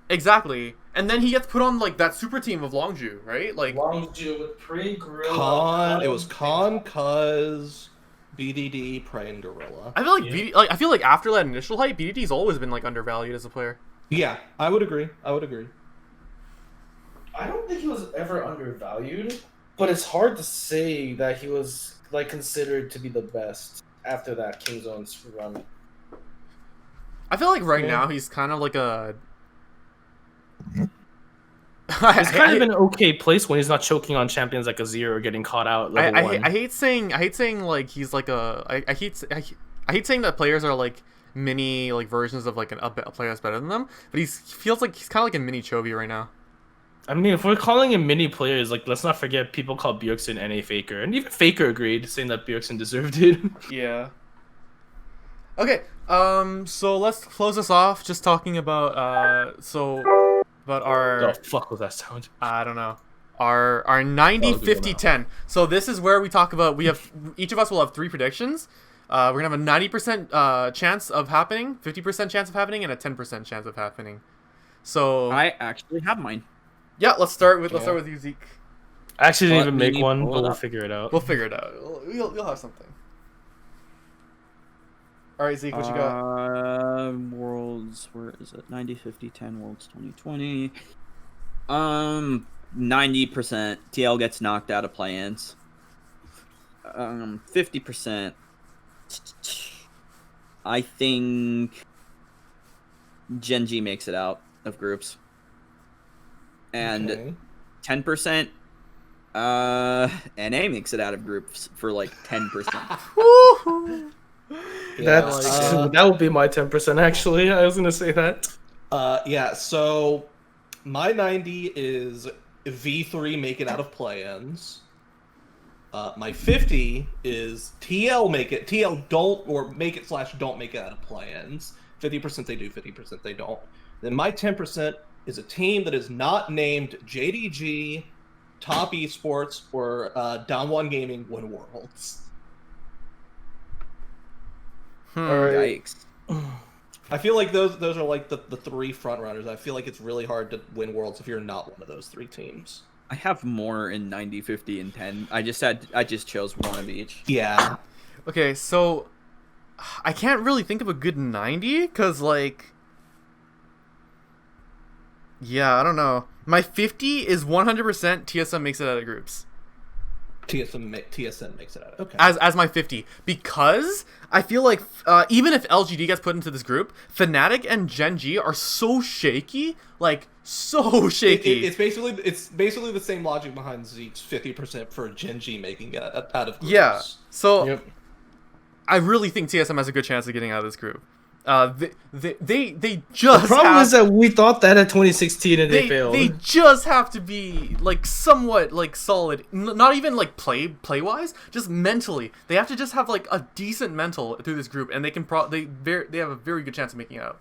Exactly. And then he gets put on like that super team of Longju, right? Like Longju with Prey, Gorilla. It was Cuz, BDD, Prey, and Gorilla. I feel like I feel like after that initial hype, BDD's always been like undervalued as a player. Yeah, I would agree. I don't think he was ever undervalued, but it's hard to say that he was like considered to be the best after that Kingzone's run. I feel like right now he's kind of like a. He's kind of in an okay place when he's not choking on champions like Azir or getting caught out at level 1. I hate saying like he's like a. I hate saying that players are like mini like versions of like a player that's better than them, but he feels like he's kind of like a mini Chovy right now. I mean, if we're calling him mini players, like let's not forget people call Bjergsen NA Faker, and even Faker agreed, saying that Bjergsen deserved it. Yeah. Okay. So let's close this off. Just talking about our. The fuck was that sound? I don't know. Our 90, 50, 10. So this is where we talk about. Each of us will have 3 predictions. We're gonna have a 90% chance of happening, 50% chance of happening, and a 10% chance of happening. So I actually have mine. yeah, let's start with you, Zeke. I actually didn't even make one, but we'll figure it out. We'll figure it out. You'll have something. All right, Zeke, what you got? Worlds, where is it? 90, 50, 10, Worlds 2020. 90% TL gets knocked out of play-ins. 50%. I think Genji makes it out of groups. And 10%, NA makes it out of groups for like 10%. That would be my 10% actually. I was gonna say that. Yeah, so my 90 is V3 make it out of play-ins. My 50 is TL don't make it / don't make it out of play-ins. 50% they do, 50% they don't. Then my 10% is a team that is not named JDG, Top Esports, or Down One Gaming win Worlds. Yikes. I feel like those are like the 3 front runners. I feel like it's really hard to win Worlds if you're not one of those 3 teams. I have more in 90, 50, and 10. I just chose one of each. Yeah. Okay, so I can't really think of a good 90 because like. Yeah, I don't know. My 50 is 100% TSM makes it out of groups. TSM makes it out. Okay. As my 50, because I feel like even if LGD gets put into this group, Fnatic and Genji are so shaky, like so shaky. It's basically the same logic behind Zeke's 50% for Genji making it out of groups. Yeah. So I really think TSM has a good chance of getting out of this group. They just. The problem is that we thought that at 2016 and they failed. They just have to be like somewhat like solid, not even like play wise, just mentally. They have to just have like a decent mental through this group, and they can they have a very good chance of making it out.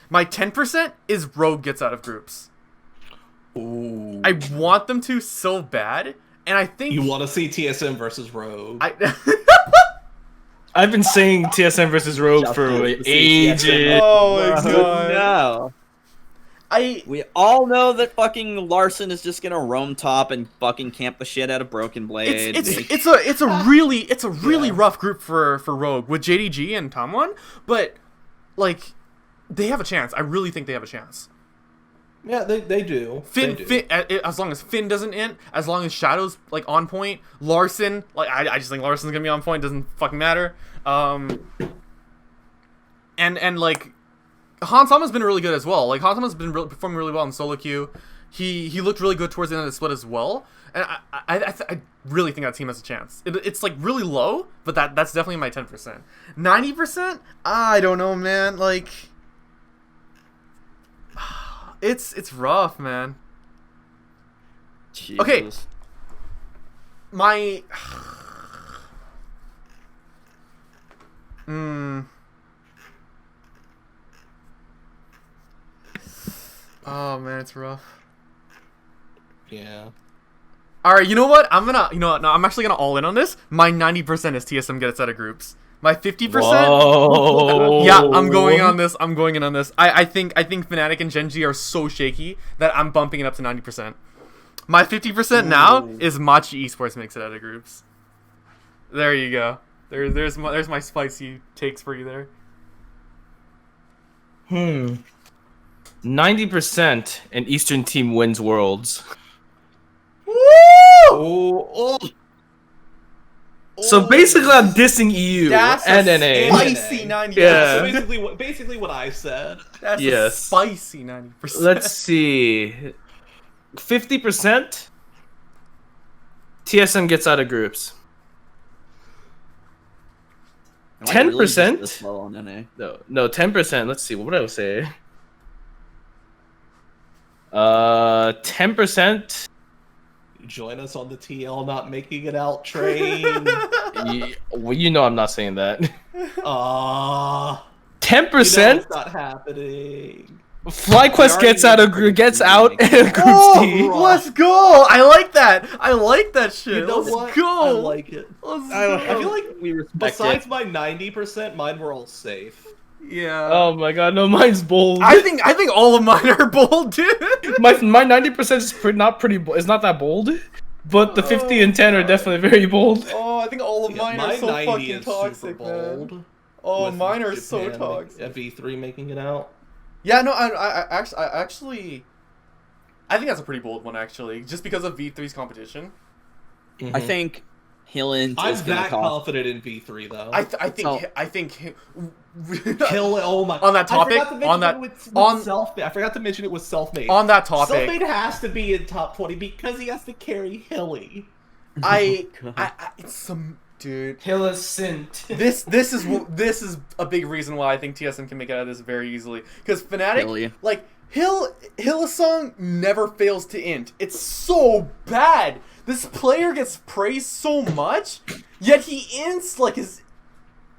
My 10% is Rogue gets out of groups. Ooh. I want them to so bad, and I think you want to see TSM versus Rogue. I've been saying TSM versus Rogue for ages. Oh my god. No. We all know that fucking Larson is just gonna roam top and fucking camp the shit out of Broken Blade. It's a really Yeah. rough group for Rogue with JDG and Tomwan, but like they have a chance. I really think they have a chance. Yeah, they do. Finn, They do. Finn, as long as Finn doesn't int, as long as Shadow's like on point, Larson, like I just think Larson's gonna be on point. Doesn't fucking matter. And like Hansama's been really good as well. Like Hansama's been performing really well in solo queue. He looked really good towards the end of the split as well. And I really think that team has a chance. It's like really low, but that's definitely my 10%. 90%? I don't know, man. Like it's rough, man. Jesus. Okay. My Oh man, it's rough. Yeah. All right, you know what? I'm actually gonna all in on this. My 90% is TSM gets out of groups. My 50%. Whoa. Yeah, I'm going on this. I'm going in on this. I think Fnatic and Gen G are so shaky that I'm bumping it up to 90%. My 50% now is Machi Esports makes it out of groups. There you go. There's my spicy takes for you there. 90% an Eastern team wins Worlds. Woo! Oh. So basically, I'm dissing EU That's and a NA. spicy 90%. Yeah. So basically what I said. That's a Yes. spicy 90%. Let's see. 50%. TSM gets out of groups. Am I really 10%? this low on NA? No, 10%. Let's see. What would I say? 10%. Join us on the TL not making it out train. Well, you know I'm not saying that. 10%. It's not happening. FlyQuest gets out of gets out in Group Oh, D. let's go! I like that shit. You know let's what? go. I like it. Let's I go. feel like we respect Besides it. my 90%, mine were all safe. Yeah. Oh my god, no, mine's bold. I think all of mine are bold, dude. my 90% is not pretty. It's not that bold, but the 50 and 10 are definitely very bold. Oh, I think all of mine my are so 90 fucking is super toxic, man. bold. Oh, with mine are so Japan toxic. V3 making it out. Yeah, no, I actually, I think that's a pretty bold one actually, just because of V3's competition. I think Hillen I'm is gonna that cost. confident in V3 though. I think Oh my! On that topic, I forgot to mention on that- it with on- self-made. I forgot to mention it was self-made. on that topic, Self-made has to be in top 20 because he has to carry Hilly. it's some dude. Hillicent. This is a big reason why I think TSM can make it out of this very easily. Because Fnatic, Hilly. like Hillsong never fails to int. It's so bad. This player gets praised so much, yet he ints like his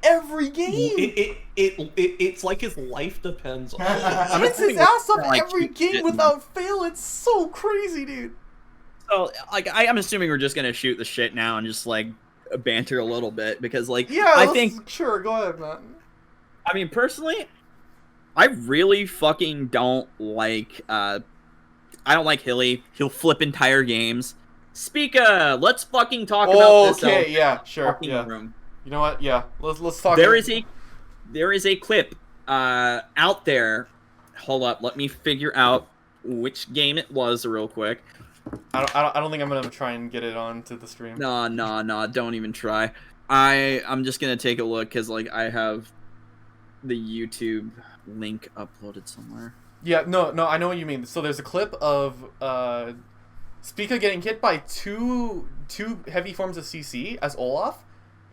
every game. It's like his life depends on it. He ints his ass off like, every keep game shitting. without fail. It's so crazy, dude. So, like, I'm assuming we're just gonna shoot the shit now and just like banter a little bit because, like, Yeah, I think. sure. Go ahead, man. I mean, personally, I really fucking don't like. I don't like Hilly. He'll flip entire games. Speaka, let's fucking talk about this. Okay, yeah, sure, fucking yeah. room. You know what? Yeah, let's talk. There is a clip out there. Hold up, let me figure out which game it was real quick. I don't think I'm gonna try and get it onto the stream. No, don't even try. I'm just gonna take a look because like I have the YouTube link uploaded somewhere. Yeah, no, I know what you mean. So there's a clip of Speaka getting hit by two heavy forms of CC as Olaf,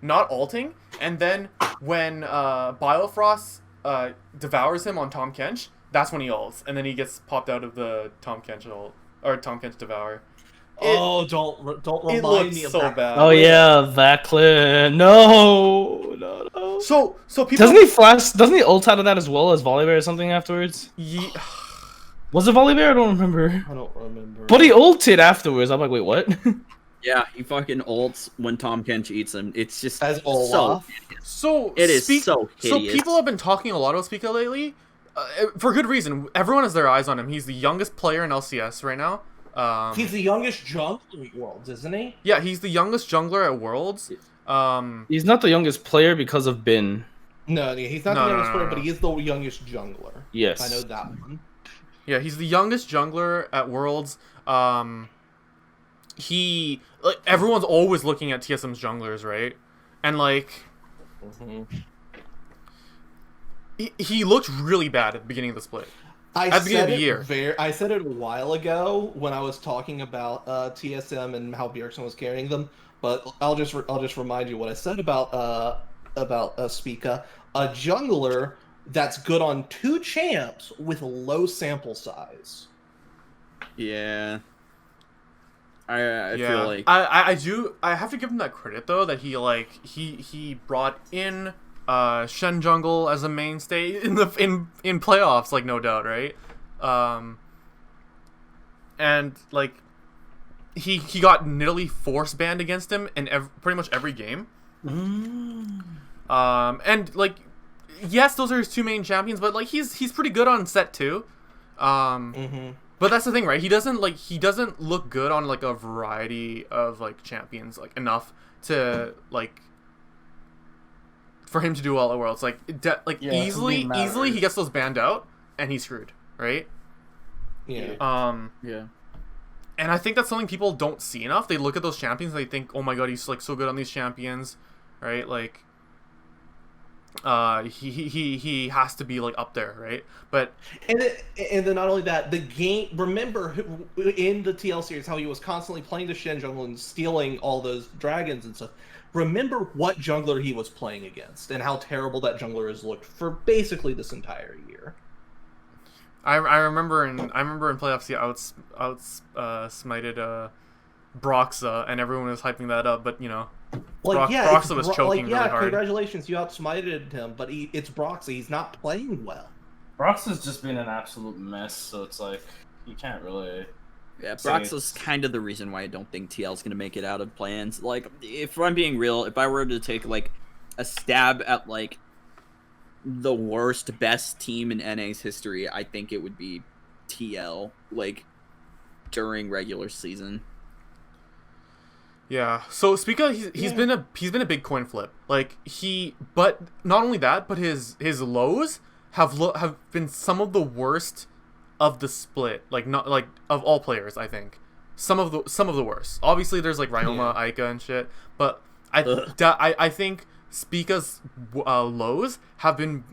not ulting, and then when Biofrost devours him on Tom Kench, that's when he ults, and then he gets popped out of the Tom Kench ult or Tom Kench devour. Don't It remind looks me of so that. bad. Oh yeah, that clip. No. So people Doesn't he flash? Doesn't he ult out of that as well as Volibear or something afterwards? Was it Volibear? I don't remember. I don't remember. But he ulted afterwards. I'm like, wait, what? Yeah, he fucking ults when Tom Kench eats him. It's just As so Olaf? So It is so So hideous. people have been talking a lot about Speaka lately. For good reason. Everyone has their eyes on him. He's the youngest player in LCS right now. He's the youngest jungler in Worlds, isn't he? Yeah, he's the youngest jungler at Worlds. He's not the youngest player because of Bin. No, he's not the youngest player, but he is the youngest jungler. Yes. I know that one. Yeah, he's the youngest jungler at Worlds. He like everyone's always looking at TSM's junglers, right? And like he looked really bad at the beginning of the split. At the beginning of the year. I said it a while ago when I was talking about TSM and how Bjergsen was carrying them, but I'll just remind you what I said about Spica, a jungler that's good on 2 champs with low sample size. Yeah. I feel like I have to give him that credit though, that he brought in Shen Jungle as a mainstay in playoffs, like, no doubt, right? And like he got Nidalee force banned against him in pretty much every game. And like, yes, those are his 2 main champions, but like he's pretty good on set 2. But that's the thing, right? He doesn't look good on like a variety of like champions, like enough to like for him to do well at Worlds. Like easily he gets those banned out and he's screwed, right? Yeah. yeah. And I think that's something people don't see enough. They look at those champions and they think, "Oh my god, he's like so good on these champions," right? Like he has to be like up there, right? But and then not only that, the game. Remember in the TL series how he was constantly playing the Shen jungle and stealing all those dragons and stuff. Remember what jungler he was playing against and how terrible that jungler has looked for basically this entire year. I remember in playoffs he smited Broxa, and everyone was hyping that up, but you know, Broxa was choking really hard. Congratulations, you outsmited him, but it's Broxa. He's not playing well. Broxa's just been an absolute mess, so it's like you can't really. Yeah, Broxa's kind of the reason why I don't think TL's gonna make it out of plans. Like, if I'm being real, if I were to take like a stab at like the best team in NA's history, I think it would be TL. Like during regular season. Yeah. So Spica, he's been a big coin flip. Like but not only that, but his lows have been some of the worst of the split. Like not like of all players, I think. Some of the worst. Obviously, there's like Ryoma, Aika, and shit. But I think Spica's lows have been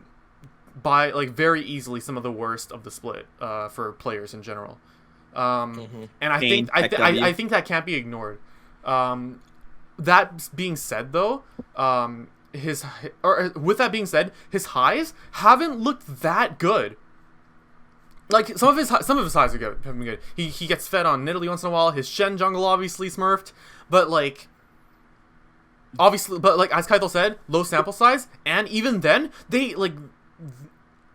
by like very easily some of the worst of the split for players in general. And I think that can't be ignored. That being said, though, with that being said, his highs haven't looked that good. Like some of his highs have been good. He gets fed on Nidalee once in a while. His Shen jungle obviously smurfed, but like as Kaito said, low sample size, and even then they like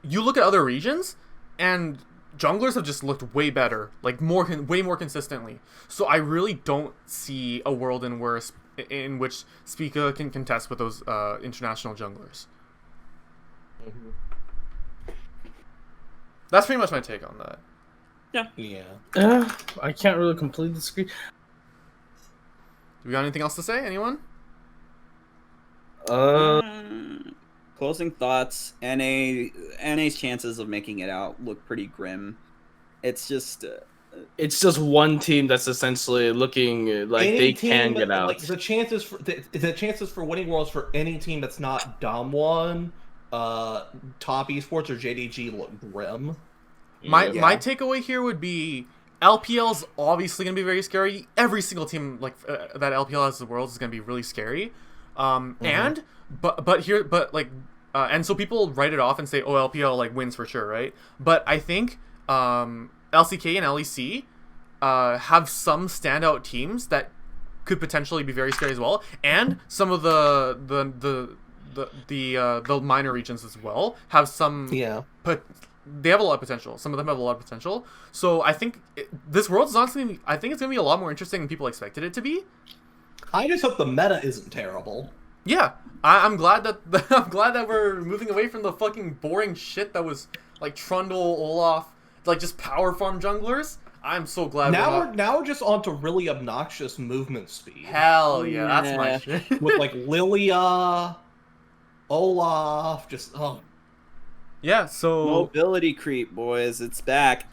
you look at other regions and junglers have just looked way better, like way more consistently. So I really don't see a world in which Spica can contest with those international junglers. That's pretty much my take on that. Yeah. I can't really completely disagree. Do we got anything else to say? Anyone? Closing thoughts. NA's chances of making it out look pretty grim. It's just one team that's essentially looking like they can get out. Like the chances for winning Worlds for any team that's not Damwon, Top Esports, or JDG look grim. My takeaway here would be LPL's obviously going to be very scary. Every single team like that LPL has the Worlds is going to be really scary. And so people write it off and say, "Oh, LPL like wins for sure," right? But I think LCK and LEC have some standout teams that could potentially be very scary as well, and some of the minor regions as well have some. Yeah. But they have a lot of potential. Some of them have a lot of potential. So I think this world is honestly, I think it's gonna be a lot more interesting than people expected it to be. I just hope the meta isn't terrible. Yeah, I'm glad that I'm glad that we're moving away from the fucking boring shit that was like Trundle, Olaf, like just power farm junglers. I'm so glad Now we're just on to really obnoxious movement speed. Hell yeah, that's my Yeah. shit. With like Lilia, Olaf, just Yeah, so Mobility creep, boys. It's back.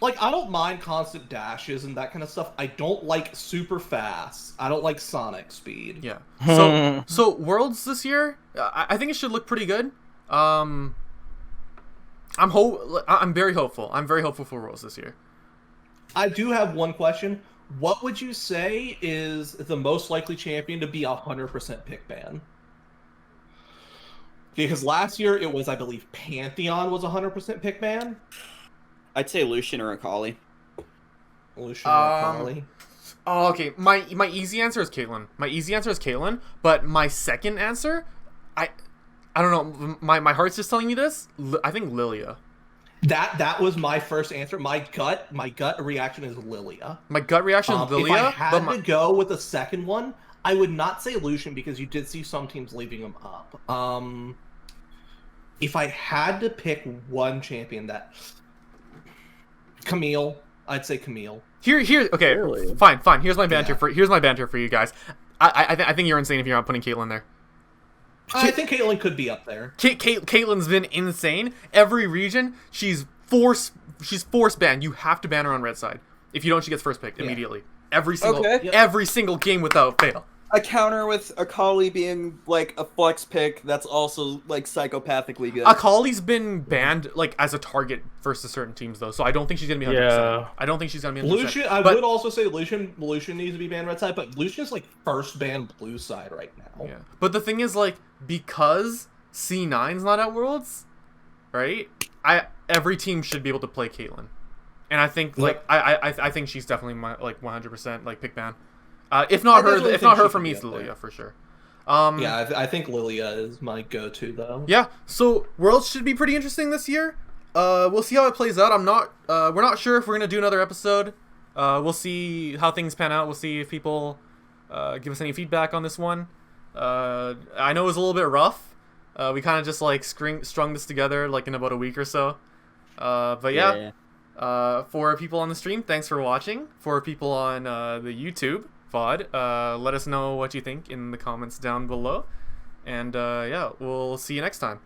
like I don't mind constant dashes and that kind of stuff. I don't like super fast. I don't like Sonic speed. yeah. So Worlds this year, I think it should look pretty good. I'm very hopeful. I'm very hopeful for Worlds this year. I do have one question. What would you say is the most likely champion to be 100% pick ban? Because last year it was, I believe, Pantheon was 100% pick ban. I'd say Lucian or Akali. Lucian or Akali. Oh, okay. My easy answer is Caitlyn. But my second answer, I don't know. My heart's just telling me this. I think Lilia. That was my first answer. My gut reaction is Lilia. My gut reaction is Lilia. If I had but to go with a second one, I would not say Lucian because you did see some teams leaving him up. If I had to pick one champion, that Camille, I'd say Camille. Here. Okay, Really? fine. Here's my banter for you guys. I think you're insane if you're not putting Caitlyn there. I think Caitlyn could be up there. Caitlyn's been insane. Every region, she's force banned. You have to ban her on red side. If you don't, she gets first picked immediately. Every single game without fail. A counter with Akali being like a flex pick that's also like psychopathically good. Akali's been banned like as a target versus certain teams though, so I don't think she's gonna be 100%. Yeah. I don't think she's gonna be 100%. Lucian, I would also say Lucian needs to be banned red side, but Lucian's like first banned blue side right now. Yeah, but the thing is, like, because C9's not at Worlds, right? Every team should be able to play Caitlyn, and I think like I think she's definitely my like 100% like pick ban. If not her, for me, it's Lilia for sure. Yeah, I think Lilia is my go-to though. Yeah, so Worlds should be pretty interesting this year. We'll see how it plays out. We're not sure if we're gonna do another episode. We'll see how things pan out. We'll see if people give us any feedback on this one. I know it was a little bit rough. We kind of just like strung this together like in about a week or so. But yeah. For people on the stream, thanks for watching. For people on the YouTube VOD, let us know what you think in the comments down below. And yeah, we'll see you next time.